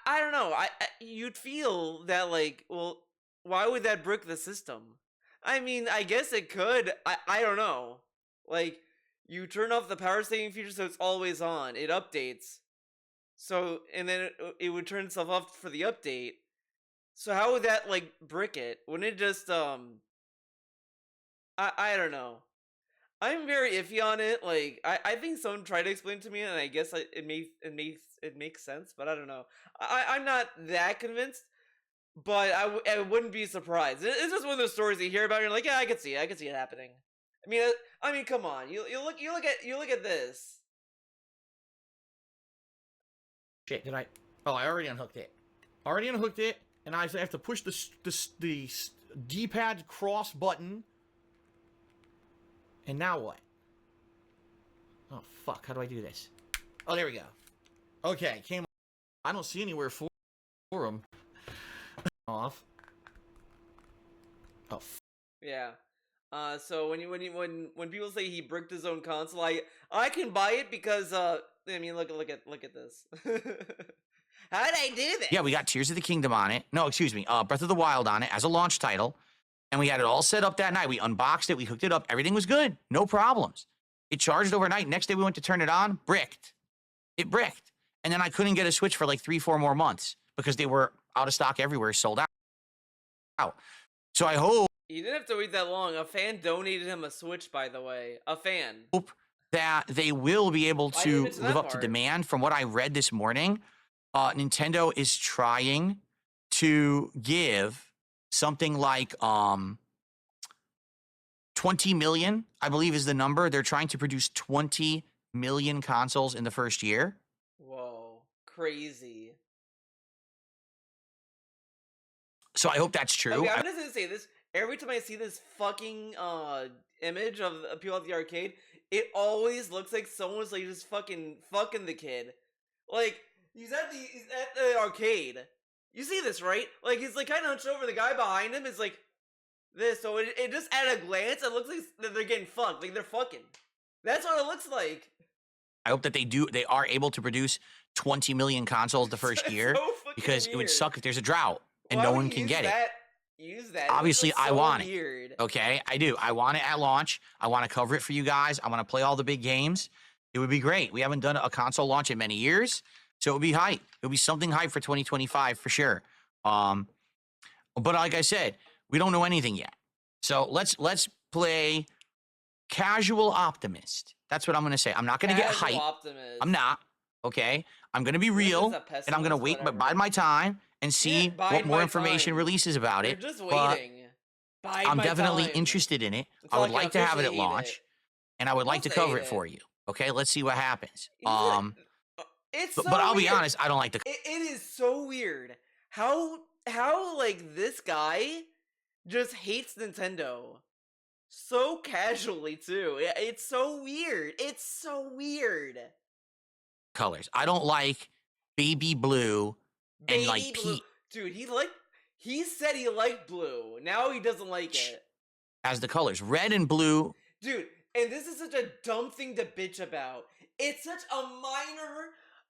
I don't know. You'd feel that, like, well, why would that brick the system? I mean, I guess it could. I don't know. Like, you turn off the power saving feature so it's always on. It updates. So, and then it would turn itself off for the update. So how would that, like, brick it? Wouldn't it just, I don't know. I'm very iffy on it. Like, I think someone tried to explain it to me, and I guess it makes sense, but I don't know. I'm not that convinced. But I wouldn't be surprised. It's just one of those stories you hear about, and you're like, yeah, I can see it happening. I mean, come on. You look at this.
Shit, did I? Oh, I already unhooked it. And I have to push the D-pad cross button. And now what? Oh fuck! How do I do this? Oh, there we go. Okay, came. I don't see anywhere for him. Off. Oh.
Yeah. So when people say he bricked his own console, I can buy it because I mean, look at this. How did I do this?
Yeah, we got Tears of the Kingdom on it. No, excuse me, Breath of the Wild on it as a launch title, and we had it all set up that night. We unboxed it, we hooked it up, everything was good, no problems. It charged overnight. Next day we went to turn it on, bricked. It bricked, and then I couldn't get a Switch for like 3-4 more months because they were out of stock everywhere, sold out. So I hope
you didn't have to wait that long. A fan donated him a Switch, by the way. A fan.
That they will be able to live up to demand. From what I read this morning, Nintendo is trying to give something like 20 million, I believe is the number. They're trying to produce 20 million consoles in the first year.
Whoa, crazy.
So I hope that's true.
Okay, I'm just gonna say this. Every time I see this fucking image of people at the arcade, it always looks like someone was like just fucking the kid. Like, he's at the arcade. You see this, right? Like, he's like kind of hunched over. The guy behind him is like this. So it just at a glance, it looks like they're getting fucked. Like, they're fucking. That's what it looks like.
I hope that they are able to produce 20 million consoles the first year,
so
because
weird.
It would suck if there's a drought and no one can get it.
Use that.
Obviously, I want
weird.
it. Okay, I do. I want it at launch. I want to cover it for you guys. I want to play all the big games. It would be great. We haven't done a console launch in many years, so it would be hype. It would be something hype for 2025 for sure. But like I said, we don't know anything yet. So let's play casual optimist. That's what I'm gonna say. I'm not gonna get hype.
Optimist.
I'm not. Okay, I'm gonna be real, and I'm gonna wait, but bide my time and see what more information releases about it.
Just waiting.
I'm definitely interested in it. I would like to have it at launch, and I would like to cover it for you. Okay, let's see what happens.
It's
but I'll be honest, I don't like the.
It is so weird how like this guy just hates Nintendo so casually too. It's so weird. It's so weird.
Colors. I don't like baby blue and
Baby
like
blue. Dude, he said he liked blue. Now he doesn't like it.
As the colors, red and blue.
Dude, and this is such a dumb thing to bitch about. It's such a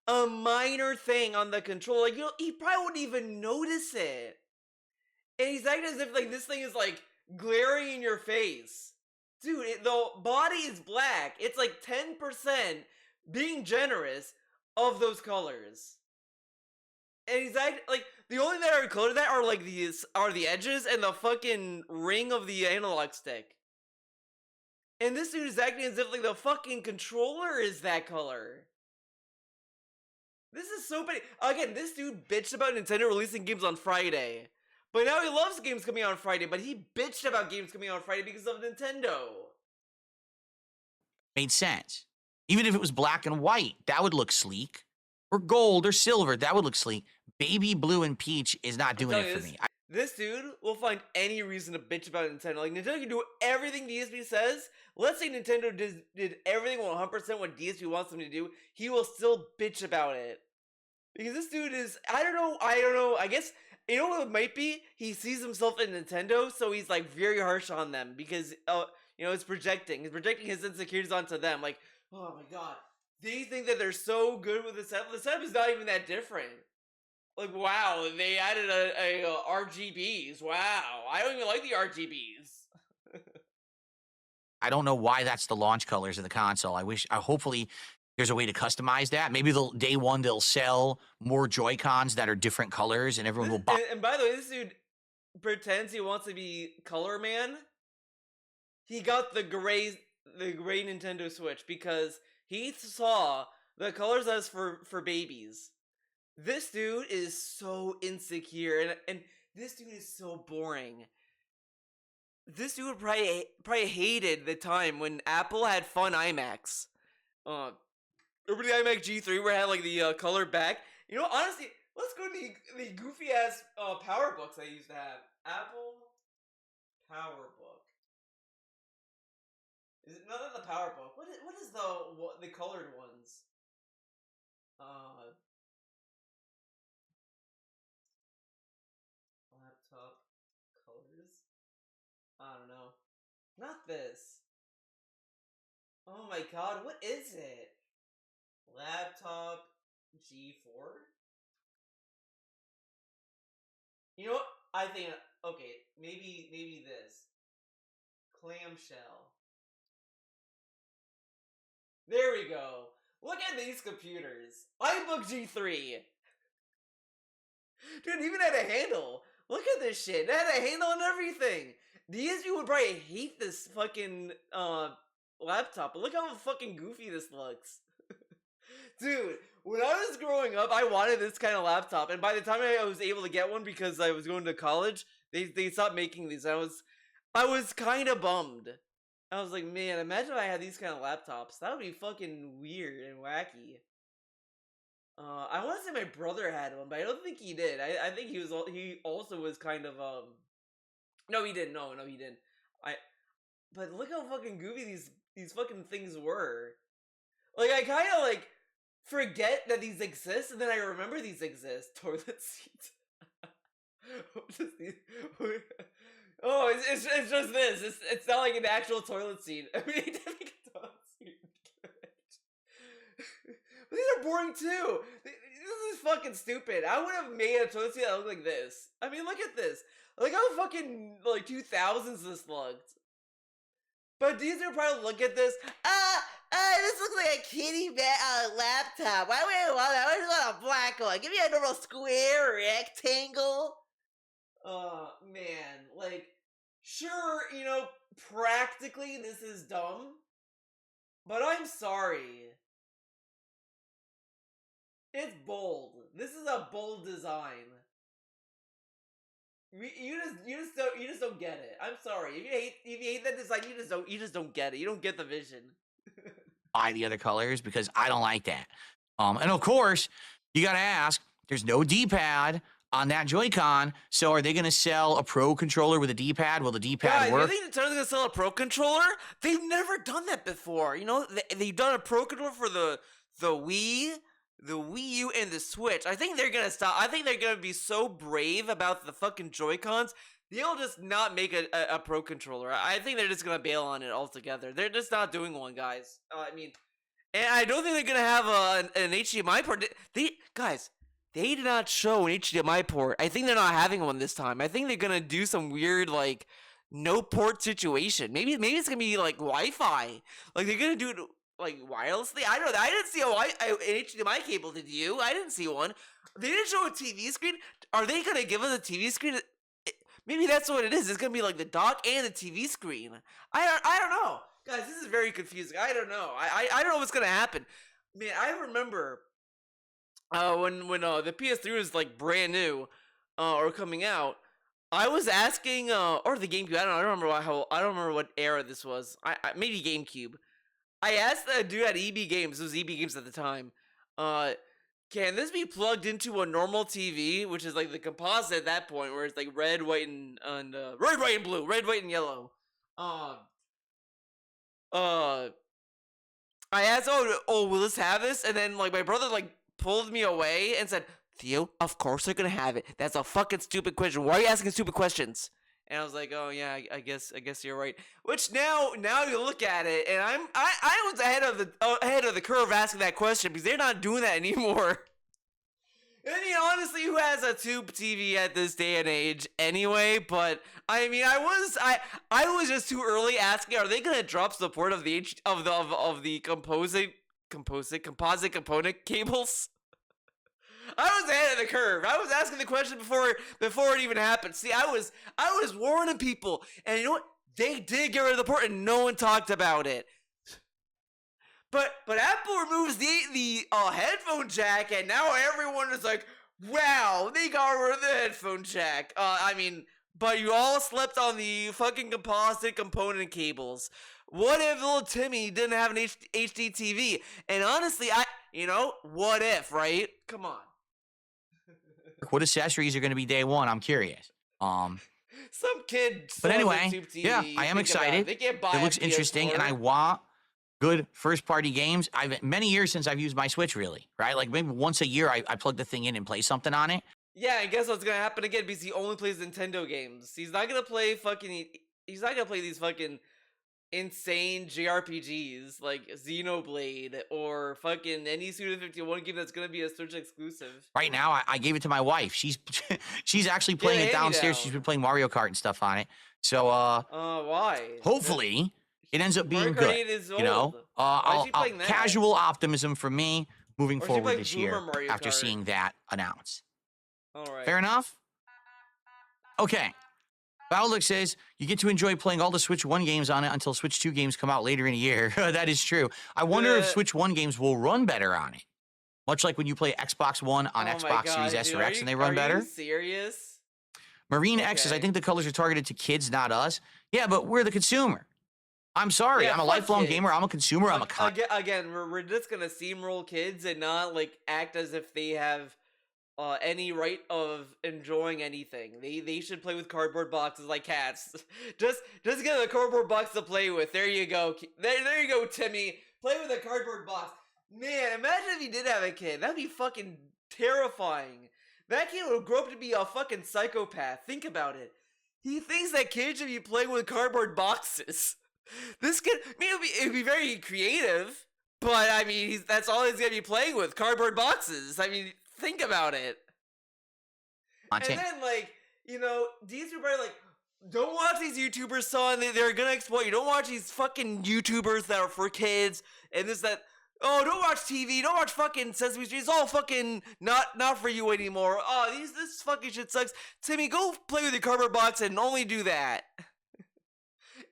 minor thing on the controller. Like, he probably wouldn't even notice it. And he's acting as if like this thing is like glaring in your face. Dude, the body is black. It's like 10%, being generous, of those colors. And he's acting like the only thing that are colored that are like the edges and the fucking ring of the analog stick. And this dude is acting as if like the fucking controller is that color. This is so petty. Again, this dude bitched about Nintendo releasing games on Friday. But now he loves games coming out on Friday, but he bitched about games coming out on Friday because of Nintendo.
Made sense. Even if it was black and white, that would look sleek. Or gold or silver, that would look sleek. Baby blue and peach is not doing it for me.
This dude will find any reason to bitch about Nintendo. Like, Nintendo can do everything DSP says. Let's say Nintendo did everything 100% what DSP wants them to do. He will still bitch about it. Because this dude is, I don't know, I guess, you know what it might be? He sees himself in Nintendo, so he's, like, very harsh on them. Because, you know, he's projecting his insecurities onto them. Like, oh my god, they think that they're so good with the setup. The setup is not even that different. Like, wow, they added a RGBs. Wow, I don't even like the RGBs.
I don't know why that's the launch colors of the console. Hopefully there's a way to customize that. Maybe day one they'll sell more Joy-Cons that are different colors and everyone will buy.
And by the way, this dude pretends he wants to be Color Man. He got the gray Nintendo Switch because he saw the colors as for babies. This dude is so insecure, and this dude is so boring. This dude probably hated the time when Apple had Fun iMacs. Remember the iMac G3 where it had like the color back? You know, honestly, let's go to the goofy ass power books I used to have. Apple Power Book. Is it not the power book? What is the colored ones? Laptop colors? I don't know. Not this. Oh my god, what is it? Laptop G4? You know what? I think, okay, maybe this. Clamshell. There we go. Look at these computers. iBook G3. Dude, even had a handle. Look at this shit. It had a handle and everything. DSP would probably hate this fucking laptop, but look how fucking goofy this looks. Dude, when I was growing up, I wanted this kind of laptop, and by the time I was able to get one because I was going to college, they stopped making these. I was kind of bummed. I was like, man, imagine if I had these kind of laptops. That would be fucking weird and wacky. I want to say my brother had one, but I don't think he did. I think he also was kind of no, he didn't. No, he didn't. But look how fucking goofy these fucking things were. Like, I kind of like forget that these exist, and then I remember these exist. Toilet seats. Oh, it's just this. It's not like an actual toilet seat. I mean, it didn't make a toilet seat. But these are boring too. This is fucking stupid. I would have made a toilet seat that looked like this. I mean, look at this. Like how fucking like 2000s this looked. But these are probably look at this. This looks like a kitty laptop. Why would I want that? I just want a black one. Give me a normal square rectangle. Man, like, sure, you know, practically this is dumb, but I'm sorry. It's bold. This is a bold design. You just don't get it. I'm sorry. If you hate that design, you just don't get it. You don't get the vision.
Buy the other colors because I don't like that. And of course, you gotta ask, there's no D-pad on that Joy-Con, so are they gonna sell a Pro controller with a D-pad? Will the D-pad work?
You think Nintendo's gonna sell a Pro controller? They've never done that before. You know, they've done a Pro controller for the Wii, the Wii U, and the Switch. I think they're gonna stop. I think they're gonna be so brave about the fucking Joy-Cons, they'll just not make a Pro controller. I think they're just gonna bail on it altogether. They're just not doing one, guys. I mean, and I don't think they're gonna have an HDMI port. They did not show an HDMI port. I think they're not having one this time. I think they're gonna do some weird like no port situation. Maybe it's gonna be like Wi-Fi. Like they're gonna do it like wirelessly. I don't know. I didn't see an HDMI cable. Did you? I didn't see one. They didn't show a TV screen. Are they gonna give us a TV screen? Maybe that's what it is. It's gonna be like the dock and the TV screen. I don't know, guys. This is very confusing. I don't know. I don't know what's gonna happen. Man, I remember when the PS3 was like brand new or coming out. I was asking or the GameCube. I don't remember what era this was. Maybe GameCube. I asked the dude at EB Games. It was EB Games at the time. can this be plugged into a normal TV, which is like the composite at that point, where it's like red, white, and red, white, and blue, red, white, and yellow. Uh, uh, I asked, oh, will this have this? And then like my brother like pulled me away and said, Theo, of course they're gonna have it. That's a fucking stupid question. Why are you asking stupid questions? And I was like, oh yeah, I guess you're right. Which now you look at it, and I was ahead of the curve asking that question because they're not doing that anymore. I mean, honestly, who has a tube TV at this day and age anyway? But I mean, I was just too early asking. Are they gonna drop support of the composite component cables? I was ahead of the curve. I was asking the question before it even happened. See, I was warning people, and you know what? They did get rid of the port, and no one talked about it. But Apple removes the headphone jack, and now everyone is like, wow, they got rid of the headphone jack. I mean, but you all slept on the fucking composite component cables. What if little Timmy didn't have an HD TV? And honestly, what if, right? Come on.
What accessories are going to be day one? I'm curious.
Some kid.
But anyway, yeah, I am excited. It looks interesting, and I want good first-party games. I've many years since I've used my Switch, really, right? Like maybe once a year, I plug the thing in and play something on it.
Yeah, and guess what's gonna happen again? Because he only plays Nintendo games. He's not gonna play these fucking insane JRPGs like Xenoblade or fucking any Suda 51 game that's gonna be a Switch exclusive.
Right now, I gave it to my wife. She's actually playing it downstairs. She's been playing Mario Kart and stuff on it. So
why?
Hopefully it ends up being
Mario
good.
Kart is
You know,
old.
casual optimism for me moving forward this year
Mario
after
Kart?
seeing that announced.
All right.
Fair enough? Okay. Outlook says you get to enjoy playing all the Switch 1 games on it until Switch 2 games come out later in a year. That is true. I wonder if Switch 1 games will run better on it. Much like when you play Xbox One on Xbox Series S or X and they run better.
Are you serious?
Marine X says, I think the colors are targeted to kids, not us. Yeah, but we're the consumer. I'm sorry.
Yeah,
I'm a lifelong gamer. I'm a consumer. I'm a cunt.
Again, we're just going to steamroll kids and not like act as if they have any right of enjoying anything. They should play with cardboard boxes like cats. just get a cardboard box to play with. There you go. There you go, Timmy. Play with a cardboard box. Man, imagine if you did have a kid. That'd be fucking terrifying. That kid would grow up to be a fucking psychopath. Think about it. He thinks that kids should be playing with cardboard boxes. This kid, I mean, it'd be very creative, but I mean, that's all he's gonna be playing with, cardboard boxes. I mean, think about it. And then, like, these people are like, don't watch these YouTubers, son. They're gonna exploit you. Don't watch these fucking YouTubers that are for kids and this, that. Oh, don't watch TV. Don't watch fucking Sesame Street. It's all fucking not for you anymore. Oh, this fucking shit sucks. Timmy, go play with your cardboard box and only do that.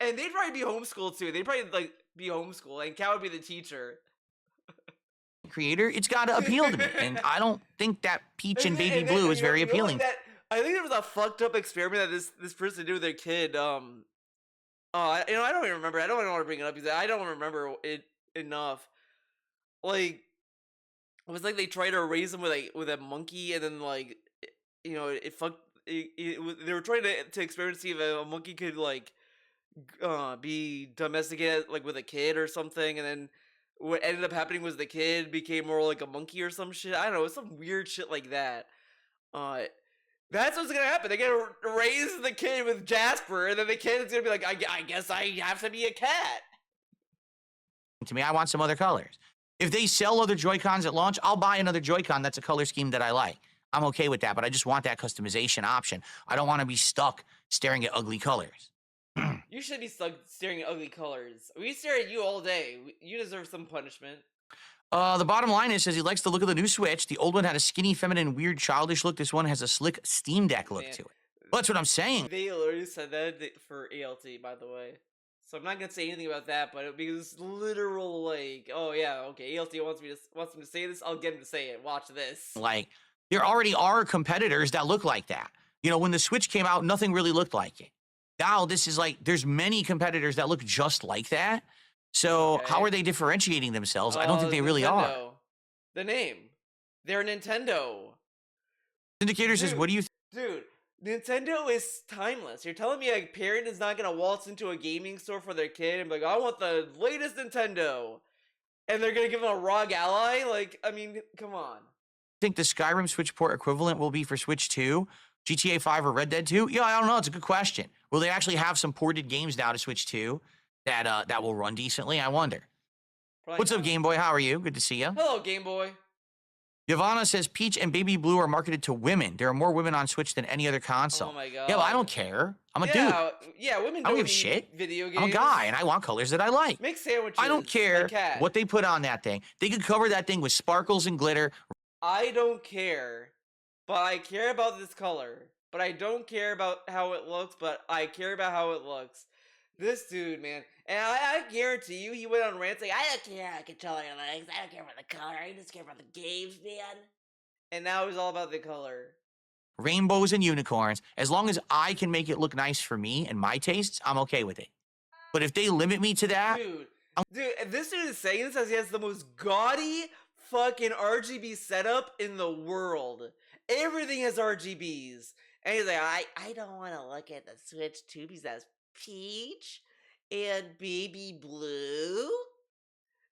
And they'd probably be homeschooled too. They'd probably like be homeschooled, and Cal would be the teacher.
Creator, it's got to appeal to me, and I don't think that peach and baby blue is very appealing.
I think there was a fucked up experiment that this person did with their kid. I don't even remember. I don't want to bring it up because I don't remember it enough. Like, it was like they tried to raise him with a monkey, and then like, it fucked. They were trying to experiment to see if a monkey could like be domesticated like with a kid or something, and then what ended up happening was the kid became more like a monkey or some shit. I don't know, some weird shit like that. That's what's gonna happen. They're gonna raise the kid with Jasper, and then the kid's gonna be like, I guess I have to be a cat.
To me, I want some other colors. If they sell other Joy-Cons at launch, I'll buy another Joy-Con that's a color scheme that I like. I'm okay with that, but I just want that customization option. I don't want to be stuck staring at ugly colors.
You should be stuck staring at ugly colors. We stare at you all day. You deserve some punishment.
The bottom line is, says he likes the look of the new Switch. The old one had a skinny, feminine, weird, childish look. This one has a slick Steam Deck look to it. Well, that's what I'm saying.
They already said that for ALT, by the way. So I'm not gonna say anything about that, but because literal, like, oh yeah, okay, ALT wants him to say this, I'll get him to say it. Watch this.
Like, there already are competitors that look like that. When the Switch came out, nothing really looked like it. Now this is like, there's many competitors that look just like that. So how are they differentiating themselves? I don't think they really are.
The name. They're Nintendo.
Indicator says, what do you think?
Dude, Nintendo is timeless. You're telling me a parent is not gonna waltz into a gaming store for their kid and be like, I want the latest Nintendo. And they're gonna give them a ROG Ally? Like, I mean, come on.
Think the Skyrim Switch port equivalent will be for Switch 2, GTA 5, or Red Dead 2? Yeah, I don't know. It's a good question. Will they actually have some ported games now to Switch 2 that will run decently? I wonder.
Probably
What's up,
not.
Game Boy? How are you? Good to see you.
Hello, Game Boy.
Yavanna says Peach and Baby Blue are marketed to women. There are more women on Switch than any other console.
Oh my god.
Yeah, well, I don't care. I'm a dude.
Yeah, women
I don't
don't
give a
need
shit.
video games.
I'm a guy, and I want colors that I like.
Make sandwiches.
I don't care
like cat.
what they put on that thing. They could cover that thing with sparkles and glitter.
I don't care, but I care about this color. But I don't care about how it looks, but I care about how it looks. This dude, man. And I guarantee you, he went on rants like, I don't care how controller looks. I don't care about the color. I just care about the games, man. And now it's all about the color.
Rainbows and unicorns. As long as I can make it look nice for me and my tastes, I'm okay with it. But if they limit me to that...
Dude, this dude is saying this as he has the most gaudy fucking RGB setup in the world. Everything has RGBs. And he's like, I don't want to look at the Switch 2 because that's Peach and Baby Blue.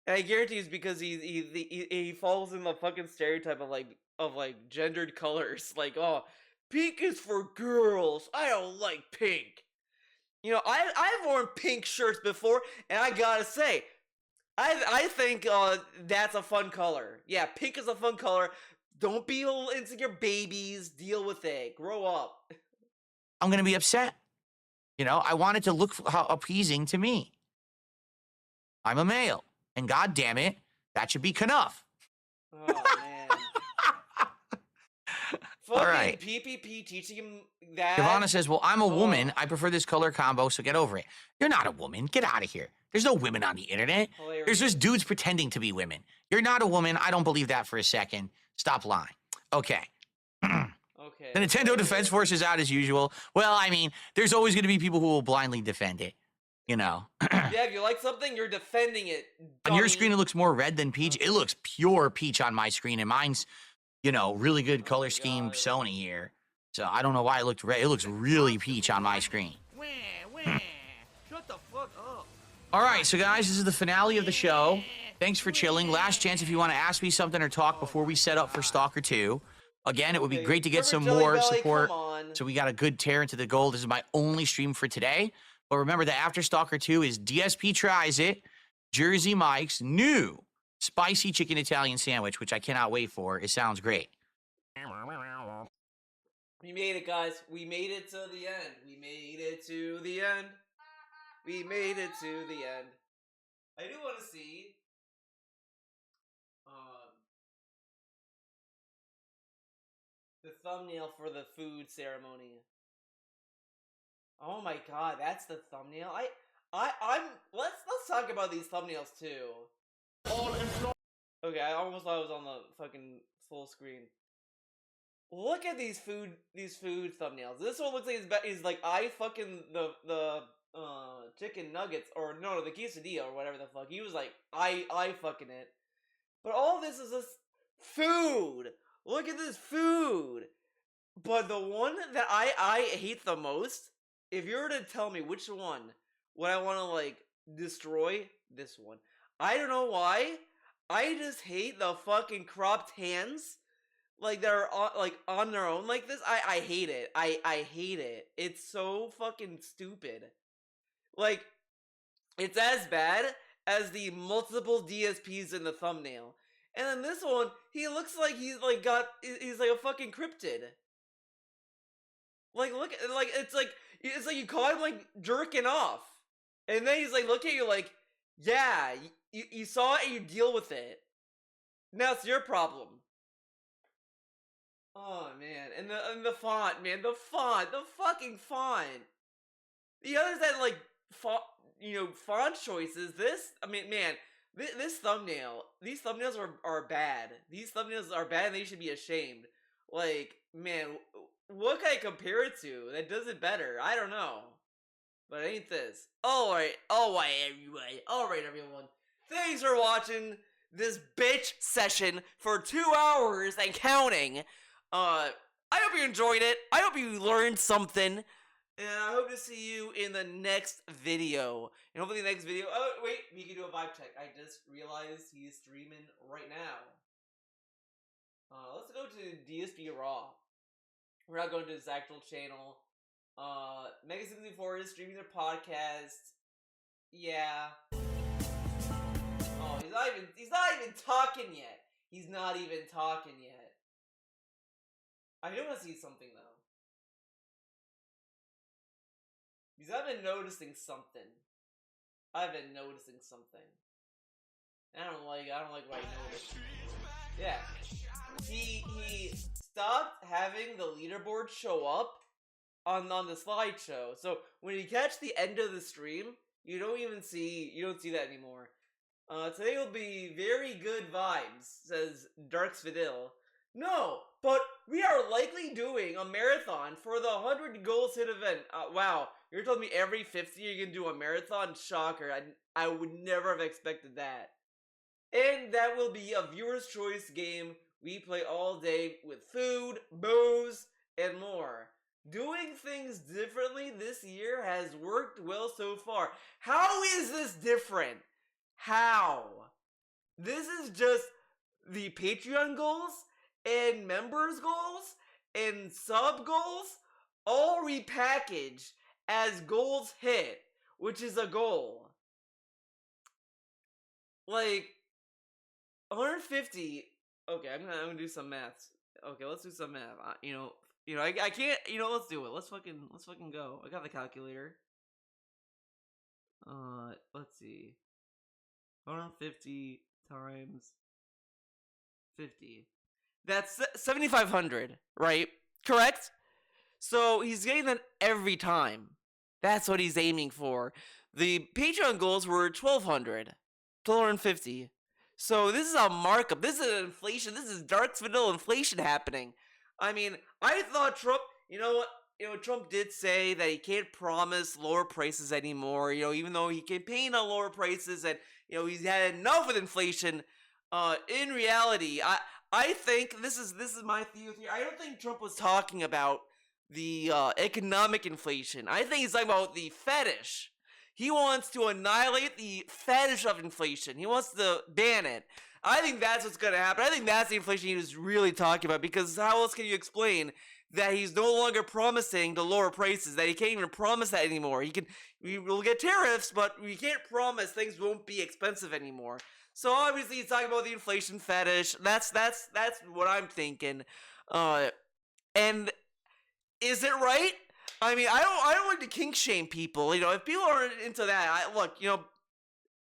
And I guarantee it's because he falls in the fucking stereotype of gendered colors. Like, oh, pink is for girls. I don't like pink. You know, I've worn pink shirts before, and I gotta say, I think that's a fun color. Yeah, pink is a fun color. Don't be little insecure babies. Deal with it. Grow up.
I'm gonna be upset. You know, I want it to look appeasing to me. I'm a male, and god damn it, that should be enough.
Oh man.
All right.
PPP teaching him that.
Giovanna says, well, I'm a woman. I prefer this color combo, so get over it. You're not a woman. Get out of here. There's no women on the internet.
Hilarious.
There's just dudes pretending to be women. You're not a woman. I don't believe that for a second. Stop lying. Okay.
Okay.
The Nintendo Defense Force is out as usual. Well, I mean, there's always going to be people who will blindly defend it. You know.
Yeah, if you like something, you're defending it.
On your screen, it looks more red than peach. It looks pure peach on my screen, and mine's, you know, really good color scheme Sony here. So I don't know why it looked red. It looks really peach on my screen.
Shut the fuck up.
All right, so guys, this is the finale of the show. Thanks for chilling. Last chance if you want to ask me something or talk before we set up for Stalker 2. Again, it would be great to get some more support. So we got a good tear into the goal. This is my only stream for today. But remember that after Stalker 2 is DSP Tries It, Jersey Mike's new spicy chicken Italian sandwich, which I cannot wait for. It sounds great.
We made it, guys. We made it to the end. We made it to the end. We made it to the end. I do want to see the thumbnail for the food ceremony. Oh my god, that's the thumbnail. I'm let's talk about these thumbnails too. Okay, I almost thought I was on the fucking full screen. Look at these food thumbnails. This one looks like he's like I fucking the chicken nuggets or no the quesadilla or whatever the fuck. He was like I fucking it. But all this is just food. Look at this food. But the one that I hate the most, if you were to tell me which one would I want to like destroy, this one. I don't know why. I just hate the fucking cropped hands. Like they're on their own like this. I hate it. I hate it. It's so fucking stupid. Like it's as bad as the multiple DSPs in the thumbnail. And then this one, he looks like he's like a fucking cryptid. Like look like it's like you caught him like jerking off. And then he's like look at you like, yeah, you saw it and you deal with it. Now it's your problem. Oh man, and the font, man, the fucking font. The others had like font choices. This, I mean, man, this thumbnail, these thumbnails are bad. These thumbnails are bad, and they should be ashamed. Like, man, what can I compare it to that does it better? I don't know, but it ain't this. All right, everyone. Thanks for watching this bitch session for 2 hours and counting. I hope you enjoyed it. I hope you learned something. And I hope to see you in the next video. And hopefully the next video... Oh, wait. We can do a vibe check. I just realized he's streaming right now. Let's go to DSP Raw. We're not going to his actual channel. Mega64 is streaming their podcast. Yeah. Oh, he's not even talking yet. He's not even talking yet. I do want to see something though. Because I've been noticing something. I don't like what I noticed. Yeah. He stopped having the leaderboard show up on the slideshow. So when you catch the end of the stream, you don't see that anymore. Today will be very good vibes, says Darks Vidil. No, but we are likely doing a marathon for the 100 goals hit event. Wow, you're telling me every 50 you're gonna do a marathon? Shocker, I would never have expected that. And that will be a viewer's choice game we play all day with food, booze, and more. Doing things differently this year has worked well so far. How is this different? How? This is just the Patreon goals and members goals and sub goals all repackaged as goals hit, which is a goal. Like 150. Okay, I'm gonna do some maths. Okay, let's do some math. I can't. Let's do it. Let's fucking go. I got the calculator. Let's see. 150 times 50. That's 7,500, right? Correct? So he's getting that every time. That's what he's aiming for. The Patreon goals were 1,250. So this is a markup. This is an inflation. This is Dark Vanilla inflation happening. I mean, I thought Trump, Trump did say that he can't promise lower prices anymore, even though he campaigned on lower prices and, he's had enough with inflation. In reality, I think this is my theory. I don't think Trump was talking about the economic inflation. I think he's talking about the fetish. He wants to annihilate the fetish of inflation. He wants to ban it. I think that's what's going to happen. I think that's the inflation he was really talking about, because how else can you explain that he's no longer promising the lower prices, that he can't even promise that anymore? We will get tariffs, but we can't promise things won't be expensive anymore. So obviously he's talking about the inflation fetish. That's what I'm thinking. And is it right? I mean, I don't like to kink shame people. If people aren't into that,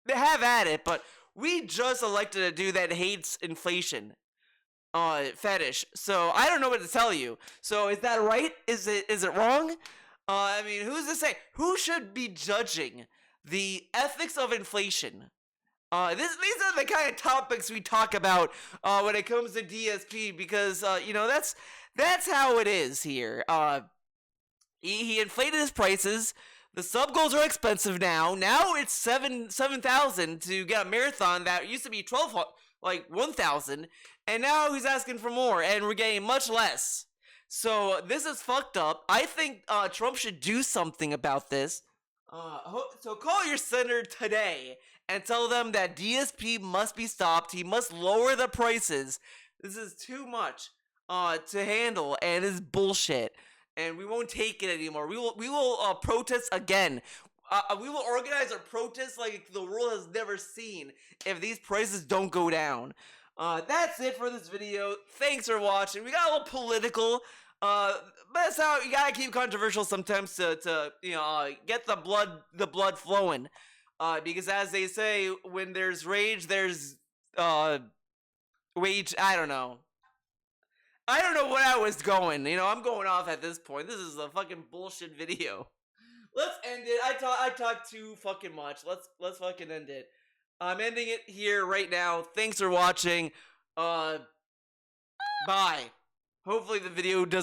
they have at it. But we just elected a dude that hates inflation, fetish. So I don't know what to tell you. So is that right? Is it wrong? I mean, who's to say? Who should be judging the ethics of inflation? These are the kind of topics we talk about when it comes to DSP, because that's how it is here. He inflated his prices. The sub goals are expensive now. Now it's 7,000 to get a marathon that used to be 1,000, and now he's asking for more, and we're getting much less. So this is fucked up. I think Trump should do something about this. So call your senator today and tell them that DSP must be stopped. He must lower the prices. This is too much to handle, and it's bullshit. And we won't take it anymore. We will protest again. We will organize a protest like the world has never seen if these prices don't go down. That's it for this video. Thanks for watching. We got a little political. But that's how you gotta keep controversial sometimes to get the blood flowing. Because as they say, when there's rage, there's wage. I don't know what I was going. I'm going off at this point. This is a fucking bullshit video. Let's end it. I talked too fucking much. Let's fucking end it. I'm ending it here right now. Thanks for watching. Bye. Hopefully the video doesn't